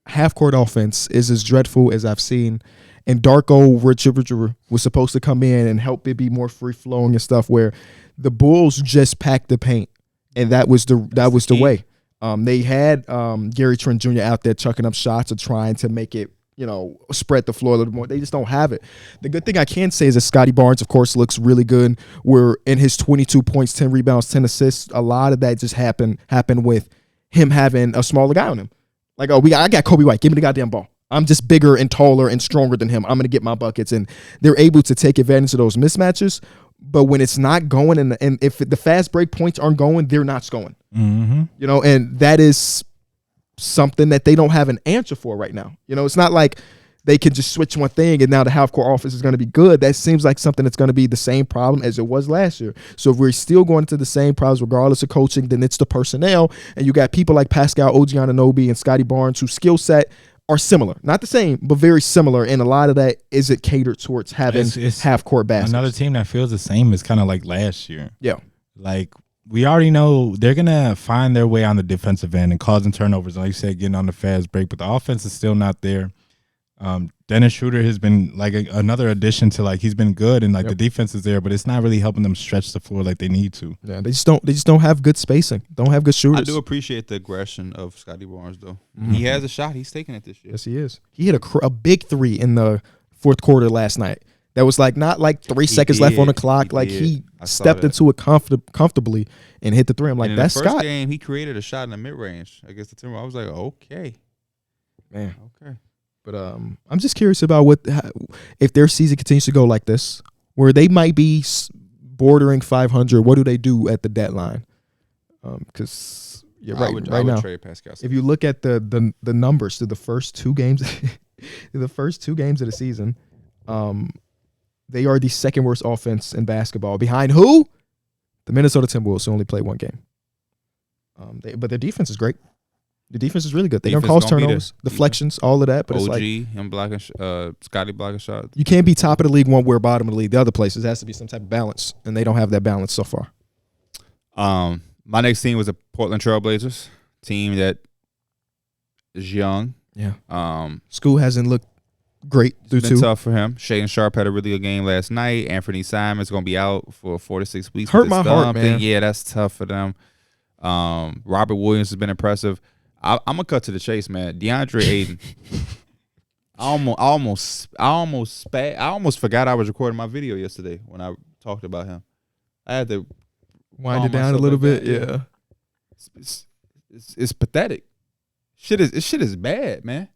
half-court offense is as dreadful as I've seen. And Darko Richard was supposed to come in and help it be more free-flowing and stuff where the Bulls just packed the paint. And that was the way. They had Gary Trent Jr. out there chucking up shots or trying to make it, spread the floor a little more. They just don't have it. The good thing I can say is that Scotty Barnes, of course, looks really good. We're in his 22 points, 10 rebounds, 10 assists. A lot of that just happened with him having a smaller guy on him. Like, I got Kobe White. Give me the goddamn ball. I'm just bigger and taller and stronger than him. I'm going to get my buckets. And they're able to take advantage of those mismatches. But when it's not going and if the fast break points aren't going, they're not scoring. Mm-hmm. And that is something that they don't have an answer for right now. It's not like they can just switch one thing and now the half-court offense is going to be good. That seems like something that's going to be the same problem as it was last year. So if we're still going into the same problems regardless of coaching, then it's the personnel. And you got people like Pascal Ogianunoby and Scotty Barnes whose skill set are similar. Not the same, but very similar. And a lot of that isn't catered towards having half-court baskets. Another team that feels the same is kind of like last year. Yeah. Like, we already know they're going to find their way on the defensive end and causing turnovers. Like you said, getting on the fast break. But the offense is still not there. Dennis Schroeder has been like another addition to he's been good and the defense is there, but it's not really helping them stretch the floor like they need to. Yeah, they just don't have good spacing. Don't have good shooters. I do appreciate the aggression of Scotty Barnes though. Mm-hmm. He has a shot. He's taking it this year. Yes, he is. He hit a big 3 in the fourth quarter last night. That was not 3 seconds left on the clock. He stepped into it comfortably and hit the 3. I'm like, that's Scott. In the first game, he created a shot in the mid-range against the Timberwolves. I was like, okay. Man. Okay. But I'm just curious about if their season continues to go like this, where they might be bordering 500. What do they do at the deadline? Because I would now, trade Pascal. if you look at the numbers to the first 2 games, the first 2 games of the season, they are the second worst offense in basketball. Behind who? The Minnesota Timberwolves, who only played 1 game. But their defense is great. The defense is really good. They're going to cause turnovers, deflections, all of that. But OG, it's like him blocking, Scotty blocking shots. you can't be top of the league one, we're bottom of the league. The other places has to be some type of balance, and they don't have that balance so far. My next team was the Portland Trailblazers, team that is young. Yeah. School hasn't looked great through It's been 2. tough for him. Shaden Sharp had a really good game last night. Anthony Simon's going to be out for 4 to 6 weeks. Hurt with my his heart, thumb man. thing. Yeah, that's tough for them. Robert Williams has been impressive. I'm gonna cut to the chase, man. DeAndre Ayton. I almost forgot I was recording my video yesterday when I talked about him. I had to Wind calm it down a myself little like bit, that. yeah. It's pathetic. Shit is bad, man.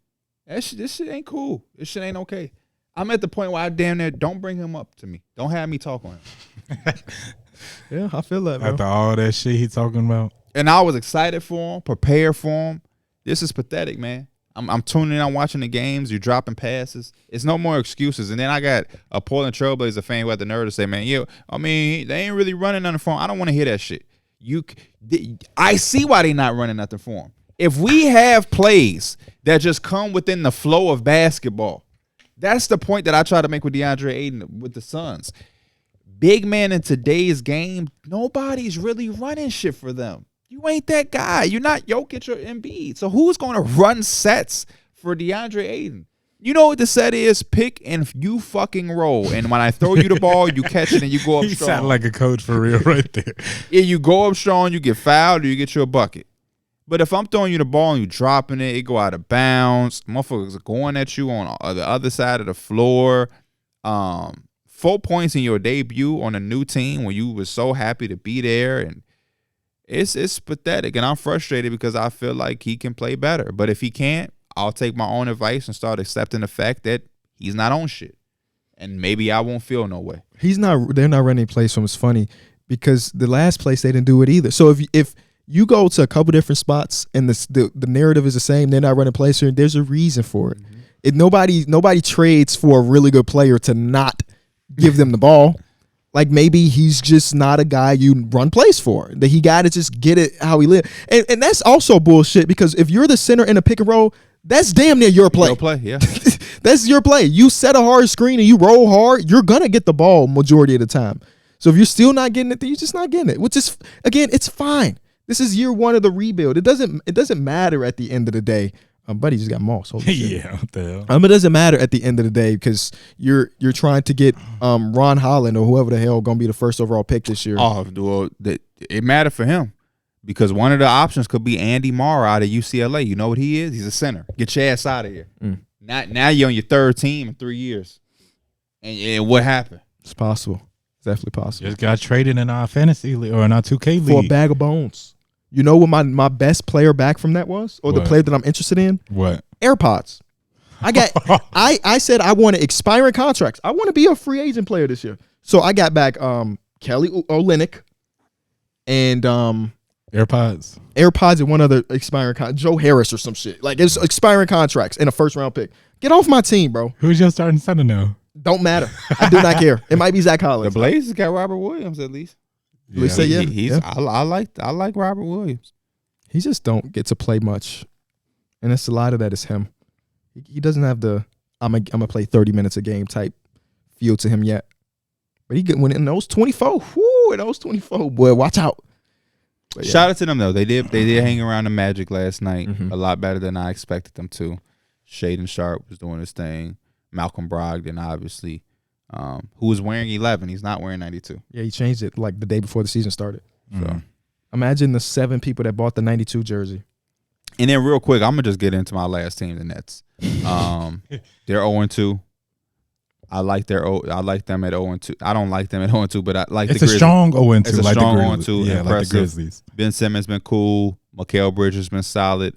This shit ain't cool. This shit ain't okay. I'm at the point where I damn near don't bring him up to me. Don't have me talk on him. Yeah, I feel that, man. After all that shit he talking about. And I was excited for him, prepared for him. This is pathetic, man. I'm tuning in, I'm watching the games. You're dropping passes. It's no more excuses. And then I got a Portland Trailblazer fan who had the nerve to say, man, they ain't really running nothing for him. I don't want to hear that shit. I see why they not running nothing for him. If we have plays that just come within the flow of basketball, that's the point that I try to make with DeAndre Ayton with the Suns. Big man in today's game, nobody's really running shit for them. You ain't that guy. You're not Jokic or Embiid. So who's going to run sets for DeAndre Ayton? You know what the set is? Pick and you fucking roll. And when I throw you the ball, you catch it and you go up He strong. sound like a coach for real right there. Yeah, you go up strong, you get fouled, or you get you a bucket. But if I'm throwing you the ball and you dropping it go out of bounds, motherfuckers are going at you on the other side of the floor. 4 points in your debut on a new team when you was so happy to be there, and it's pathetic. And I'm frustrated because I feel like he can play better. But if he can't, I'll take my own advice and start accepting the fact that he's not on shit. And maybe I won't feel no way. They're not running plays from. It's funny because the last place they didn't do it either. So if you go to a couple different spots and the narrative is the same, they're not running plays here, there's a reason for it. Nobody trades for a really good player to not give them the ball. Like maybe he's just not a guy you run plays for. That he got to just get it how he lives. And that's also bullshit because if you're the center in a pick and roll, that's damn near your play. Your play, yeah. That's your play. You set a hard screen and you roll hard, you're going to get the ball majority of the time. So if you're still not getting it, then you're just not getting it, which is, again, it's fine. This is year 1 of the rebuild. It doesn't matter at the end of the day. Buddy just got moss. Holy shit. Yeah, what the hell? It doesn't matter at the end of the day because you're trying to get Ron Holland or whoever the hell going to be the first overall pick this year. Oh, well, it mattered for him because one of the options could be Andy Morrow out of UCLA. You know what he is? He's a center. Get your ass out of here. Now you're on your 3rd team in 3 years. And what happened? It's possible. It's definitely possible. Just got traded in our fantasy league or in our 2K league. For a bag of bones. You know what my best player back from that was? Or the player that I'm interested in? What? AirPods. I said I wanted expiring contracts. I want to be a free agent player this year. So I got back Kelly Olynyk and AirPods and one other expiring Joe Harris or some shit. Like it's expiring contracts and a 1st round pick. Get off my team, bro. Who's your starting center now? Don't matter. I do not care. It might be Zach The Collins. Blazers got Robert Williams at least. Yeah. I like Robert Williams. He just don't get to play much, and it's a lot of that is him. He doesn't have the I'm gonna play 30 minutes a game type feel to him yet. But he get when in those 24, boy, watch out. Yeah. Shout out to them though. They did hang around the Magic last night a lot better than I expected them to. Shaden Sharp was doing his thing. Malcolm Brogdon, obviously. Who was wearing 11. He's not wearing 92. Yeah, he changed it like the day before the season started. So imagine the 7 people that bought the 92 jersey. And then real quick, I'm going to just get into my last team, the Nets. They're 0-2. I like them at 0-2. I don't like them at 0-2, but I like the Grizzlies. It's a strong 0-2. It's a like strong the 0-2. Yeah, impressive. like the Grizzlies. Ben Simmons been cool. Mikal Bridges been solid.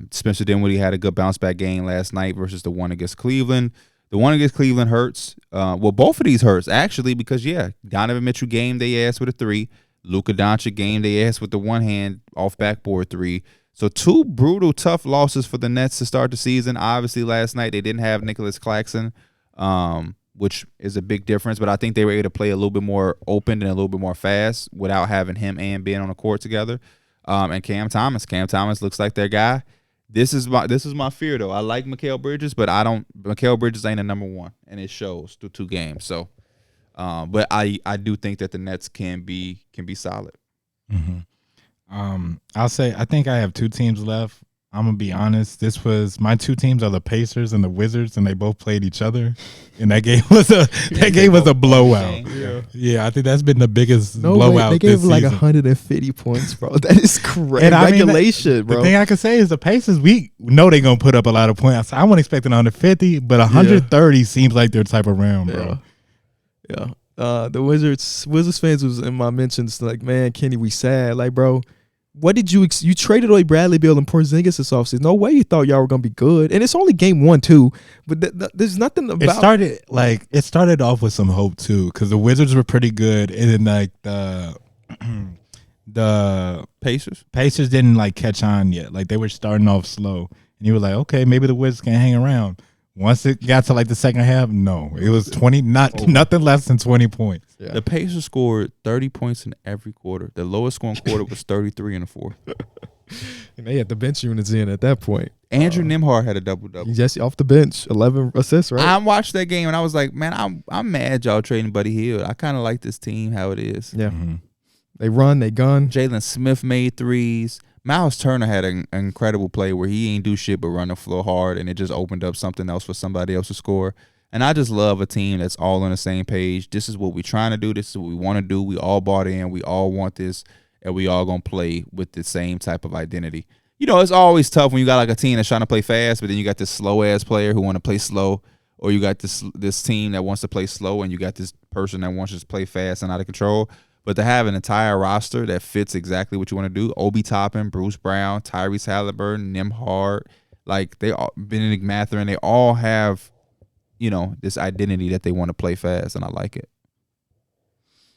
Spencer Dinwiddie had a good bounce back game last night versus the one against Cleveland. The one against Cleveland hurts. Well, both of these hurts actually because Donovan Mitchell gamed their ass with a 3. Luka Doncic gamed their ass with the one hand off backboard 3. So 2 brutal, tough losses for the Nets to start the season. Obviously, last night they didn't have Nicholas Claxton, which is a big difference. But I think they were able to play a little bit more open and a little bit more fast without having him and Ben on the court together. And Cam Thomas looks like their guy. This is my fear though. I like Mikal Bridges, but Mikal Bridges ain't a number 1, and it shows through 2 games. So, but I do think that the Nets can be solid. Mm-hmm. I'll say I think I have 2 teams left. I'm gonna be honest. This was my 2 teams are the Pacers and the Wizards, and they both played each other. And that game was a blowout. Yeah, I think that's been the biggest blowout. They gave this like season. 150 points, bro. That is crazy. And regulation, bro. The thing I can say is the Pacers, we know they're gonna put up a lot of points. I wasn't expecting 150, but 130 seems like their type of round, bro. Yeah. The Wizards fans was in my mentions like, man, Kenny, we sad. Like, bro, what did you traded away Bradley Beal and Porzingis this offseason? No way you thought y'all were gonna be good. And it's only game 1, too. But there's nothing about it started off with some hope too, because the Wizards were pretty good, and then like the Pacers didn't like catch on yet. Like they were starting off slow, and you were like, okay, maybe the Wizards can hang around. Once it got to like the second half, no, it was 20, nothing less than 20 points. Yeah. The Pacers scored 30 points in every quarter. The lowest scoring quarter was 33 in the fourth. And they had the bench units in at that point. Andrew Nembhard had a double-double. Just off the bench, 11 assists, right? I watched that game and I was like, man, I'm mad y'all trading Buddy Hield. I kind of like this team how it is. Yeah. Mm-hmm. They run, they gun. Jalen Smith made threes. Miles Turner had an incredible play where he ain't do shit but run the floor hard, and it just opened up something else for somebody else to score. And I just love a team that's all on the same page. This is what we're trying to do. This is what we want to do. We all bought in. We all want this, and we all going to play with the same type of identity. You know, it's always tough when you got like a team that's trying to play fast, but then you got this slow-ass player who want to play slow, or you got this team that wants to play slow, and you got this person that wants to play fast and out of control. But to have an entire roster that fits exactly what you want to do, Obi Toppin, Bruce Brown, Tyrese Halliburton, Nembhard, like they all, Benedict Mathurin, they all have, you know, this identity that they want to play fast, and I like it.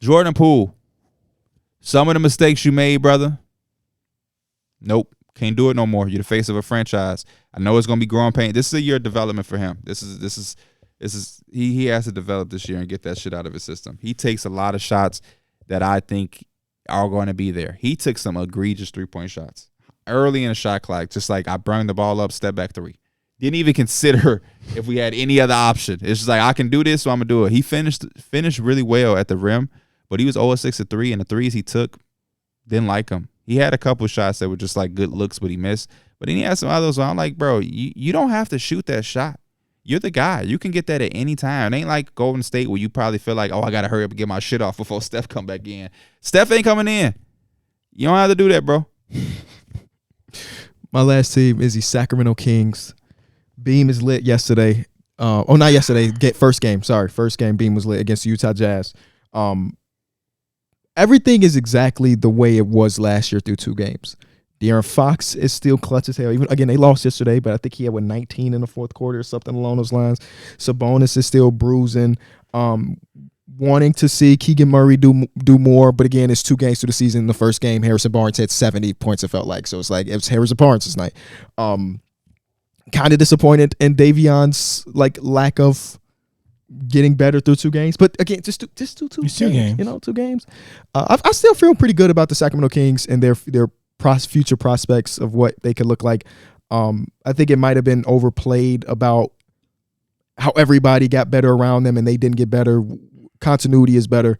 Jordan Poole, some of the mistakes you made, brother. Nope, can't do it no more. You're the face of a franchise. I know it's gonna be growing pain. This is a year of development for him. This is he has to develop this year and get that shit out of his system. He takes a lot of shots that I think are going to be there. He took some egregious 3-point shots early in the shot clock, just like I bring the ball up, step back 3. Didn't even consider if we had any other option. It's just like I can do this, so I'm gonna do it. He finished really well at the rim, but he was 0-6 at 3, and the threes he took didn't like him. He had a couple shots that were just like good looks, but he missed. But then he had some others where I'm like, bro, you don't have to shoot that shot. You're the guy. You can get that at any time. It ain't like Golden State where you probably feel like, oh, I got to hurry up and get my shit off before Steph come back in. Steph ain't coming in. You don't have to do that, bro. My last team is the Sacramento Kings. Beam is lit yesterday. Not yesterday. First game. Sorry. First game, Beam was lit against the Utah Jazz. Everything is exactly the way it was last year through 2 games. De'Aaron Fox is still clutch as hell. Even again, they lost yesterday, but I think he had 19 in the fourth quarter or something along those lines. Sabonis is still bruising. Wanting to see Keegan Murray do more, but again, it's 2 games through the season. In the first game, Harrison Barnes had 70 points. It felt like so. It's like it was Harrison Barnes' night. Kind of disappointed in Davion's like lack of getting better through 2 games, but again, just 2 games. You know, 2 games. I still feel pretty good about the Sacramento Kings and their future prospects of what they could look like. I think it might have been overplayed about how everybody got better around them and they didn't get better. Continuity is better,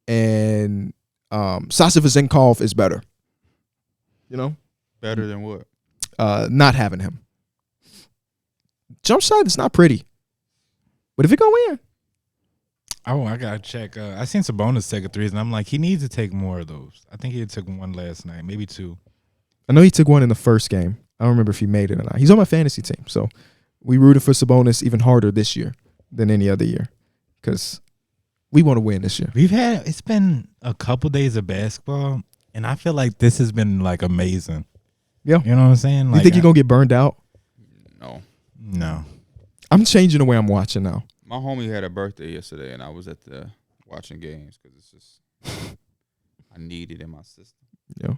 and Sasha Vezenkov is better. You know, better than what? Not having him. Jump shot is not pretty, but if it go in. Oh, I gotta check. I seen Sabonis take a 3, and I'm like, he needs to take more of those. I think he took 1 last night, maybe 2. I know he took 1 in the first game. I don't remember if he made it or not. He's on my fantasy team, so we rooted for Sabonis even harder this year than any other year because we want to win this year. It's been a couple days of basketball, and I feel like this has been like amazing. Yeah, you know what I'm saying? Like, you think you're gonna get burned out? No. I'm changing the way I'm watching now. My homie had a birthday yesterday, and I was at the watching games because it's just I need it in my system. Yeah.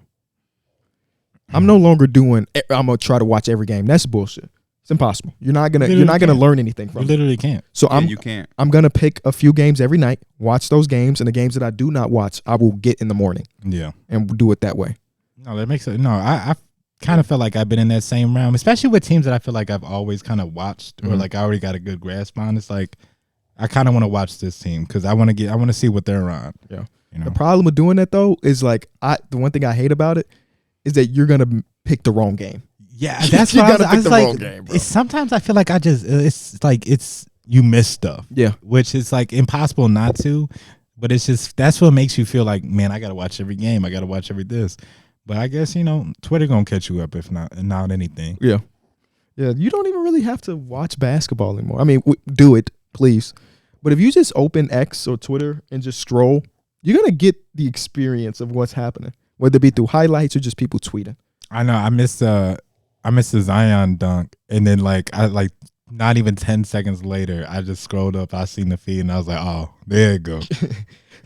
I'm no longer doing. I'm gonna try to watch every game. That's bullshit. It's impossible. You're not gonna learn anything from You it. literally can't. So You can't. I'm gonna pick a few games every night, watch those games, and the games that I do not watch, I will get in the morning. Yeah. And do it that way. No, that makes it. No, I kind of felt like I've been in that same realm, especially with teams that I feel like I've always kind of watched or like I already got a good grasp on. It's like I kind of want to watch this team because I want to see what they're on. Yeah. You know? The problem with doing that though is like the one thing I hate about it is that you're gonna pick the wrong game. Yeah, that's You what gotta I pick was the like. wrong game, bro. Sometimes I feel like it's you miss stuff. Yeah. Which is like impossible not to, but it's just that's what makes you feel like, man, I gotta watch every game. I gotta watch every this. But I guess Twitter gonna catch you up if not anything. Yeah. Yeah. You don't even really have to watch basketball anymore. I mean, do it, please. But if you just open X or Twitter and just scroll, you're gonna get the experience of what's happening, whether it be through highlights or just people tweeting. I know. I missed the Zion dunk, and then not even 10 seconds later, I just scrolled up. I seen the feed, and I was like, "Oh, there it goes."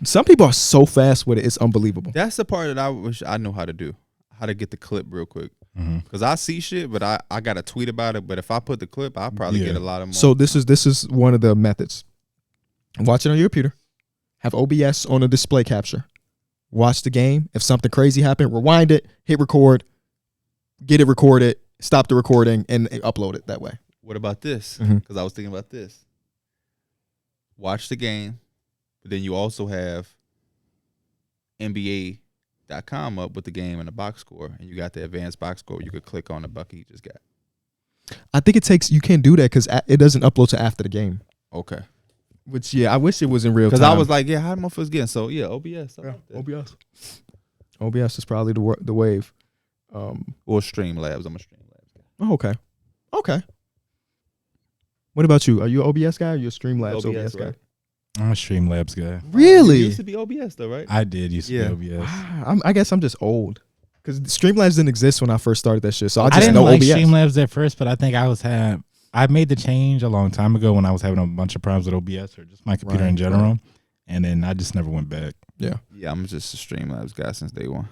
Some people are so fast with it; it's unbelievable. That's the part that I wish I knew how to do. How to get the clip real quick. Because I see shit, but I got to tweet about it. But if I put the clip, I'll probably get a lot of more. So this is one of the methods. Watch it on your computer. Have OBS on a display capture. Watch the game. If something crazy happened, rewind it, hit record, get it recorded, stop the recording, and upload it that way. What about this? Because I was thinking about this. Watch the game, but then you also have NBA.com up with the game and the box score, and you got the advanced box score. You could click on the bucket you just got. I think you can't do that because it doesn't upload to after the game. Okay. Which, I wish it was in real time. Because I was like, how the motherfuckers getting? So, OBS. OBS. OBS is probably the wave. Or Streamlabs. I'm a Streamlabs guy. Oh, okay. What about you? Are you an OBS guy or are you a Streamlabs OBS guy? right? I'm a Streamlabs guy. Really? You used to be OBS though, right? I did used to be OBS. I guess I'm just old. Because Streamlabs didn't exist when I first started that shit. So I just didn't know like OBS. Streamlabs at first, but I think I made the change a long time ago when I was having a bunch of problems with OBS or just my computer in general. Right. And then I just never went back. Yeah. Yeah, I'm just a Streamlabs guy since day one.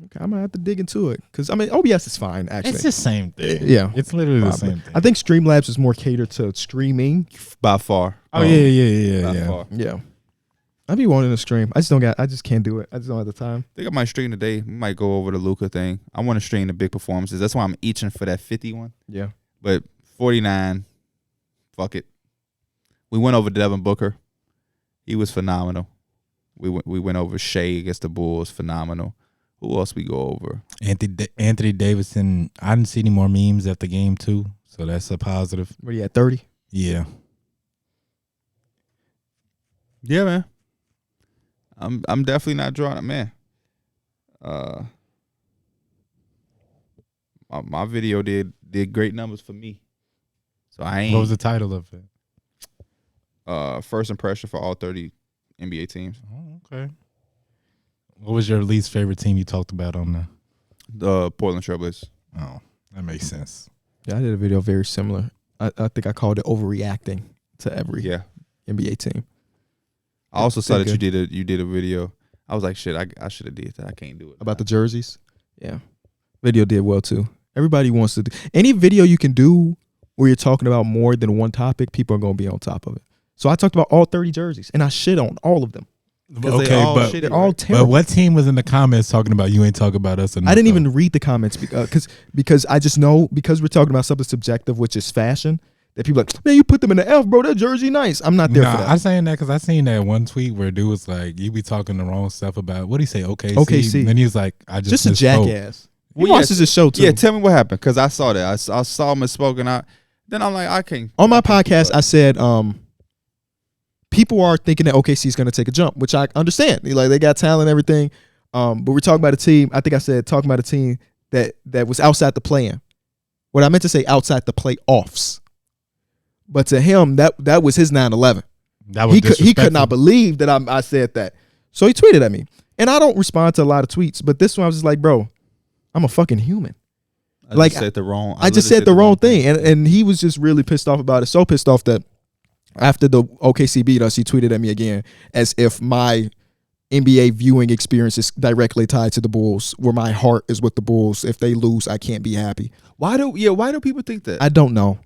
Okay, I'm gonna have to dig into it because OBS is fine actually. It's the same thing. Yeah, it's literally the same thing. I think Streamlabs is more catered to streaming by far. Oh yeah. Far. Yeah. I be wanting to stream. I just can't do it. I just don't have the time. I think I might stream today. We might go over the Luka thing. I want to stream the big performances. That's why I'm itching for that 50 one. Yeah. But 49, fuck it. We went over Devin Booker. He was phenomenal. We went over Shea against the Bulls. Phenomenal. Who else we go over? Anthony Davidson. I didn't see any more memes at the game too, so that's a positive. What are you at, 30? Yeah. Yeah, man. I'm definitely not drawing it, man. My video did great numbers for me. So I ain't. What was the title of it? First impression for all 30 NBA teams. Oh, okay. What was your least favorite team you talked about on there? The Portland Trailblazers. Oh, that makes sense. Yeah, I did a video very similar. I think I called it overreacting to every NBA team. I also saw that you did a video. I was like, shit, I should have did that. I can't do it. About the jerseys? Yeah. Video did well too. Everybody wants to do any video you can do where you're talking about more than one topic, people are going to be on top of it. So I talked about all 30 jerseys and I shit on all of them. Okay, they're all terrible. But what team was in the comments talking about you ain't talking about us enough? I didn't even read the comments because I just know because we're talking about something subjective, which is fashion, that people are like, man, you put them in the F, bro. That jersey nice. I'm not there for that. I'm saying that because I seen that one tweet where a dude was like, you be talking the wrong stuff about, what did he say, OKC? OKC. And he was like, I just a misspoke. jackass. He watches this show too. Yeah, tell me what happened because I saw that. I saw him spoken out. Then I'm like, I can't. On my podcast, I said, people are thinking that OKC is going to take a jump, which I understand. Like they got talent and everything. But we're talking about a team. I think I said talking about a team that was outside the play-in. What I meant to say outside the playoffs. But to him, that was his 9/11. He could not believe that I said that. So he tweeted at me. And I don't respond to a lot of tweets, but this one I was just like, bro, I'm a fucking human. I just said the wrong. I just said the wrong thing, and he was just really pissed off about it. So pissed off that after the OKC beat us, he tweeted at me again as if my NBA viewing experience is directly tied to the Bulls, where my heart is with the Bulls. If they lose, I can't be happy. Why do people think that? I don't know.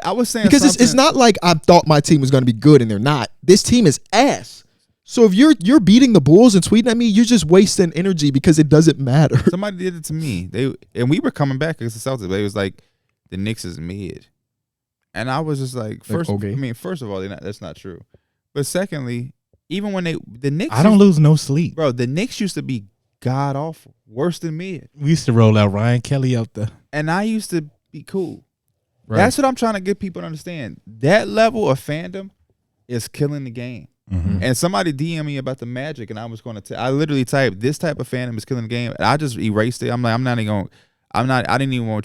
I was saying because it's not like I thought my team was going to be good and they're not. This team is ass. So if you're beating the Bulls and tweeting at me, you're just wasting energy because it doesn't matter. Somebody did it to me. We were coming back against the Celtics, but it was like the Knicks is mid, and I was just like, first of all, that's not true. But secondly, even when the Knicks, I don't lose no sleep, bro. The Knicks used to be god awful, worse than mid. We used to roll out Ryan Kelly out there, and I used to be cool. Right. That's what I'm trying to get people to understand. That level of fandom is killing the game. Mm-hmm. And somebody DM me about the Magic, and I was going to I literally typed, this type of fandom is killing the game, and I just erased it. I'm like, I don't even want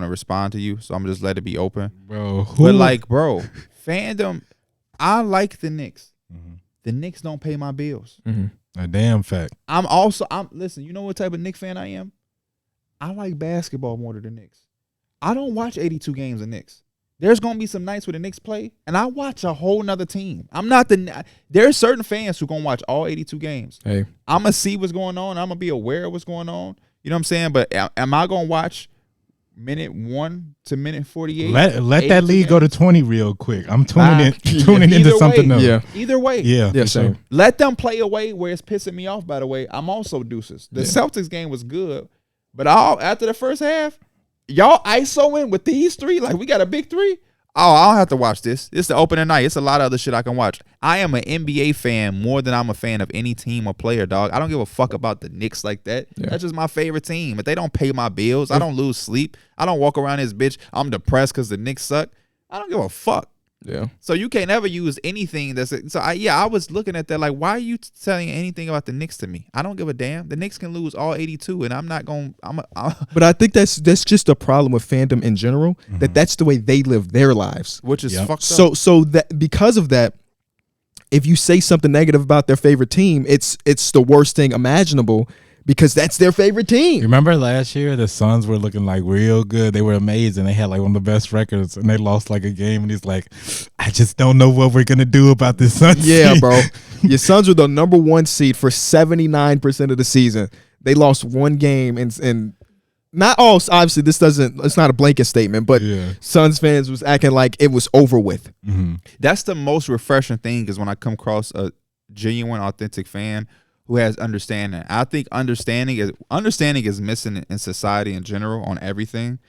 to respond to you, so I'm just let it be open. Bro. But like, bro, fandom, I like the Knicks. Mm-hmm. The Knicks don't pay my bills. A damn fact. Listen, you know what type of Knicks fan I am? I like basketball more than the Knicks. I don't watch 82 games of Knicks. There's going to be some nights where the Knicks play, and I watch a whole nother team. There's certain fans who going to watch all 82 games. Hey, I'm going to see what's going on. I'm going to be aware of what's going on. You know what I'm saying? But am I going to watch minute 1 to minute 48? Let that lead go to 20 real quick. I'm tuning Either into way, something else. yeah. Either way. Yeah, Yeah, for same. sure. Let them play away where it's pissing me off, by the way. I'm also deuces. The Yeah. Celtics game was good, but after the first half, y'all ISOing with these three? Like, we got a big three? Oh, I don't have to watch this. It's the opening night. It's a lot of other shit I can watch. I am an NBA fan more than I'm a fan of any team or player, dog. I don't give a fuck about the Knicks like that. Yeah. That's just my favorite team. If they don't pay my bills, I don't lose sleep. I don't walk around this bitch, I'm depressed because the Knicks suck. I don't give a fuck. Yeah. So you can't ever use anything I was looking at that like, why are you telling anything about the Knicks to me? I don't give a damn. The Knicks can lose all 82, and I'm not going. But I think that's just a problem with fandom in general. That's the way they live their lives. Which is fucked So up. so that because of that, if you say something negative about their favorite team, it's the worst thing imaginable because that's their favorite team. Remember last year, the Suns were looking like real good. They were amazing. They had like one of the best records, and they lost like a game. And he's like, I just don't know what we're gonna do about this Suns. Yeah, team. bro. Your Suns were the number 1 seed for 79% of the season. They lost one game, and not all. Obviously, it's not a blanket statement, but Yeah. Suns fans was acting like it was over with. Mm-hmm. That's the most refreshing thing is when I come across a genuine, authentic fan who has understanding. I think understanding is missing in society in general on everything,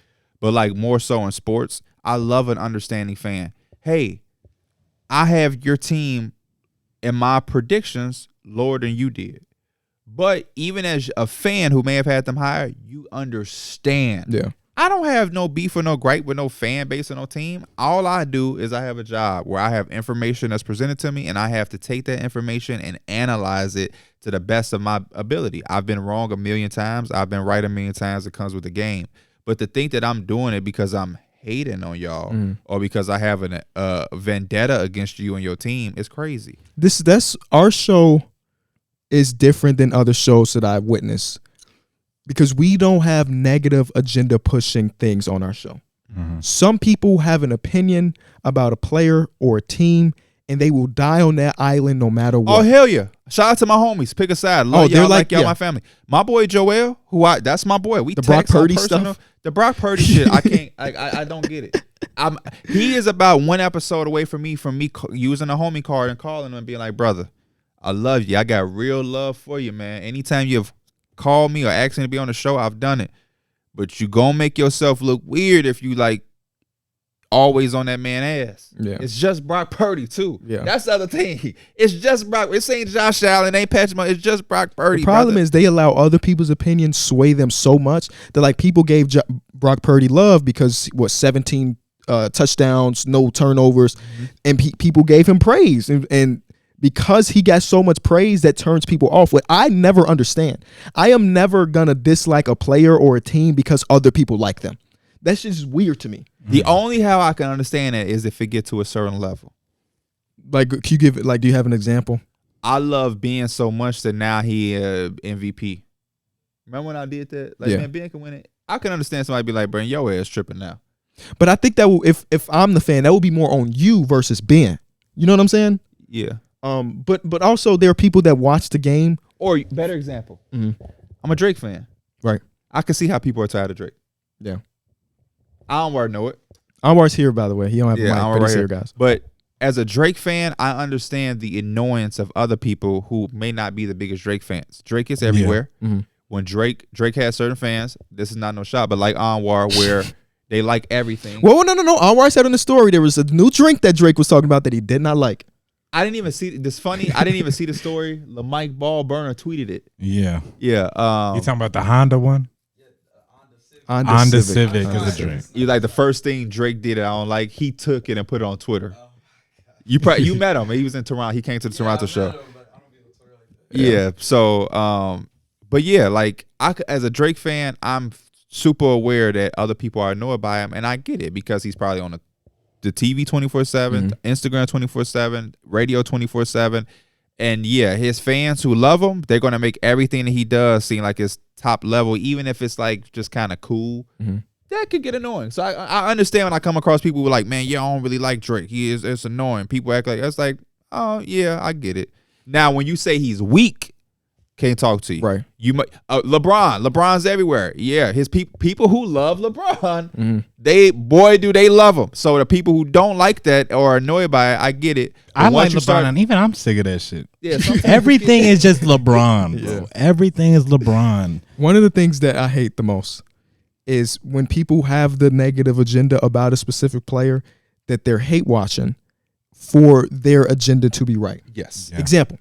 but like more so in sports. I love an understanding fan. Hey, I have your team in my predictions lower than you did. But even as a fan who may have had them higher, you understand. Yeah. I don't have no beef or no gripe with no fan base or no team. All I do is I have a job where I have information that's presented to me, and I have to take that information and analyze it to the best of my ability. I've been wrong a million times. I've been right a million times. It comes with the game. But to think that I'm doing it because I'm hating on y'all or because I have a vendetta against you and your team is crazy. That's our show is different than other shows that I've witnessed because we don't have negative agenda pushing things on our show. Some people have an opinion about a player or a team, and they will die on that island no matter what. Oh, hell yeah. Shout out to my homies. Pick a side. Love they're y'all like- y'all yeah. my family. My boy Joel, that's my boy. We The Brock text on Purdy personal- stuff? The Brock Purdy shit, I can't, I don't get it. He is about one episode away from me using a homie card and calling him and being like, brother, I love you. I got real love for you, man. Anytime you've called me or asked me to be on the show, I've done it. But you gonna make yourself look weird if you like always on that man ass. Yeah. It's just Brock Purdy too. Yeah. That's the other thing. It's just Brock. It ain't Josh Allen, ain't Patrick Mahomes. It's just Brock Purdy. The problem brother. is they allow other people's opinions sway them so much that like people gave Brock Purdy love because 17 touchdowns, no turnovers, and people gave him praise, and because he got so much praise that turns people off. What I never understand, I am never gonna dislike a player or a team because other people like them. That's just weird to me. The only how I can understand that is if it get to a certain level. Like, can you give it? Like, do you have an example? I love Ben so much that now he MVP. Remember when I did that? Like, Yeah. man, Ben can win it. I can understand somebody be like, "Bro, your ass tripping now." But I think that will, if I'm the fan, that would be more on you versus Ben. You know what I'm saying? Yeah. But also there are people that watch the game. Or better example, I'm a Drake fan. Right. I can see how people are tired of Drake. Yeah. Anwar know it. Anwar's here, by the way. He don't have a mic, Anwar but he's right here, guys. But as a Drake fan, I understand the annoyance of other people who may not be the biggest Drake fans. Drake is everywhere. Yeah. Mm-hmm. When Drake has certain fans, this is not no shot, but like Anwar, where they like everything. Well, no. Anwar said in the story there was a new drink that Drake was talking about that he did not like. I didn't even see this. Funny, I didn't even see the story. LaMike Ball-Burner tweeted it. Yeah. Yeah. You talking about the Honda one? Honda Civic is a drink. You like the first thing Drake did, I don't like. He took it and put it on Twitter. You met him. He was in Toronto. He came to the Toronto show. Yeah. So, but yeah, like as a Drake fan, I'm super aware that other people are annoyed by him, and I get it because he's probably on the TV 24/7, Instagram 24/7, radio 24/7, and yeah, his fans who love him, they're gonna make everything that he does seem like it's top level, even if it's like just kind of cool. That could get annoying. So I understand when I come across people who are like, man, yeah, I don't really like Drake. It's annoying. People act like it's like, oh yeah, I get it. Now when you say he's weak, can't talk to you. Right. You might LeBron's everywhere. Yeah, his people who love LeBron, they love him. So the people who don't like that or are annoyed by it, I get it. But I like once LeBron, and even I'm sick of that shit. Yeah, sometimes Everything is just LeBron, bro. Yeah. Everything is LeBron. One of the things that I hate the most is when people have the negative agenda about a specific player that they're hate watching for their agenda to be right. Yes. Yeah. Example,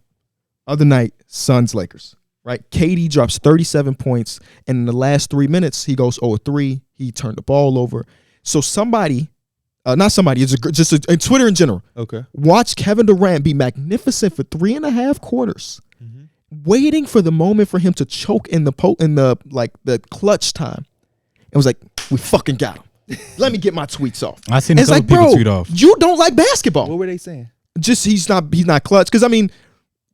other night, Suns Lakers, right? KD drops 37 points, and in the last 3 minutes, he goes 0-3. He turned the ball over. So somebody, not somebody, it's just Twitter in general. Okay. Watch Kevin Durant be magnificent for 3.5 quarters, waiting for the moment for him to choke in the clutch time. It was like, we fucking got him. Let me get my tweets off. I seen a It's couple like, people bro, tweet off. you don't like basketball. What were they saying? Just he's not clutch. Because I mean,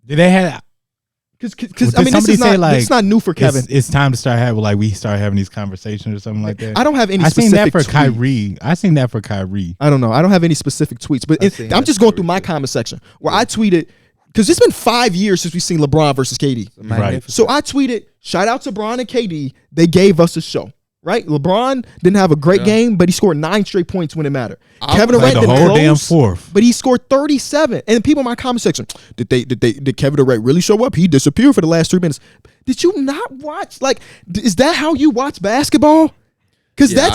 Did they have? because Did I mean, this somebody is say, not like, this is not new for Kevin. It's time to start having we start having these conversations or something like that. I don't have any. I seen specific that for tweets. Kyrie. I seen that for Kyrie. I don't know. I don't have any specific tweets, but seen I'm that just going story through my too. comment section where I tweeted because it's been 5 years since we've seen LeBron versus KD. Right. So I tweeted, shout out to Bron and KD. They gave us a show. Right? LeBron didn't have a great game, but he scored 9 straight points when it mattered. Kevin Played Durant the didn't whole close, damn fourth. but he scored 37. And people in my comment section, did Kevin Durant really show up? He disappeared for the last 3 minutes. Did you not watch? Like, is that how you watch basketball? Because Yeah,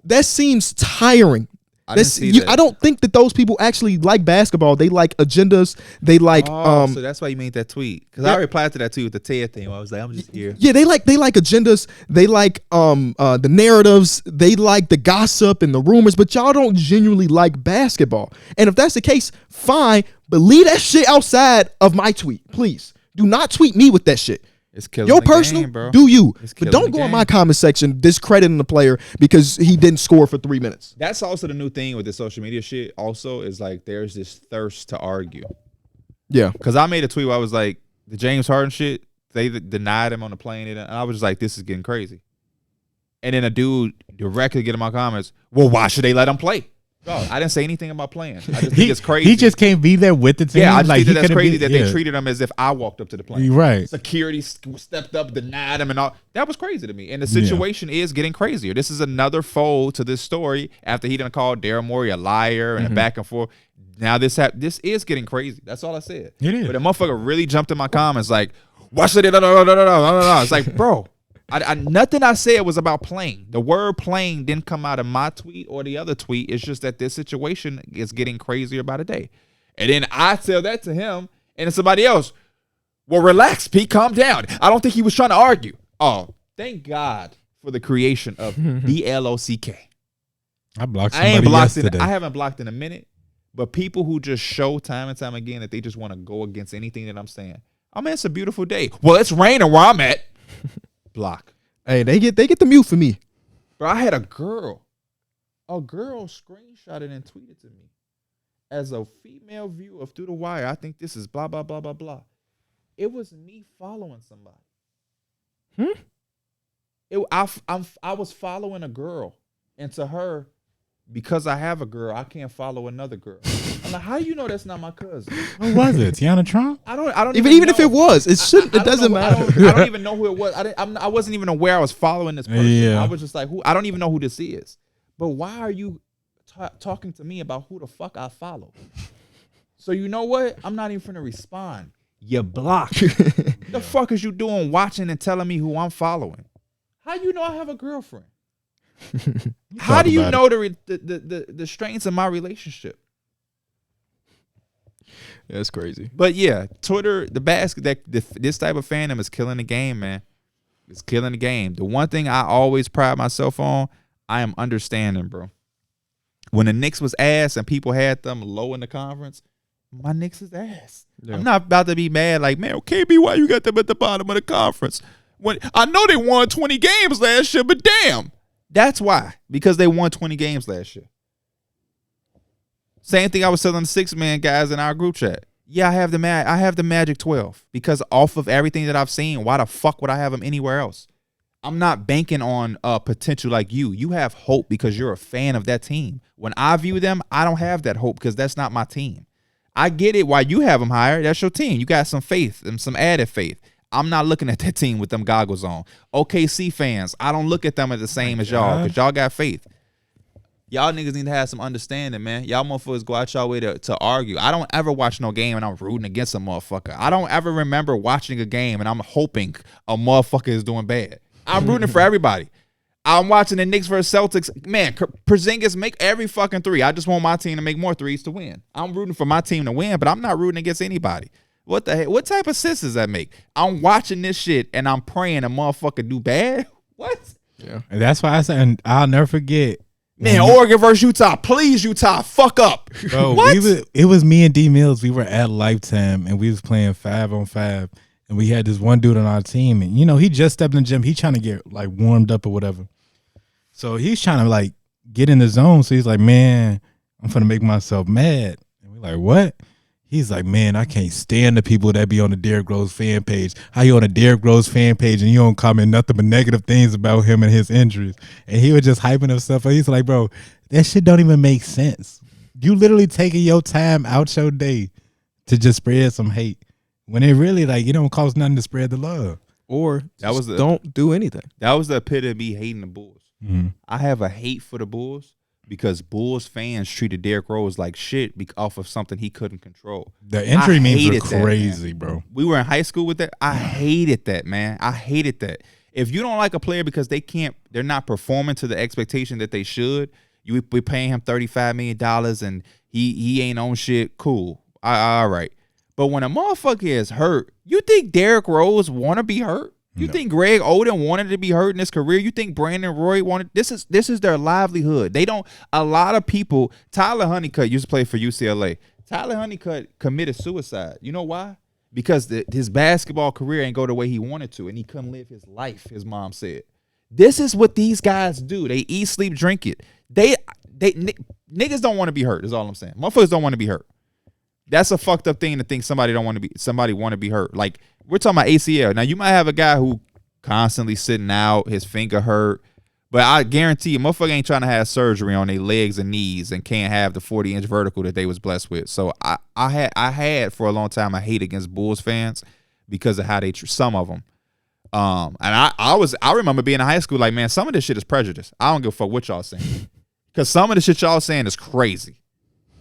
that seems tiring. I didn't see that. I don't think that those people actually like basketball. They like agendas. They like So that's why you made that tweet. Because I replied to that too with the Ted thing. Where I was like, I'm just here. yeah, they like agendas. They like the narratives. They like the gossip and the rumors. But y'all don't genuinely like basketball. And if that's the case, fine. But leave that shit outside of my tweet, please. Do not tweet me with that shit. It's killing Your the personal, game, bro. do you? It's But killing don't the go in game. my comment section discrediting the player because he didn't score for 3 minutes. That's also the new thing with the social media shit. Also, is like there's this thirst to argue. Yeah. Because I made a tweet where I was like, the James Harden shit, they denied him on the plane, and I was just like, this is getting crazy. And then a dude directly get in my comments, well, why should they let him play? Bro, I didn't say anything about playing. I just think it's crazy. He just can't be there with the team. I just think he that's couldn't crazy be- that yeah. they treated him as if I walked up to the plane. Right. Security stepped up, denied him, and all. That was crazy to me. And the situation is getting crazier. This is another fold to this story after he done called Daryl Morey a liar and a back and forth. Now this is getting crazy. That's all I said. It is. But the motherfucker really jumped in my comments like, why should they? No. It's like, bro, nothing I said was about playing. The word playing didn't come out of my tweet or the other tweet. It's just that this situation is getting crazier by the day. And then I tell that to him, and then somebody else, well, relax, Pete, calm down. I don't think he was trying to argue. Oh, thank God for the creation of DLOCK. I blocked I somebody ain't blocked yesterday. I haven't blocked in a minute, but people who just show time and time again that they just want to go against anything that I'm saying. I mean, it's a beautiful day. Well, it's raining where I'm at. Block. Hey, they get the mute for me. Bro, I had a girl screenshot it and tweeted to me. As a female viewer of Through the Wire, I think this is blah, blah, blah, blah, blah. It was me following somebody. I was following a girl, and to her, because I have a girl, I can't follow another girl. I'm like, how do you know that's not my cousin? Who was it? Tiana Trump? I don't Even if it was, it shouldn't. It doesn't matter. I don't even know who it was. I wasn't even aware I was following this person. Yeah. I was just like, who? I don't even know who this is. But why are you talking to me about who the fuck I follow? So you know what? I'm not even finna respond. You blocked. The fuck is you doing watching and telling me who I'm following? How you know I have a girlfriend? How do you know the strengths of my relationship? That's crazy. But yeah, Twitter, this type of fandom is killing the game, man. It's killing the game. The one thing I always pride myself on, I am understanding, bro. When the Knicks was ass and people had them low in the conference, my Knicks is ass. Yeah. I'm not about to be mad like, man, KB, why you got them at the bottom of the conference? When I know they won 20 games last year, but damn. That's why. Because they won 20 games last year. Same thing I was telling the 6-man guys in our group chat. Yeah, I have the Magic 12. Because off of everything that I've seen, why the fuck would I have them anywhere else? I'm not banking on potential like you. You have hope because you're a fan of that team. When I view them, I don't have that hope because that's not my team. I get it why you have them higher. That's your team. You got some faith and some added faith. I'm not looking at that team with them goggles on. OKC fans, I don't look at them as the same as y'all because y'all got faith. Y'all niggas need to have some understanding, man. Y'all motherfuckers go out y'all way to argue. I don't ever watch no game and I'm rooting against a motherfucker. I don't ever remember watching a game and I'm hoping a motherfucker is doing bad. I'm rooting for everybody. I'm watching the Knicks versus Celtics. Man, Porzingis make every fucking three. I just want my team to make more threes to win. I'm rooting for my team to win, but I'm not rooting against anybody. What the heck? What type of sense does that make? I'm watching this shit and I'm praying a motherfucker do bad. What? Yeah, and that's why I said, and I'll never forget. Man, Oregon versus Utah. Please, Utah, fuck up. Bro, what? It was me and Dmills. We were at Lifetime and we was playing 5-on-5. And we had this one dude on our team, and he just stepped in the gym. He trying to get like warmed up or whatever. So he's trying to like get in the zone. So he's like, man, I'm finna make myself mad. And we're like, what? He's like, man, I can't stand the people that be on the Darrick Rose fan page. How you on the Darrick Rose fan page and you don't comment nothing but negative things about him and his injuries? And he was just hyping himself. He's like, bro, that shit don't even make sense. You literally taking your time out your day to just spread some hate. When it really, like, it don't cost nothing to spread the love. Or don't do anything. That was the epitome of me hating the Bulls. Mm-hmm. I have a hate for the Bulls because Bulls fans treated Darrick Rose like shit off of something he couldn't control. The injury memes were crazy, bro. We were in high school with that. I hated that, man. I hated that. If you don't like a player because they're not performing to the expectation that they should, we paying him $35 million and he ain't on shit, cool. All right. But when a motherfucker is hurt, you think Darrick Rose want to be hurt? You think Greg Oden wanted to be hurt in his career? You think Brandon Roy wanted? This is their livelihood. They don't. A lot of people. Tyler Honeycutt used to play for UCLA. Tyler Honeycutt committed suicide. You know why? Because his basketball career ain't go the way he wanted to, and he couldn't live his life. His mom said, "This is what these guys do. They eat, sleep, drink it. Niggas don't want to be hurt. Is all I'm saying. Motherfuckers don't want to be hurt. That's a fucked up thing to think somebody want to be hurt. Like, we're talking about ACL. Now, you might have a guy who constantly sitting out, his finger hurt, but I guarantee you, motherfucker ain't trying to have surgery on their legs and knees and can't have the 40-inch vertical that they was blessed with. So I had for a long time a hate against Bulls fans because of how they treat some of them. And I remember being in high school like, man, some of this shit is prejudice. I don't give a fuck what y'all saying. Because some of the shit y'all saying is crazy.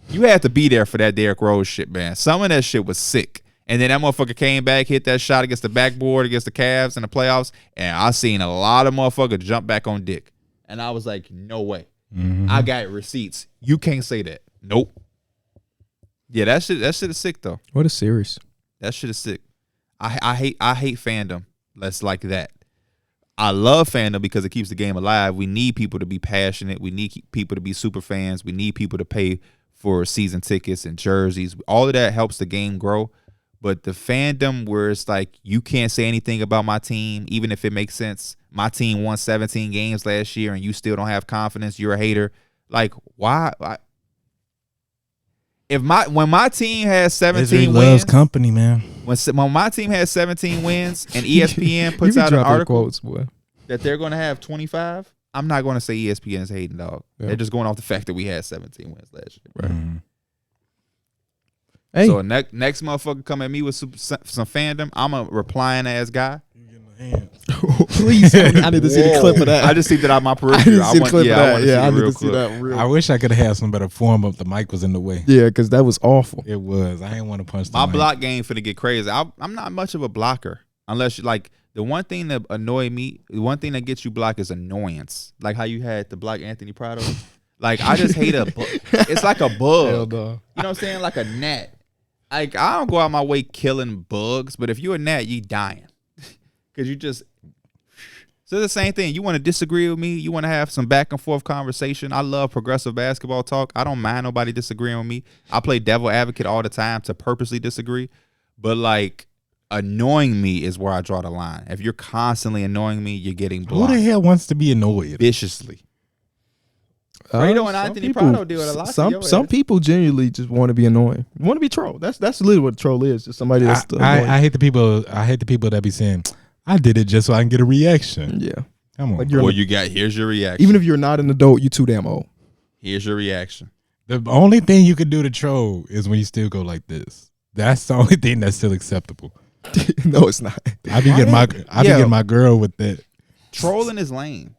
You had to be there for that Darrick Rose shit, man. Some of that shit was sick. And then that motherfucker came back, hit that shot against the backboard against the Cavs in the playoffs, and I seen a lot of motherfuckers jump back on dick. And I was like, no way. Mm-hmm. I got receipts. You can't say that. Nope. Yeah, that shit is sick though. What a series. That shit is sick. I hate fandom. That's like that. I love fandom because it keeps the game alive. We need people to be passionate. We need people to be super fans. We need people to pay for season tickets and jerseys. All of that helps the game grow. But the fandom where it's like you can't say anything about my team, even if it makes sense. My team won 17 games last year and you still don't have confidence. You're a hater. Like, why? When my team has 17 wins, loves company, man. When my team has 17 wins and ESPN puts out an article, quotes, boy. that they're going to have 25, I'm not going to say ESPN is hating, dog. Yeah. They're just going off the fact that we had 17 wins last year. Right. Hey, So next motherfucker come at me with some fandom, I'm a replying ass guy. please, I need to see the clip of that. I just see that out my I peripheral. need to see the clip of that. Yeah, I need to real see that real. I wish I could have had some better form, but the mic was in the way. Yeah, because that was awful. It was. I didn't want to punch the My mic. block game finna get crazy. I'm not much of a blocker unless you like the one thing that annoy me. The one thing that gets you blocked is annoyance. Like how you had to block Anthony Prado. Like I just hate it's like a bug. Hell no. You know what I'm saying? Like a gnat. Like I don't go out my way killing bugs, but if you're a gnat, you dying because you just. So it's the same thing. You want to disagree with me? You want to have some back and forth conversation? I love progressive basketball talk. I don't mind nobody disagreeing with me. I play devil advocate all the time to purposely disagree. But like annoying me is where I draw the line. If you're constantly annoying me, you're getting Who blocked the hell wants to be annoyed? viciously. Fredo and Some Anthony people- Prado do it a lot. to your Some ass. people genuinely just want to be annoying. Want to be troll. That's literally what a troll is. Just somebody that's annoying. I hate the people. I hate the people that be saying, "I did it just so I can get a reaction." Yeah. Come on. Like bro. you're Well, here's your reaction. even if you're not an adult, you're too damn old. Here's your reaction. The only thing you can do to troll is when you still go like this. That's the only thing that's still acceptable. No, it's not. I be getting my girl with that. Trolling is lame.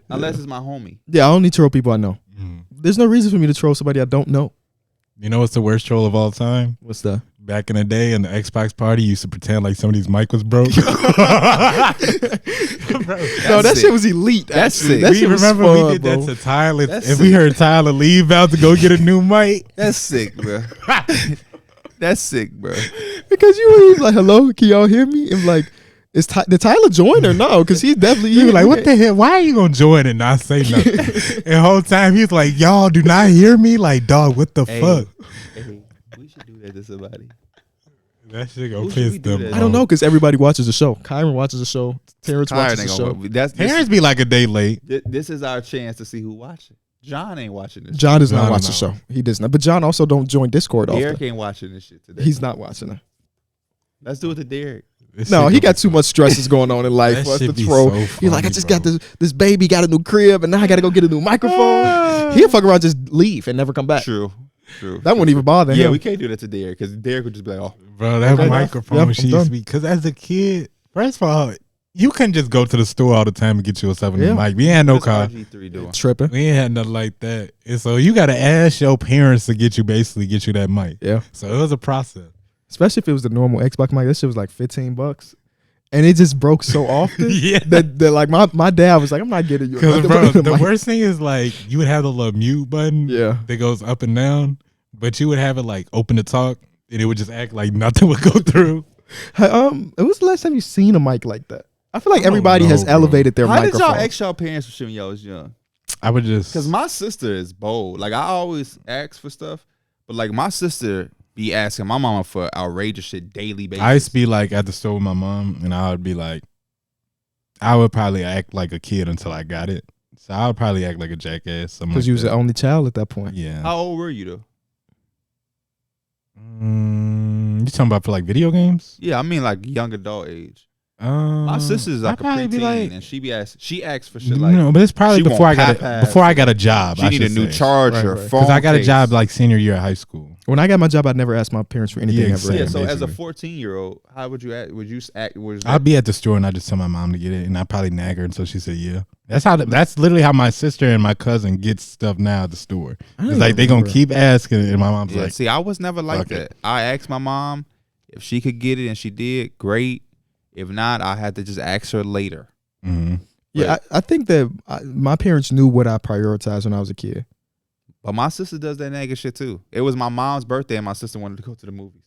Unless it's my homie. Yeah, I only troll people I know. Mm. There's no reason for me to troll somebody I don't know. You know what's the worst troll of all time? What's that? Back in the day in the Xbox party, you used to pretend like somebody's mic was broke. No, that sick. shit was elite. That's actually. sick. That We shit was remember fun, we did bro. that to Tyler. That's If we sick. heard Tyler leave out to go get a new mic, That's sick, bro. That's sick, bro. Because you were even like, hello, can y'all hear me? And like, did Tyler join or no? Because he's definitely he was like, "What the hell? Why are you gonna join and not say nothing?" And the whole time he's like, "Y'all do not hear me." Like, dog, what the fuck? Hey, we should do that to somebody. That shit Who gonna should we piss do them. that? I don't know because everybody watches the show. Kyron watches the show. Terrence watches the show. Parents be like a day late. This is our chance to see who watching. John ain't watching this. John does not No, watch no. the show. He does not. But John also don't join Discord shit. often. Darrick ain't watching this shit today. He's not watching it. Let's do it to Darrick. This No, shit he gonna got too much stresses going on in life That for us to shit be throw. so He's like, I funny, just bro. got this baby, got a new crib, and now I got to go get a new microphone. He'll fuck around, just leave and never come back. True. That wouldn't even bother Yeah, him. we can't do that to Darrick because Darrick would just be like, "Oh, Bro, that Okay. microphone Yep, she I'm used done. to be. Because as a kid, first of all, you couldn't just go to the store all the time and get yourself a new Yeah. mic. We ain't had no what's car. RG3 doing?" Tripping. We ain't had nothing like that. And so you got to ask your parents to get you that mic. Yeah. So it was a process. Especially if it was the normal Xbox mic. That shit was like $15. And it just broke so often Yeah. that like my dad was like, I'm not getting you. Because, another bro, the mic. worst thing is like you would have the little mute button Yeah. that goes up and down, but you would have it like open to talk and it would just act like nothing would go through. When was the last time you seen a mic like that? I feel like I don't everybody has know, bro. elevated their How did microphone. y'all ask y'all parents for shit when y'all was young? I would just. Because my sister is bold. Like I always ask for stuff, but like my sister be asking my mama for outrageous shit daily basis. I used to be like at the store with my mom and I would be like, I would probably act like a kid until I got it. So I would probably act like a jackass. Because you was the only child at that point. Yeah. How old were you though? You talking about for like video games? Yeah, I mean like young adult age. My sister's like I'd probably a be preteen, like, and she asks for shit like no, but it's probably she before I want got iPads. before I got a job. she need a new charger, Right, right. phone. because I got a case. job like senior year of high school. When I got my job, I never asked my parents for anything Yeah, ever. Yeah, exactly. so as a basically. 14-year-old, how would you act? Would you act? Was I'd be at the store and I just tell my mom to get it, and I probably nag her until she said yeah. That's literally how my sister and my cousin get stuff now at the store. I don't It's like they gonna remember. keep asking, and my mom's Yeah, like, see, I was never like fuck that. it. I asked my mom if she could get it, and she did. Great. If not, I had to just ask her later. mhm. Yeah, I think that my parents knew what I prioritized when I was a kid. But my sister does that nigga shit too. It was my mom's birthday, and my sister wanted to go to the movies,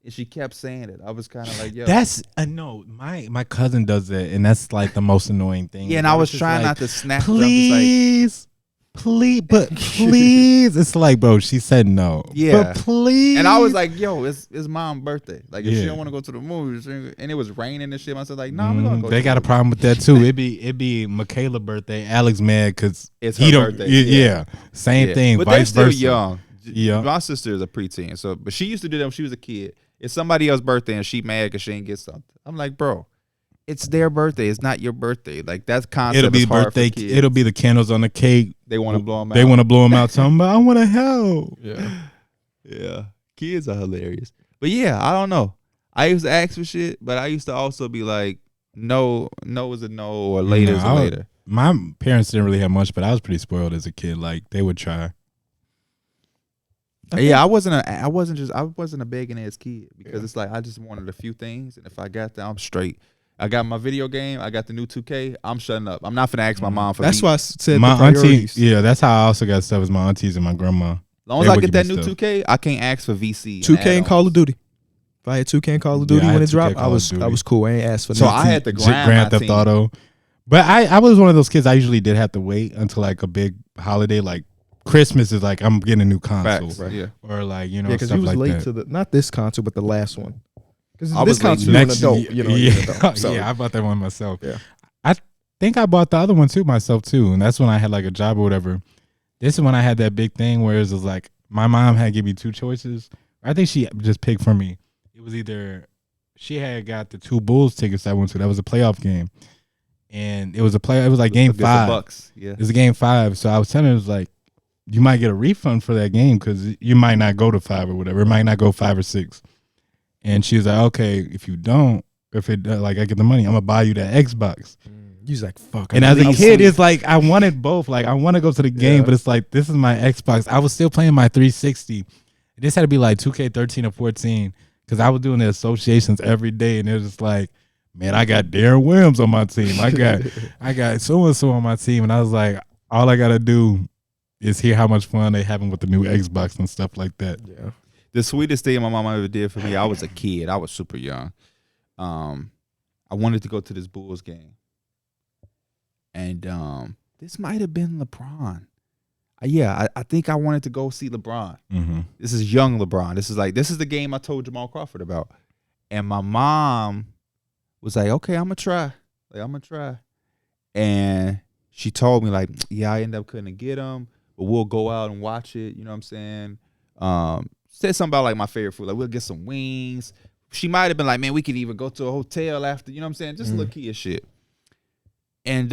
and she kept saying it. I was kind of like, yo, That's no, my cousin does that, and that's like the most annoying thing. yeah. And I was It's just trying like, not to snap. But I'm just please, but please, it's like, bro, she said no. Yeah. but please, and I was like, yo, it's mom's birthday. Like if she Yeah. don't want to go to the movies, and it was raining and shit, I said like, no, we're gonna go. They to got a the problem with that too. It be Michaela's birthday. Alex mad because It's he her don't. birthday, Yeah, yeah. same Yeah. thing. But they're vice still versa. young. Yeah. My sister is a preteen, so but she used to do that when she was a kid. It's somebody else's birthday and she mad because she didn't get something. I'm like, bro, it's their birthday. It's not your birthday. Like that's concept. It'll be is hard birthday. for kids. It'll be the candles on the cake. They want to blow them out. They want to blow them out. Something, I want to help. Yeah. Kids are hilarious. But yeah, I don't know. I used to ask for shit, but I used to also be like, no is a no, or later is a later. My parents didn't really have much, but I was pretty spoiled as a kid. Like they would try. Yeah, I wasn't a begging ass kid because it's like I just wanted a few things, and if I got that, I'm straight. I got my video game. I got the new 2K. I'm shutting up. I'm not finna ask my mom for. That's why I said my the auntie. priorities. Yeah, that's how I also got stuff. Is my aunties and my grandma. As long as I get that new 2K, I can't ask for VC. 2K and Call of Duty. If I had 2K and Call of Duty when it dropped, I was cool. I ain't asked for So nothing. I had to grind Grand my Theft team. Auto. But I was one of those kids. I usually did have to wait until like a big holiday, like Christmas is like I'm getting a new console, Facts, right. Yeah. or like Yeah, because stuff you was like late that. to the not this console, but the last one. Because I this was late console, you're an adult. You're yeah, an adult. So, yeah, I bought that one myself. Yeah. I think I bought the other one too myself too, and that's when I had like a job or whatever. This is when I had that big thing where it was like my mom had give me two choices. I think she just picked for me. It was either she had got the 2 Bulls tickets I went to. That was a playoff game, and it was It was like game 5. The Bucks. Yeah. It was a game 5. So I was telling her, it was like, you might get a refund for that game because you might not go to 5 or whatever. It might not go 5 or 6. And she was like, okay, if you don't, if it like I get the money, I'm gonna buy you that Xbox. you was like, fuck. And as a kid, it's like I wanted both. Like I want to go to the game, but it's like this is my Xbox. I was still playing my 360. This had to be like 2K13 or 14 because I was doing the associations every day, and it was just like, man, I got Darren Williams on my team. I got so and so on my team, and I was like, all I gotta do is hear how much fun they having with the new Xbox and stuff like that. Yeah. The sweetest thing my mom ever did for me, I was a kid. I was super young. I wanted to go to this Bulls game. And this might have been LeBron. I think I wanted to go see LeBron. Mm-hmm. This is young LeBron. This is the game I told Jamal Crawford about. And my mom was like, okay, I'm going to try. And she told me like, yeah, I ended up couldn't get him, but we'll go out and watch it. You know what I'm saying? Said something about like my favorite food. Like we'll get some wings. She might have been like, man, we could even go to a hotel after. You know what I'm saying? Just little kid shit. And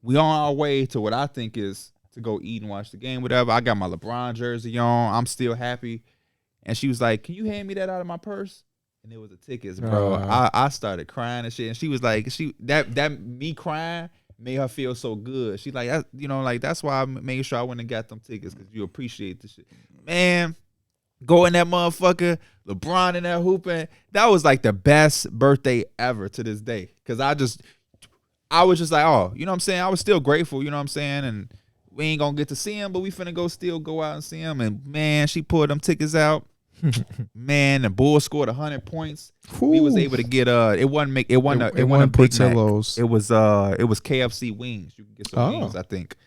we on our way to what I think is to go eat and watch the game, whatever. I got my LeBron jersey on. I'm still happy. And she was like, can you hand me that out of my purse? And it was the tickets, bro. I started crying and shit. And she was like, that me crying made her feel so good. She like, that's why I made sure I went and got them tickets because you appreciate the shit. Man, go in that motherfucker, LeBron in there hooping. That was like the best birthday ever to this day. Because I was just like, oh, you know what I'm saying? I was still grateful, you know what I'm saying? And we ain't gonna get to see him, but we finna still go out and see him. And man, she pulled them tickets out. Man, the Bulls scored 100 points. Ooh. We was able to get it wasn't a Big Mac. Portillo's. It was KFC wings. You can get some wings, I think.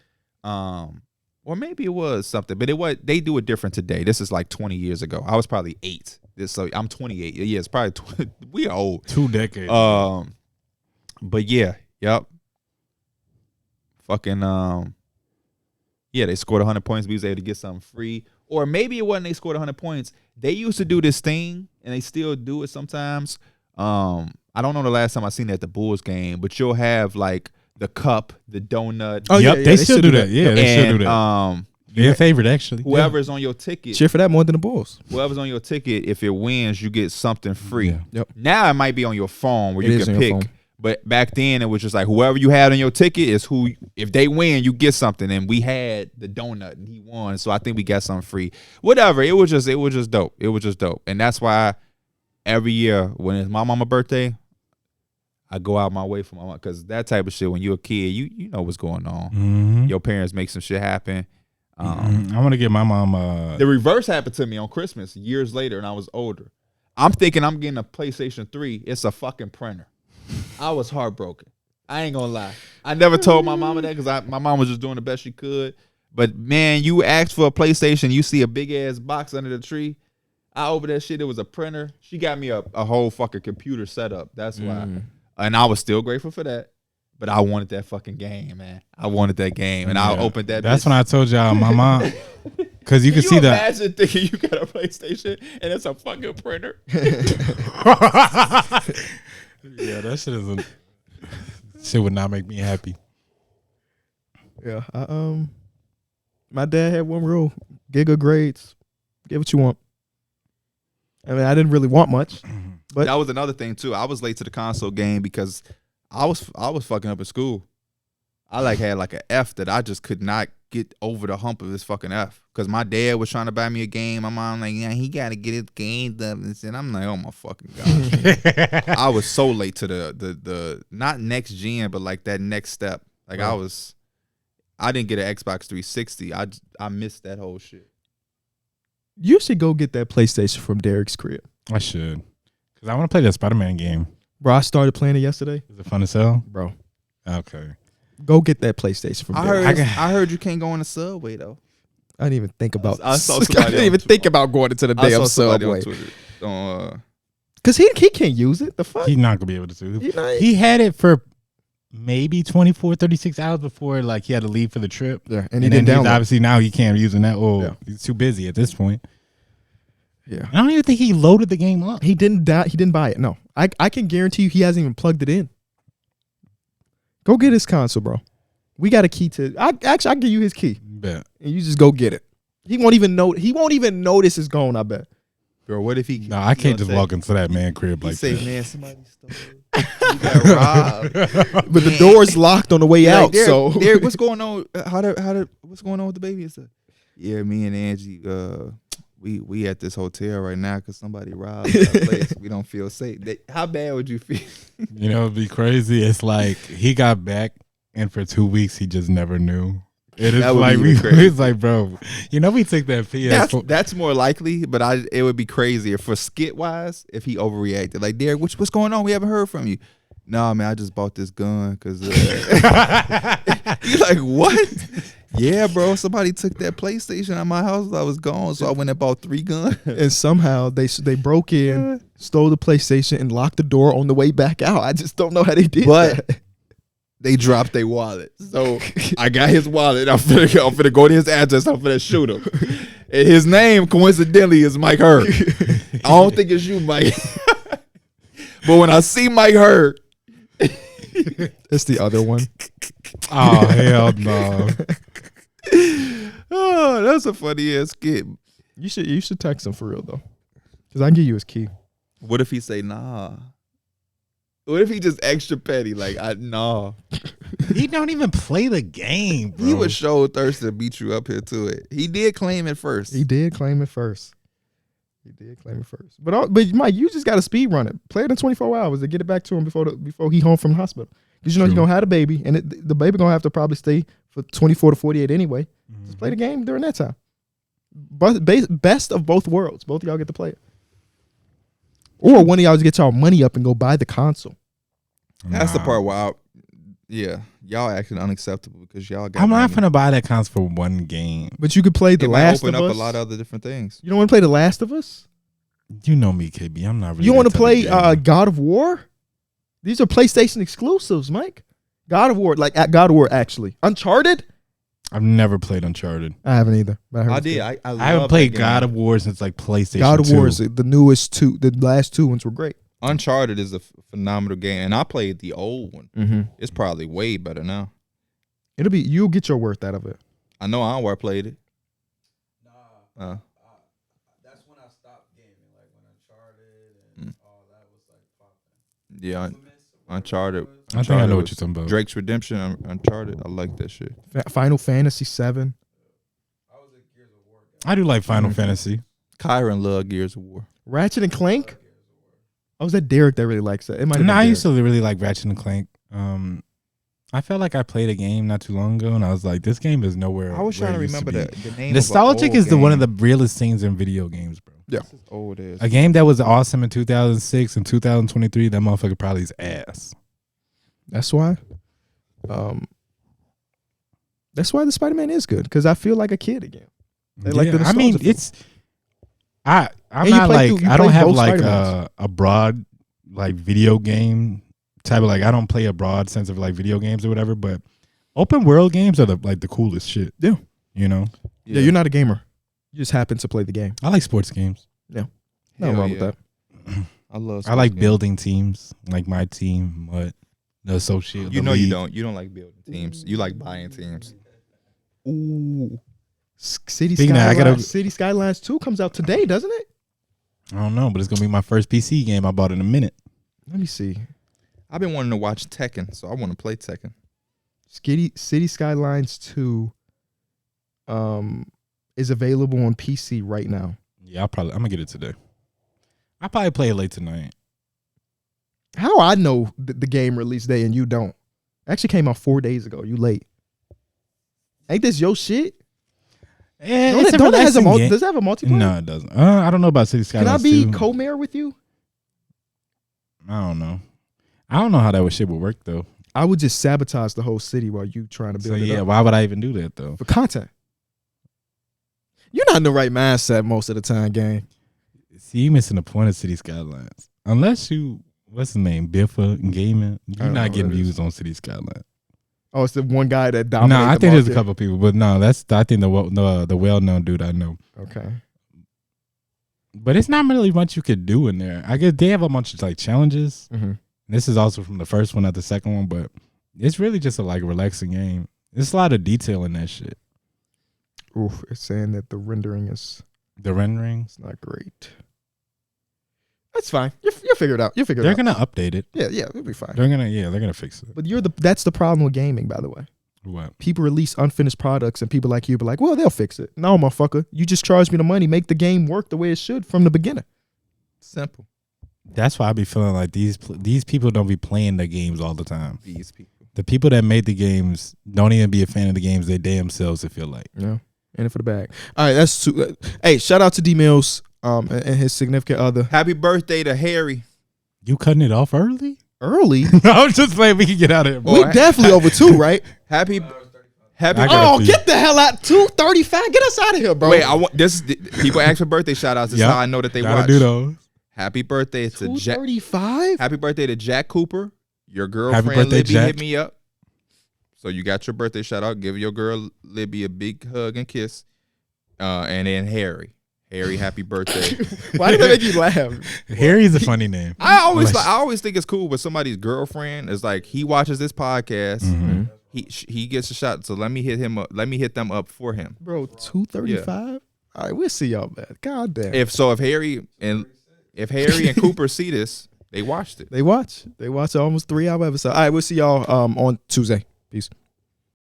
Or maybe it was something, but they do it different today. This is like 20 years ago. I was probably 8. So I'm 28. Yeah, it's probably we are old. 2 decades. But yeah, yep. Fucking yeah, they scored 100 points. We was able to get something free. Or maybe it wasn't they scored 100 points. They used to do this thing, and they still do it sometimes. I don't know the last time I seen it at the Bulls game, but you'll have like the cup, the donut. Oh, yep, they still do that. Yeah, they still do that. Their favorite, actually. Whoever's on your ticket. Cheer for that more than the Bulls. Whoever's on your ticket, if it wins, you get something free. Yeah. Yep. Now it might be on your phone where you is can on your pick. phone. But back then it was just like whoever you had on your ticket is who. If they win, you get something. And we had the donut, and he won, so I think we got something free. Whatever. It was just dope. It was just dope, and that's why every year when it's my mama's birthday, I go out my way for my mom because that type of shit. When you're a kid, you know what's going on. Mm-hmm. Your parents make some shit happen. I want to get my mom. The reverse happened to me on Christmas years later, and I was older. I'm thinking I'm getting a PlayStation 3. It's a fucking printer. I was heartbroken. I ain't gonna lie. I never told my mama that because my mom was just doing the best she could. But man, you asked for a PlayStation, you see a big ass box under the tree. I opened that shit. It was a printer. She got me a whole fucking computer setup. That's why. And I was still grateful for that. But I wanted that fucking game, man. I wanted that game, and I opened that. That's when I told y'all, my mom, because you can see that. Imagine thinking you got a PlayStation and it's a fucking printer. Yeah, that shit isn't. Shit would not make me happy. Yeah. My dad had one rule: get good grades, get what you want. I mean, I didn't really want much, but That was another thing too. I was late to the console game because I was fucking up at school. I had like an F that I just could not get over the hump of this fucking F. Because my dad was trying to buy me a game. My mom like, yeah, he got to get his game done. And I'm like, oh my fucking god. I was so late to the not next gen, but like that next step. Like I didn't get an Xbox 360. I missed that whole shit. you should go get that PlayStation from Darrick's crib. I should. Because I want to play that Spider-Man game. Bro, I started playing it yesterday. Is it fun to sell? Bro, Okay. go get that PlayStation from Darrick. I heard you can't go on the subway though. I didn't even think about. I saw I somebody didn't even think about going into the I damn saw somebody on subway Twitter. because he can't use it. The fuck? He's not going to be able to do He it. not- He had it for maybe 24, 36 hours before like he had to leave for the trip. Yeah, And, he then didn't he's download. obviously now he can't use it. Yeah. He's too busy at this point. Yeah, I don't even think he loaded the game up. he didn't buy it. No, I can guarantee you he hasn't even plugged it in. Go get his console, bro. We got a key to. I give you his key, Bet. and you just go get it. He won't even know. He won't even notice it's gone. I bet. Bro, what if he? No, I can't just walk into that man crib He like say, that. man, somebody stole it. You got robbed. But the door's locked on the way Yeah, out. Derek, So Derek, what's going on? What's going on with the baby? It's yeah, me and Angie, we at this hotel right now because somebody robbed our place. We don't feel safe. How bad would you feel? You know, it'd be crazy. It's like he got back, and for 2 weeks he just never knew. It is That would like be we crazy. it's like, bro, you know, we took that PS4. That's more likely, but it would be crazier for skit wise if he overreacted. Like, Derek, what's going on? We haven't heard from you. No, man, I just bought this gun because you're like, what? Yeah, bro, somebody took that PlayStation out of my house while I was gone, so I went and bought 3 guns. and somehow they broke in, stole the PlayStation, and locked the door on the way back out. I just don't know how they did But- that. They dropped their wallet. So I got his wallet. I'm finna go to his address. I'm finna shoot him. And his name, coincidentally, is Mike Hurd. I don't think it's you, Mike. But when I see Mike Hurd, It's the other one. Oh hell no! oh, that's a funny ass skit. You should text him for real though, because I can give you his key. What if he say nah? What if he just extra petty? Like, nah. He don't even play the game, bro. He was so thirsty to beat you up here to it. He did claim it first. He did claim it first. But Mike, you just got to speed run it. Play it in 24 hours to get it back to him before he home from the hospital. Because you know True. you're gonna have a baby, and the baby gonna have to probably stay for 24 to 48 anyway. Just play the game during that time. But best of both worlds. Both of y'all get to play it. Or one of y'all just get y'all money up and go buy the console. That's the Nah. part where y'all acting unacceptable because y'all got I'm not money. finna buy that console for one game. But you could play The It might Last open of up Us. a lot of other different things. You don't want to play The Last of Us? You know me, KB. I'm not really. You want to that type play of gamer. God of War? These are PlayStation exclusives, Mike. God of War, like at God of War, actually. Uncharted? I've never played Uncharted. I haven't either. But heard I it's did. good. I I haven't love played that God game. of War since like PlayStation. God of 2. War is the newest two. The last 2 ones were great. Uncharted is a phenomenal game, and I played the old one. Mm-hmm. It's probably way better now. You'll get your worth out of it. I know I played it. That's when I stopped gaming, like when Uncharted and all that was like popping. Yeah, Uncharted. I think I know what you're talking about. Drake's Redemption, Uncharted. I like that shit. Final Fantasy 7. I was a Gears of War guy. I do like Final Fantasy. Kyron loved Gears of War. Ratchet and Clank. Oh, was that Darrick that really likes that? It might have No, been I Darrick. used to really like Ratchet and Clank. I felt like I played a game not too long ago, and I was like, this game is nowhere. I was where trying to it used remember be. the name. Nostalgic is one of the realest things in video games, bro. old as. A game that was awesome in 2006 and 2023, that motherfucker probably is ass. That's why. That's why the Spider-Man is good, because I feel like a kid again. They like the I mean, nostalgia it's I'm And you not play like through- you I don't play have both like Spider-Mans. a broad like video game type of like I don't play a broad sense of like video games or whatever, but open world games are the coolest shit. Yeah. You know, Yeah, you're not a gamer. You just happen to play the game. I like sports games. Nothing Hell wrong yeah. with that. I love. I like sports games. building teams, like my team, but the associate. You the know you league. don't. You don't like building teams. You like buying teams. Ooh. City Speaking of, I Skylines. gotta- City Skylines 2 comes out today, doesn't it? I don't know, but it's gonna be my first PC game I bought in a minute. Let me see. I've been wanting to watch Tekken, so I want to play Tekken. City Skylines 2 is available on PC right now. Yeah, I'm gonna get it today. I'll probably play it late tonight. How do I know the game release day and you don't? It actually came out 4 days ago. You late. Ain't this your shit? Yeah, Does it have a multiplayer? No, it doesn't. I don't know about City Can Skylines. I be 2. co-mayor with you? I don't know. I don't know how that shit would work though. I would just sabotage the whole city while you trying to So build it yeah, up. why would I even do that though? For content. You're not in the right mindset most of the time, gang. See, you missing the point of City Skylines. Unless you, what's his name, Biffa Gaming, I you're don't know not who getting that is. views on City Skylines. Oh, it's the one guy that No, dominated I the think there's a market. couple people, but no, I think the well-known dude I know. Okay. But it's not really much you could do in there. I guess they have a bunch of like challenges. Mm-hmm. This is also from the first one, not the second one, but it's really just a like relaxing game. There's a lot of detail in that shit. Oof, it's saying that the rendering is The renderings, not great. That's fine. You'll figure it out. You'll figure it they're out. gonna update it. Yeah, it'll be fine. They're gonna fix it. But that's the problem with gaming, by the way. What? People release unfinished products and people like you be like, well, they'll fix it. No, motherfucker. You just charge me the money. Make the game work the way it should from the beginning. Simple. That's why I be feeling like these people don't be playing the games all the time. These people. The people that made the games don't even be a fan of the games they damn selves. It feel like. Yeah. In it for the bag. All right, that's two. Hey, shout out to Dmills and his significant other. Happy birthday to Harry. You cutting it off early? Early. I'm just playing. We can get out of here. We Boy. definitely over 2, right? Happy. I got Oh, it. get the hell out. 2:35. Get us out of here, bro. Wait, I want this. People ask for birthday shout outs. This is Yep. how I know that they Gotta watch. do those. Happy birthday to Jack. 2:35? Happy birthday to Jack Cooper. Your girlfriend birthday, Libby Jack. hit me up. So you got your birthday shout out. Give your girl Libby a big hug and kiss. And then Harry. Harry, happy birthday. Why did that make you laugh? Harry's a funny name. I always think it's cool when somebody's girlfriend is like, he watches this podcast. Mm-hmm. He gets a shot. So let me hit him up. Let me hit them up for him. Bro, 2:35? All right, we'll see y'all, man. God damn. If Harry and Cooper see this, they watched it. They watch. They watch an almost 3-hour episode. All right, we'll see y'all on Tuesday. Peace.